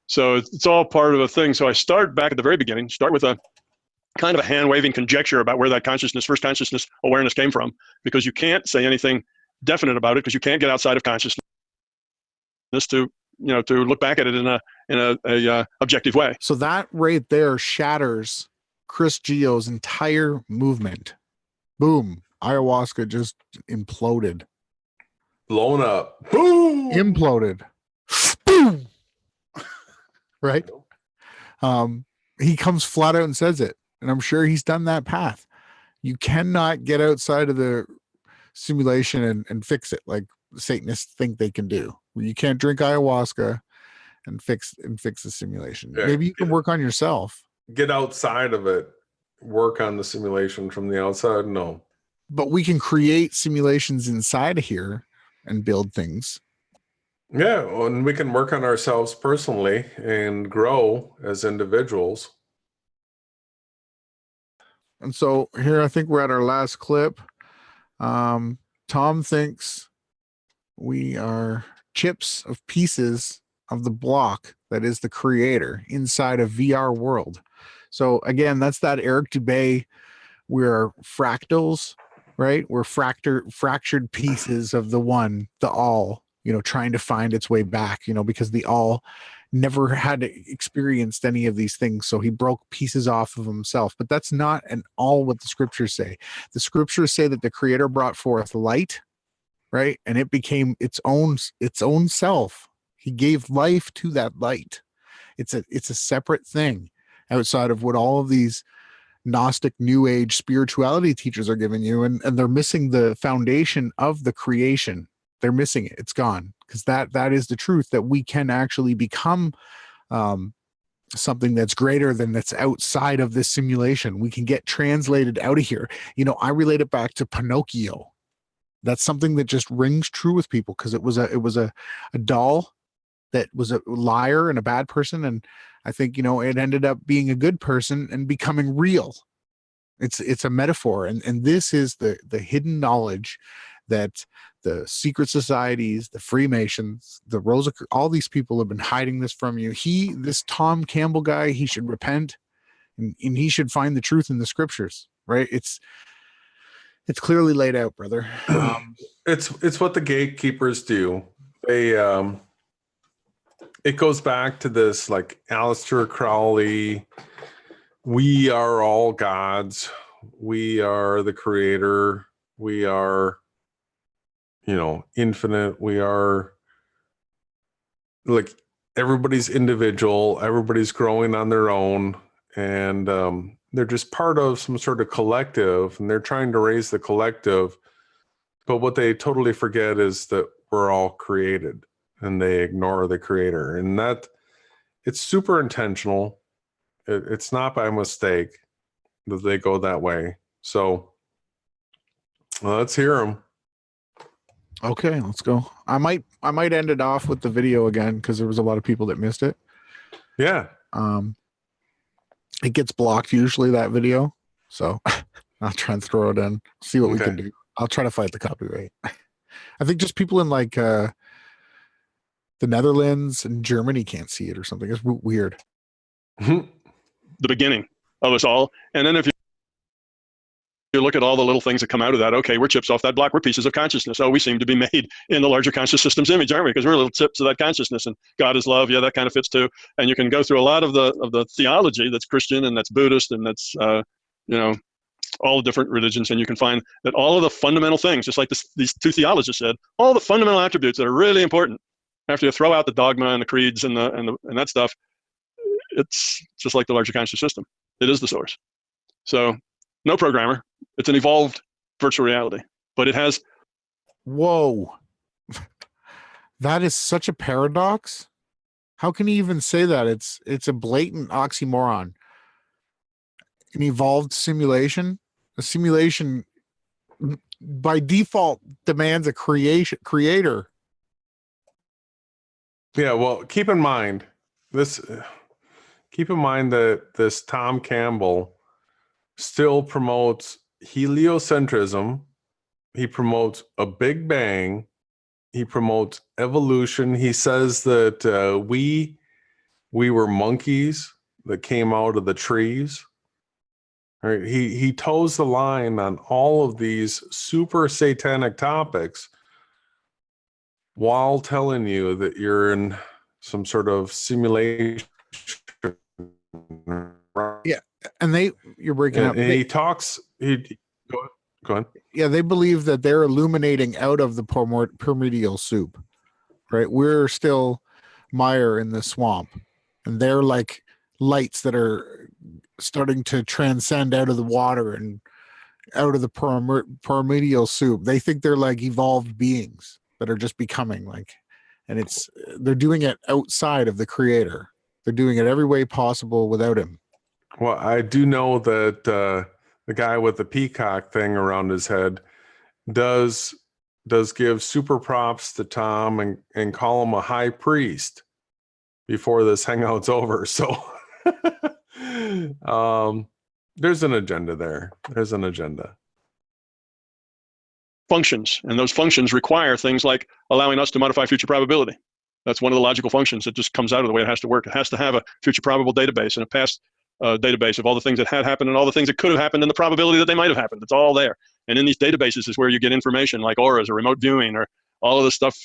So it's all part of a thing. So I start back at the very beginning, start with a kind of a hand-waving conjecture about where that first consciousness awareness came from, because you can't say anything definite about it, because you can't get outside of consciousness to look back at it in a objective way. So that right there shatters Chris Geo's entire movement. Boom. Ayahuasca just imploded. Blown up. Boom. Imploded. Boom. Right? He comes flat out and says it. And I'm sure he's done that path. You cannot get outside of the simulation and fix it like Satanists think they can do. You can't drink ayahuasca and fix the simulation. Yeah. Maybe you can work on yourself. Get outside of it. Work on the simulation from the outside. No. But we can create simulations inside of here and build things. Yeah, and we can work on ourselves personally and grow as individuals. And so here, I think we're at our last clip. Tom thinks we are chips of pieces of the block that is the creator inside a VR world. So again, that's that Eric Dubay. We're fractals, right? We're fractured pieces of the one, the all, you know, trying to find its way back, you know, because the all never had experienced any of these things. So he broke pieces off of himself. But that's not at all what the scriptures say. The scriptures say that the creator brought forth light, right? And it became its own self. He gave life to that light. It's a separate thing outside of what all of these Gnostic New Age spirituality teachers are giving you. And they're missing the foundation of the creation. They're missing it. It's gone. Because that is the truth, that we can actually become something that's greater than that's outside of this simulation. We can get translated out of here. You know, I relate it back to Pinocchio. That's something that just rings true with people, because it was a doll that was a liar and a bad person. And I think, it ended up being a good person and becoming real. It's a metaphor. And this is the hidden knowledge that the secret societies, the Freemasons, the all these people have been hiding this from you. This Tom Campbell guy, he should repent and he should find the truth in the scriptures, right? It's clearly laid out, brother. It's what the gatekeepers do. They, it goes back to this, like Aleister Crowley, we are all gods. We are the creator. We are, infinite. We are, like, everybody's individual. Everybody's growing on their own. And they're just part of some sort of collective, and they're trying to raise the collective. But what they totally forget is that we're all created, and they ignore the creator. And that, it's super intentional. It's not by mistake that they go that way. So let's hear them. Okay, let's go. I might end it off with the video again because there was a lot of people that missed it. Yeah. It gets blocked usually, that video. So I'll try and throw it in, see what we can do. I'll try to fight the copyright. I think just people in like the Netherlands and Germany can't see it or something. It's weird. The beginning of us all. And then if you look at all the little things that come out of that, okay, we're chips off that block. We're pieces of consciousness. Oh, we seem to be made in the larger conscious system's image, aren't we? Because we're little chips of that consciousness, and God is love. Yeah, that kind of fits too. And you can go through a lot of the theology that's Christian and that's Buddhist and that's, all the different religions. And you can find that all of the fundamental things, just like these two theologists said, all the fundamental attributes that are really important, after you throw out the dogma and the creeds and that stuff, it's just like the larger conscious system. It is the source. So no programmer. It's an evolved virtual reality, but it has. Whoa. That is such a paradox. How can you even say that? It's a blatant oxymoron. An evolved simulation. A simulation by default demands a creator. Yeah, well, keep in mind that this Tom Campbell still promotes heliocentrism. He promotes a big bang. He promotes evolution. He says that we were monkeys that came out of the trees. Right? He toes the line on all of these super satanic topics while telling you that you're in some sort of simulation. Yeah, and you're breaking up. And he talks. Go on. Yeah, they believe that they're illuminating out of the primordial soup, right? We're still mire in the swamp, and they're like lights that are starting to transcend out of the water and out of the primordial soup. They think they're like evolved beings that are just becoming like, and they're doing it outside of the creator. They're doing it every way possible without him. Well, I do know that the guy with the peacock thing around his head does give super props to Tom and call him a high priest before this hangout's over. So there's an agenda there. There's an agenda. Functions, and those functions require things like allowing us to modify future probability. That's one of the logical functions that just comes out of the way it has to work. It has to have a future probable database and a past database of all the things that had happened and all the things that could have happened and the probability that they might have happened. It's all there. And in these databases is where you get information like auras or remote viewing or all of this stuff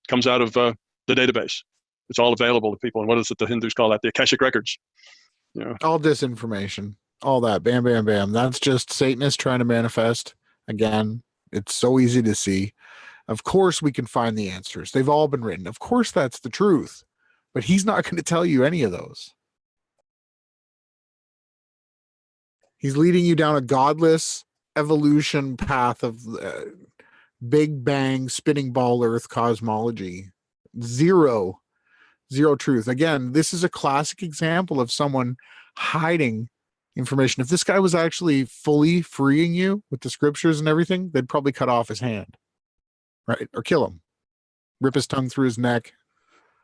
comes out of the database. It's all available to people. And what is it the Hindus call that? The Akashic records. All disinformation, all that, bam, bam, bam. That's just Satanists trying to manifest. Again, it's so easy to see. Of course we can find the answers. They've all been written. Of course that's the truth. But he's not going to tell you any of those. He's leading you down a godless evolution path of Big Bang, spinning ball Earth cosmology. Zero truth. Again, this is a classic example of someone hiding information. If this guy was actually fully freeing you with the scriptures and everything, they'd probably cut off his hand, right? Or kill him, rip his tongue through his neck.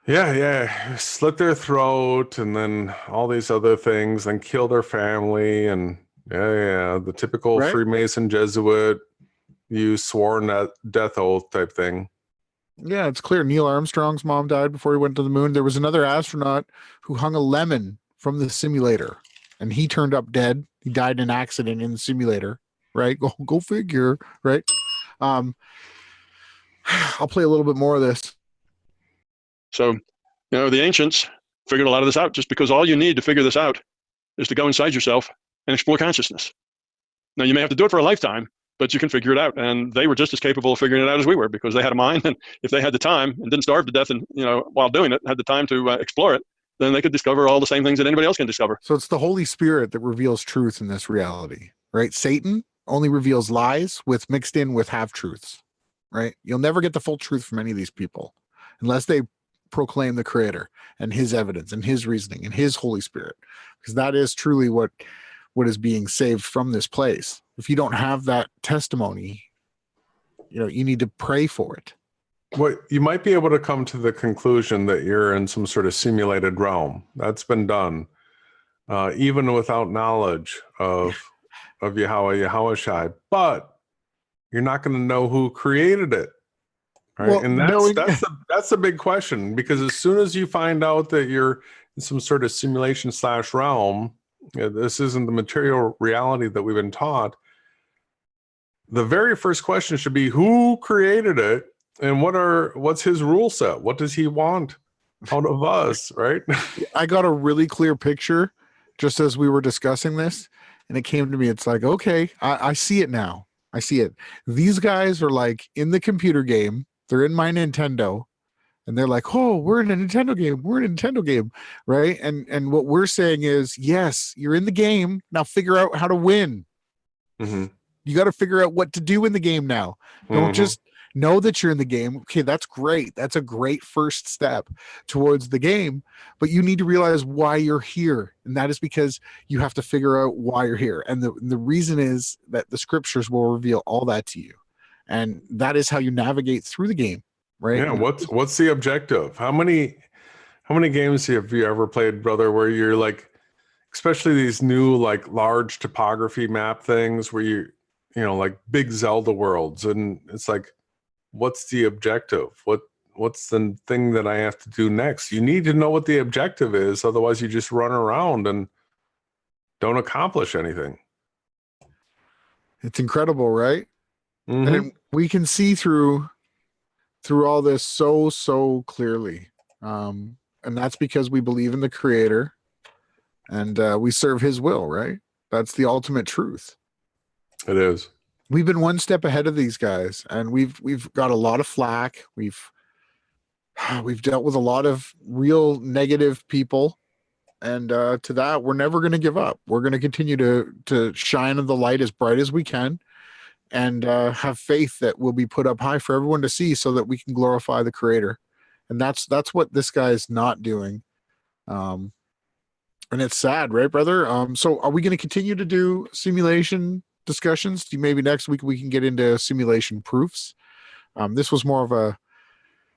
Yeah, slit their throat and then all these other things, and kill their family, and the typical Right? Freemason Jesuit, you sworn death oath type thing. Yeah, it's clear. Neil Armstrong's mom died before he went to the moon. There was another astronaut who hung a lemon from the simulator, and he turned up dead. He died in an accident in the simulator. Right? Go figure. Right? I'll play a little bit more of this. So, the ancients figured a lot of this out, just because all you need to figure this out is to go inside yourself and explore consciousness. Now, you may have to do it for a lifetime, but you can figure it out. And they were just as capable of figuring it out as we were, because they had a mind. And if they had the time and didn't starve to death, and while doing it, had the time to explore it, then they could discover all the same things that anybody else can discover. So it's the Holy Spirit that reveals truth in this reality, right? Satan only reveals lies with mixed in with half truths, right? You'll never get the full truth from any of these people unless they proclaim the Creator and his evidence and his reasoning and his Holy Spirit, because that is truly what is being saved from this place. If you don't have that testimony, you need to pray for it. Well, you might be able to come to the conclusion that you're in some sort of simulated realm. That's been done, even without knowledge of Yahawah, yahawashi. But you're not going to know who created it, right? Well, and that's the big question, because as soon as you find out that you're in some sort of simulation / realm, this isn't the material reality that we've been taught. The very first question should be, who created it? And what's his rule set? What does he want out of us, right? I got a really clear picture just as we were discussing this, and it came to me. It's like, okay, I see it now. I see it. These guys are like in the computer game. They're in my Nintendo, and they're like, oh, we're in a Nintendo game. We're in a Nintendo game, right? And what we're saying is, yes, you're in the game. Now figure out how to win. Mm-hmm. You got to figure out what to do in the game now. Don't just know that you're in the game. Okay, that's great. That's a great first step towards the game, but you need to realize why you're here. And that is because you have to figure out why you're here. And the reason is that the scriptures will reveal all that to you. And that is how you navigate through the game, right? Yeah. What's the objective? How many games have you ever played, brother, where you're like, especially these new like large topography map things where you like big Zelda worlds, and it's like, what's the objective? What's the thing that I have to do next? You need to know what the objective is. Otherwise you just run around and don't accomplish anything. It's incredible, right? Mm-hmm. And we can see through all this so clearly. And that's because we believe in the Creator and we serve his will, right? That's the ultimate truth. It is. We've been one step ahead of these guys, and we've got a lot of flack. We've dealt with a lot of real negative people, and to that, we're never going to give up. We're going to continue to shine in the light as bright as we can, and have faith that will be put up high for everyone to see, so that we can glorify the Creator. And that's what this guy is not doing. And it's sad, right, brother? So are we going to continue to do simulation discussions? Maybe next week we can get into simulation proofs. This was more of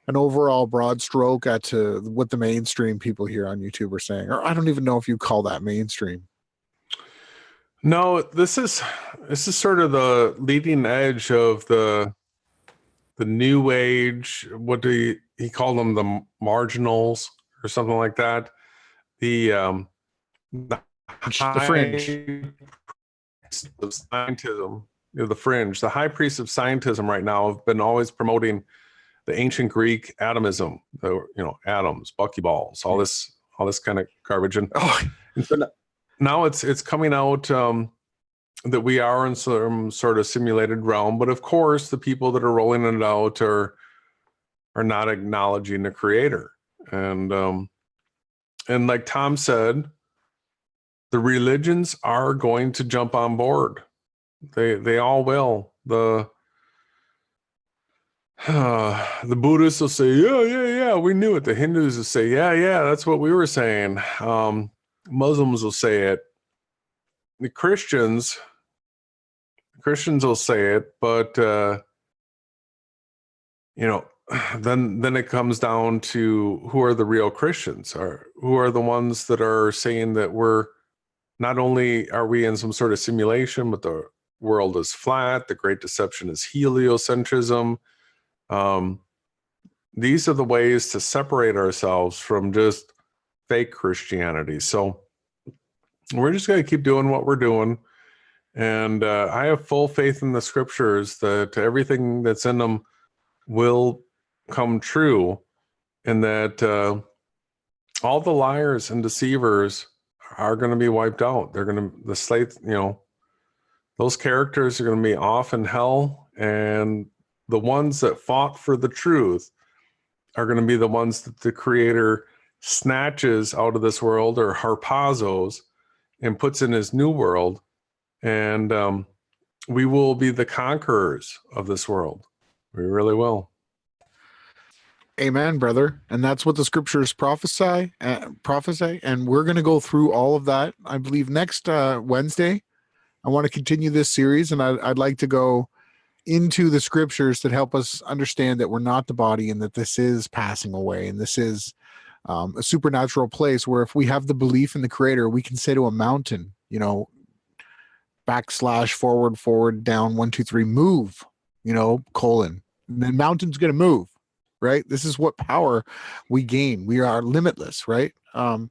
an overall broad stroke at what the mainstream people here on YouTube are saying, or I don't even know if you call that mainstream. No, this is sort of the leading edge of the new age. What do he call them? The marginals or something like that. The fringe of scientism, the fringe, the high priests of scientism right now have been always promoting the ancient Greek atomism, atoms, buckyballs, all this kind of garbage. And so now it's coming out that we are in some sort of simulated realm, but of course the people that are rolling it out are not acknowledging the Creator. And like Tom said, the religions are going to jump on board. They all will. The Buddhists will say, yeah, we knew it. The Hindus will say, yeah, that's what we were saying. Muslims will say it. The Christians will say it, but then it comes down to who are the real Christians, or who are the ones that are saying that we're not only are we in some sort of simulation, but the world is flat, the great deception is heliocentrism. These are the ways to separate ourselves from just fake Christianity. So we're just going to keep doing what we're doing. And I have full faith in the scriptures that everything that's in them will come true, and that all the liars and deceivers are going to be wiped out. They're going to, the slate, those characters are going to be off in hell, and the ones that fought for the truth are going to be the ones that the Creator snatches out of this world, or harpazos, and puts in his new world. And we will be the conquerors of this world. We really will. Amen, brother. And that's what the scriptures prophesy. And we're going to go through all of that, I believe, next Wednesday. I want to continue this series, and I'd like to go into the scriptures that help us understand that we're not the body, and that this is passing away, and this is a supernatural place where if we have the belief in the Creator, we can say to a mountain, / forward, down, 1, 2, 3, move, and the mountain's going to move, right? This is what power we gain. We are limitless, right? And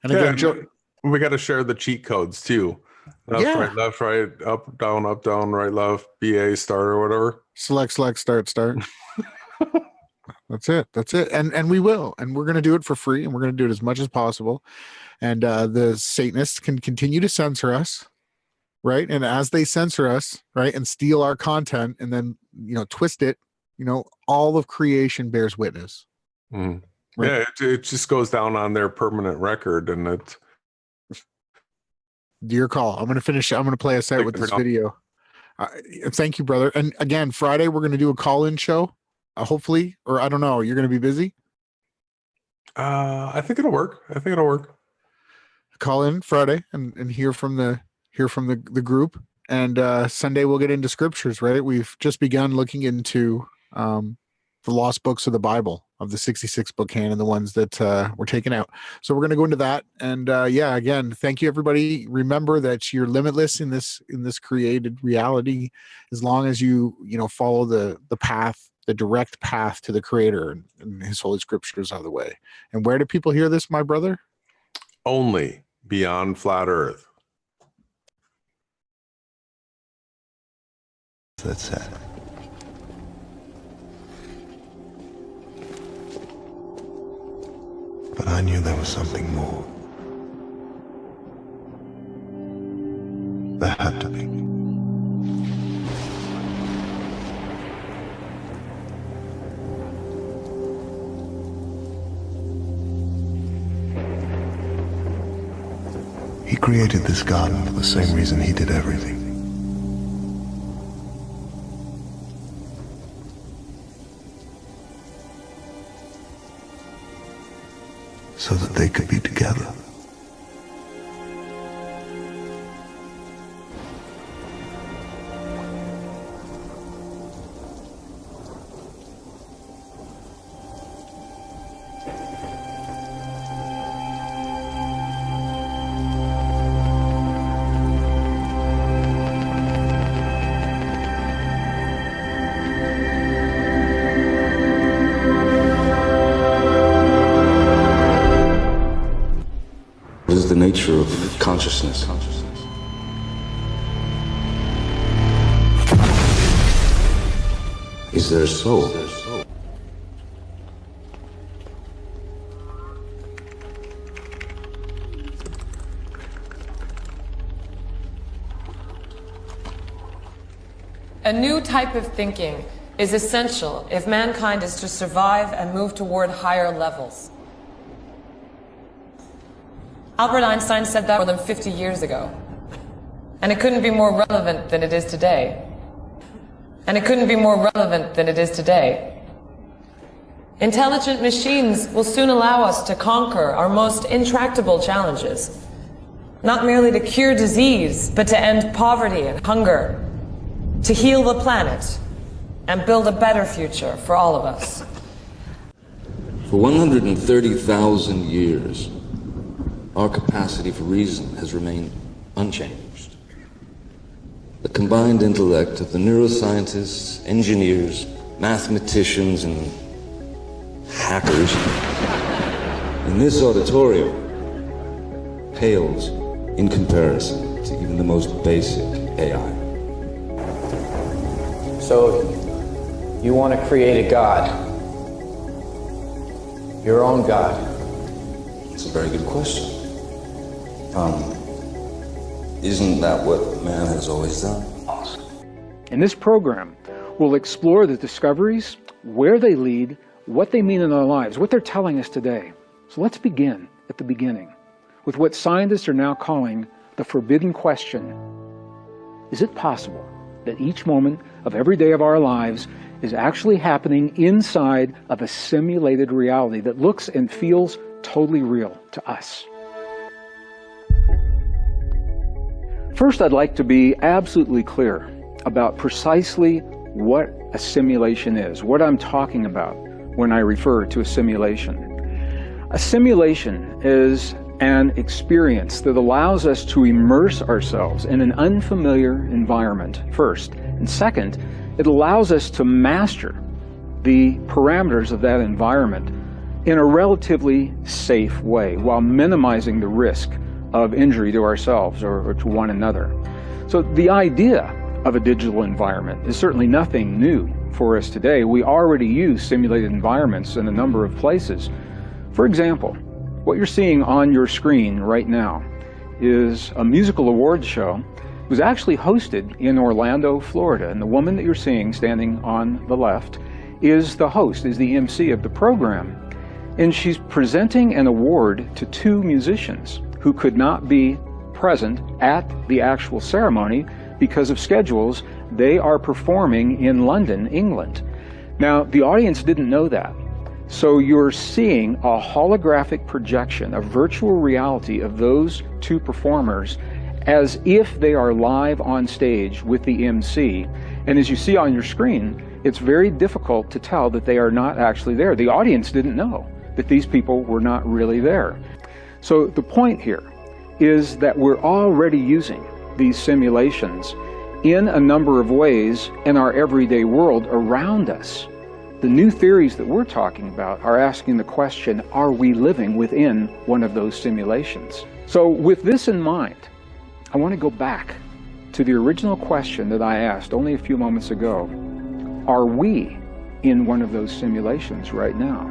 again, we got to share the cheat codes too. Left, right, up, down, right, left, BA, start, or whatever. Select, start. That's it. And we will. And we're going to do it for free, and we're going to do it as much as possible. And the Satanists can continue to censor us, right? And as they censor us, right, and steal our content and then, twist it, all of creation bears witness. Mm. Right? Yeah, it just goes down on their permanent record, and it's your call. I'm going to play us out with this video. Thank you, brother. And again, Friday, we're going to do a call-in show, hopefully, or I don't know. You're going to be busy? I think it'll work. Call in Friday and hear from the group. And Sunday we'll get into scriptures, right? We've just begun looking into the lost books of the Bible, of the 66 book canon, the ones that were taken out. So we're going to go into that. And again, thank you, everybody. Remember that you're limitless in this created reality, as long as you follow the path, the direct path to the Creator, and his holy scriptures are the way. And where do people hear this, my brother? Only beyond flat earth. That's sad. But I knew there was something more. There had to be. He created this garden for the same reason he did everything. So that they could be together. What is the nature of consciousness? Is there a soul? A new type of thinking is essential if mankind is to survive and move toward higher levels. Albert Einstein said that more than 50 years ago. And it couldn't be more relevant than it is today. Intelligent machines will soon allow us to conquer our most intractable challenges. Not merely to cure disease, but to end poverty and hunger, to heal the planet, and build a better future for all of us. For 130,000 years, our capacity for reason has remained unchanged. The combined intellect of the neuroscientists, engineers, mathematicians, and hackers in this auditorium pales in comparison to even the most basic AI. So, you want to create a God, your own God. It's a very good question. Isn't that what man has always done? In this program, we'll explore the discoveries, where they lead, what they mean in our lives, what they're telling us today. So let's begin at the beginning with what scientists are now calling the forbidden question. Is it possible that each moment of every day of our lives is actually happening inside of a simulated reality that looks and feels totally real to us? First, I'd like to be absolutely clear about precisely what a simulation is, what I'm talking about when I refer to a simulation. A simulation is an experience that allows us to immerse ourselves in an unfamiliar environment, first. And second, it allows us to master the parameters of that environment in a relatively safe way while minimizing the risk of injury to ourselves or to one another. So the idea of a digital environment is certainly nothing new for us today. We already use simulated environments in a number of places. For example, what you're seeing on your screen right now is a musical awards show. It was actually hosted in Orlando, Florida, and the woman that you're seeing standing on the left is the host, is the MC of the program. And she's presenting an award to two musicians who could not be present at the actual ceremony because of schedules. They are performing in London, England. Now, the audience didn't know that. So you're seeing a holographic projection, a virtual reality of those two performers as if they are live on stage with the MC. And as you see on your screen, it's very difficult to tell that they are not actually there. The audience didn't know that these people were not really there. So the point here is that we're already using these simulations in a number of ways in our everyday world around us. The new theories that we're talking about are asking the question, are we living within one of those simulations? So with this in mind, I want to go back to the original question that I asked only a few moments ago. Are we in one of those simulations right now?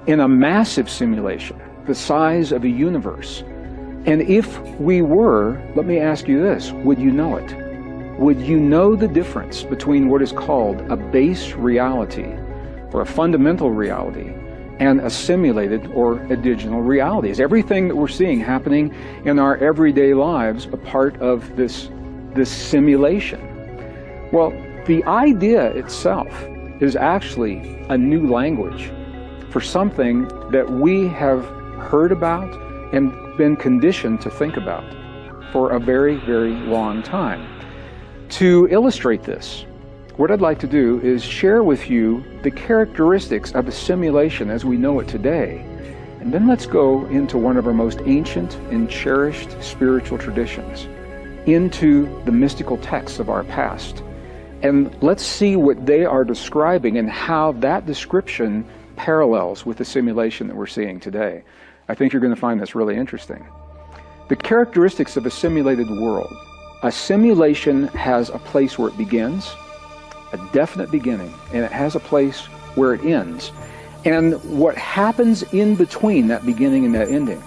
In a massive simulation, the size of a universe. And if we were, let me ask you this, would you know it? Would you know the difference between what is called a base reality or a fundamental reality and a simulated or a digital reality? Is everything that we're seeing happening in our everyday lives a part of this simulation? Well, the idea itself is actually a new language for something that we have heard about and been conditioned to think about for a very, very long time. To illustrate this, what I'd like to do is share with you the characteristics of a simulation as we know it today. And then let's go into one of our most ancient and cherished spiritual traditions, into the mystical texts of our past. And let's see what they are describing and how that description parallels with the simulation that we're seeing today. I think you're going to find this really interesting. The characteristics of a simulated world. A simulation has a place where it begins, a definite beginning, and it has a place where it ends. And what happens in between that beginning and that ending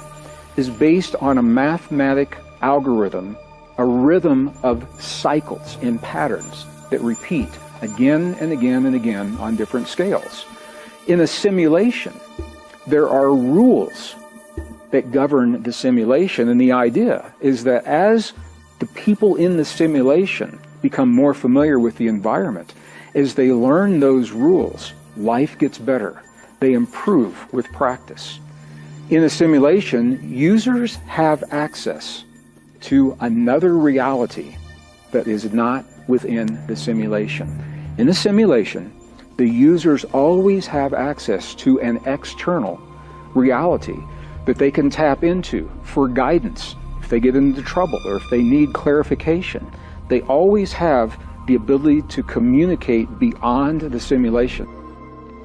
is based on a mathematic algorithm, a rhythm of cycles and patterns that repeat again and again and again on different scales. In a simulation, there are rules that govern the simulation, and the idea is that as the people in the simulation become more familiar with the environment, as they learn those rules, life gets better. They improve with practice. In a simulation, users have access to another reality that is not within the simulation. In a simulation, the users always have access to an external reality that they can tap into for guidance. If they get into trouble or if they need clarification, they always have the ability to communicate beyond the simulation.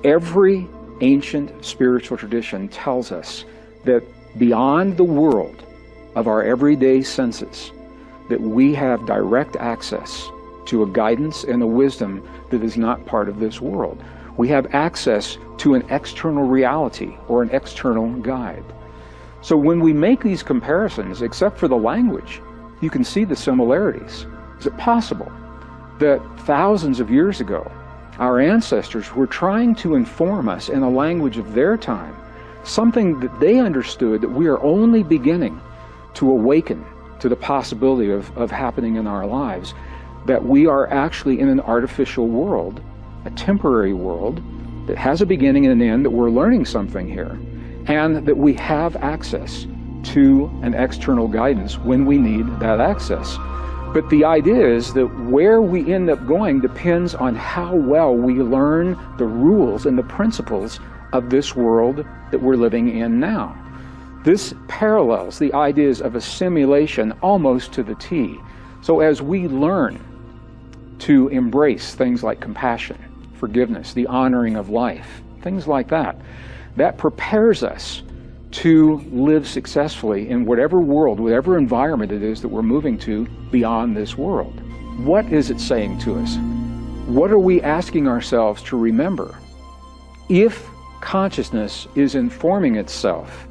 Every ancient spiritual tradition tells us that beyond the world of our everyday senses, that we have direct access to a guidance and a wisdom that is not part of this world. We have access to an external reality or an external guide. So when we make these comparisons, except for the language, you can see the similarities. Is it possible that thousands of years ago, our ancestors were trying to inform us in a language of their time, something that they understood that we are only beginning to awaken to the possibility of happening in our lives, that we are actually in an artificial world, a temporary world that has a beginning and an end, that we're learning something here, and that we have access to an external guidance when we need that access. But the idea is that where we end up going depends on how well we learn the rules and the principles of this world that we're living in now. This parallels the ideas of a simulation almost to the T. So as we learn to embrace things like compassion, forgiveness, the honoring of life, things like that, that prepares us to live successfully in whatever world, whatever environment it is that we're moving to beyond this world. What is it saying to us? What are we asking ourselves to remember? If consciousness is informing itself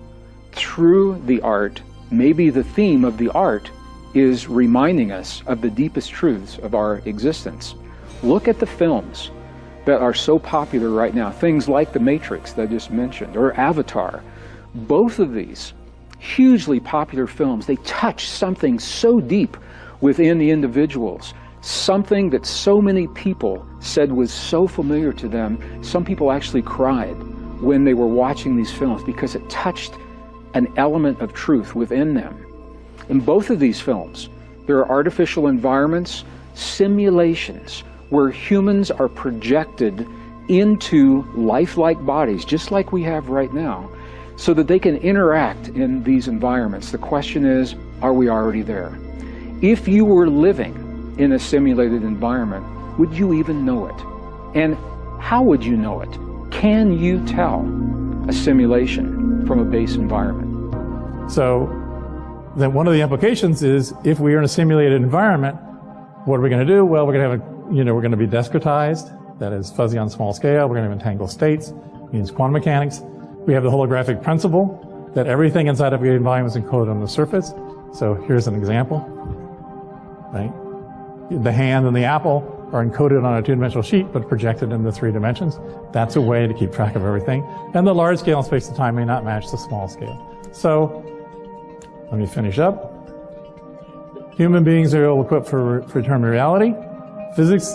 through the art, maybe the theme of the art is reminding us of the deepest truths of our existence. Look at the films that are so popular right now, things like The Matrix that I just mentioned, or Avatar. Both of these hugely popular films, they touch something so deep within the individuals, something that so many people said was so familiar to them. Some people actually cried when they were watching these films because it touched an element of truth within them. In both of these films, there are artificial environments, simulations, where humans are projected into lifelike bodies, just like we have right now, so that they can interact in these environments. The question is, are we already there? If you were living in a simulated environment, would you even know it? And how would you know it? Can you tell a simulation from a base environment? So then one of the implications is, if we are in a simulated environment, what are we going to do? Well, we're going to have we're going to be descretized, that is fuzzy on small scale. We're going to entangle states, means quantum mechanics. We have the holographic principle that everything inside of a given volume is encoded on the surface. So here's an example, right? The hand and the apple are encoded on a two-dimensional sheet, but projected into 3 dimensions. That's a way to keep track of everything. And the large scale in space and time may not match the small scale. So let me finish up. Human beings are ill-equipped for determined reality. Physics,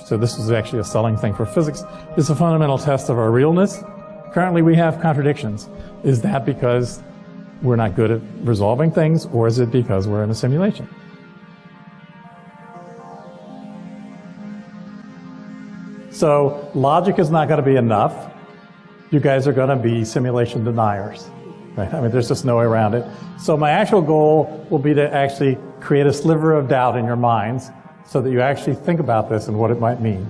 so this is actually a selling thing for physics, is a fundamental test of our realness. Currently we have contradictions. Is that because we're not good at resolving things, or is it because we're in a simulation? So logic is not going to be enough. You guys are going to be simulation deniers. Right? I mean, there's just no way around it. So my actual goal will be to actually create a sliver of doubt in your minds so that you actually think about this and what it might mean.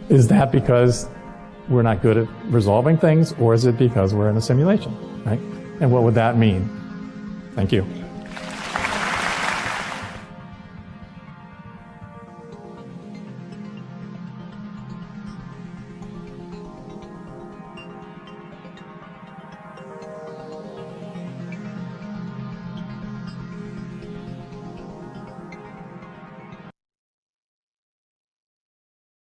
Is that because we're not good at resolving things, or is it because we're in a simulation, right? And what would that mean? Thank you.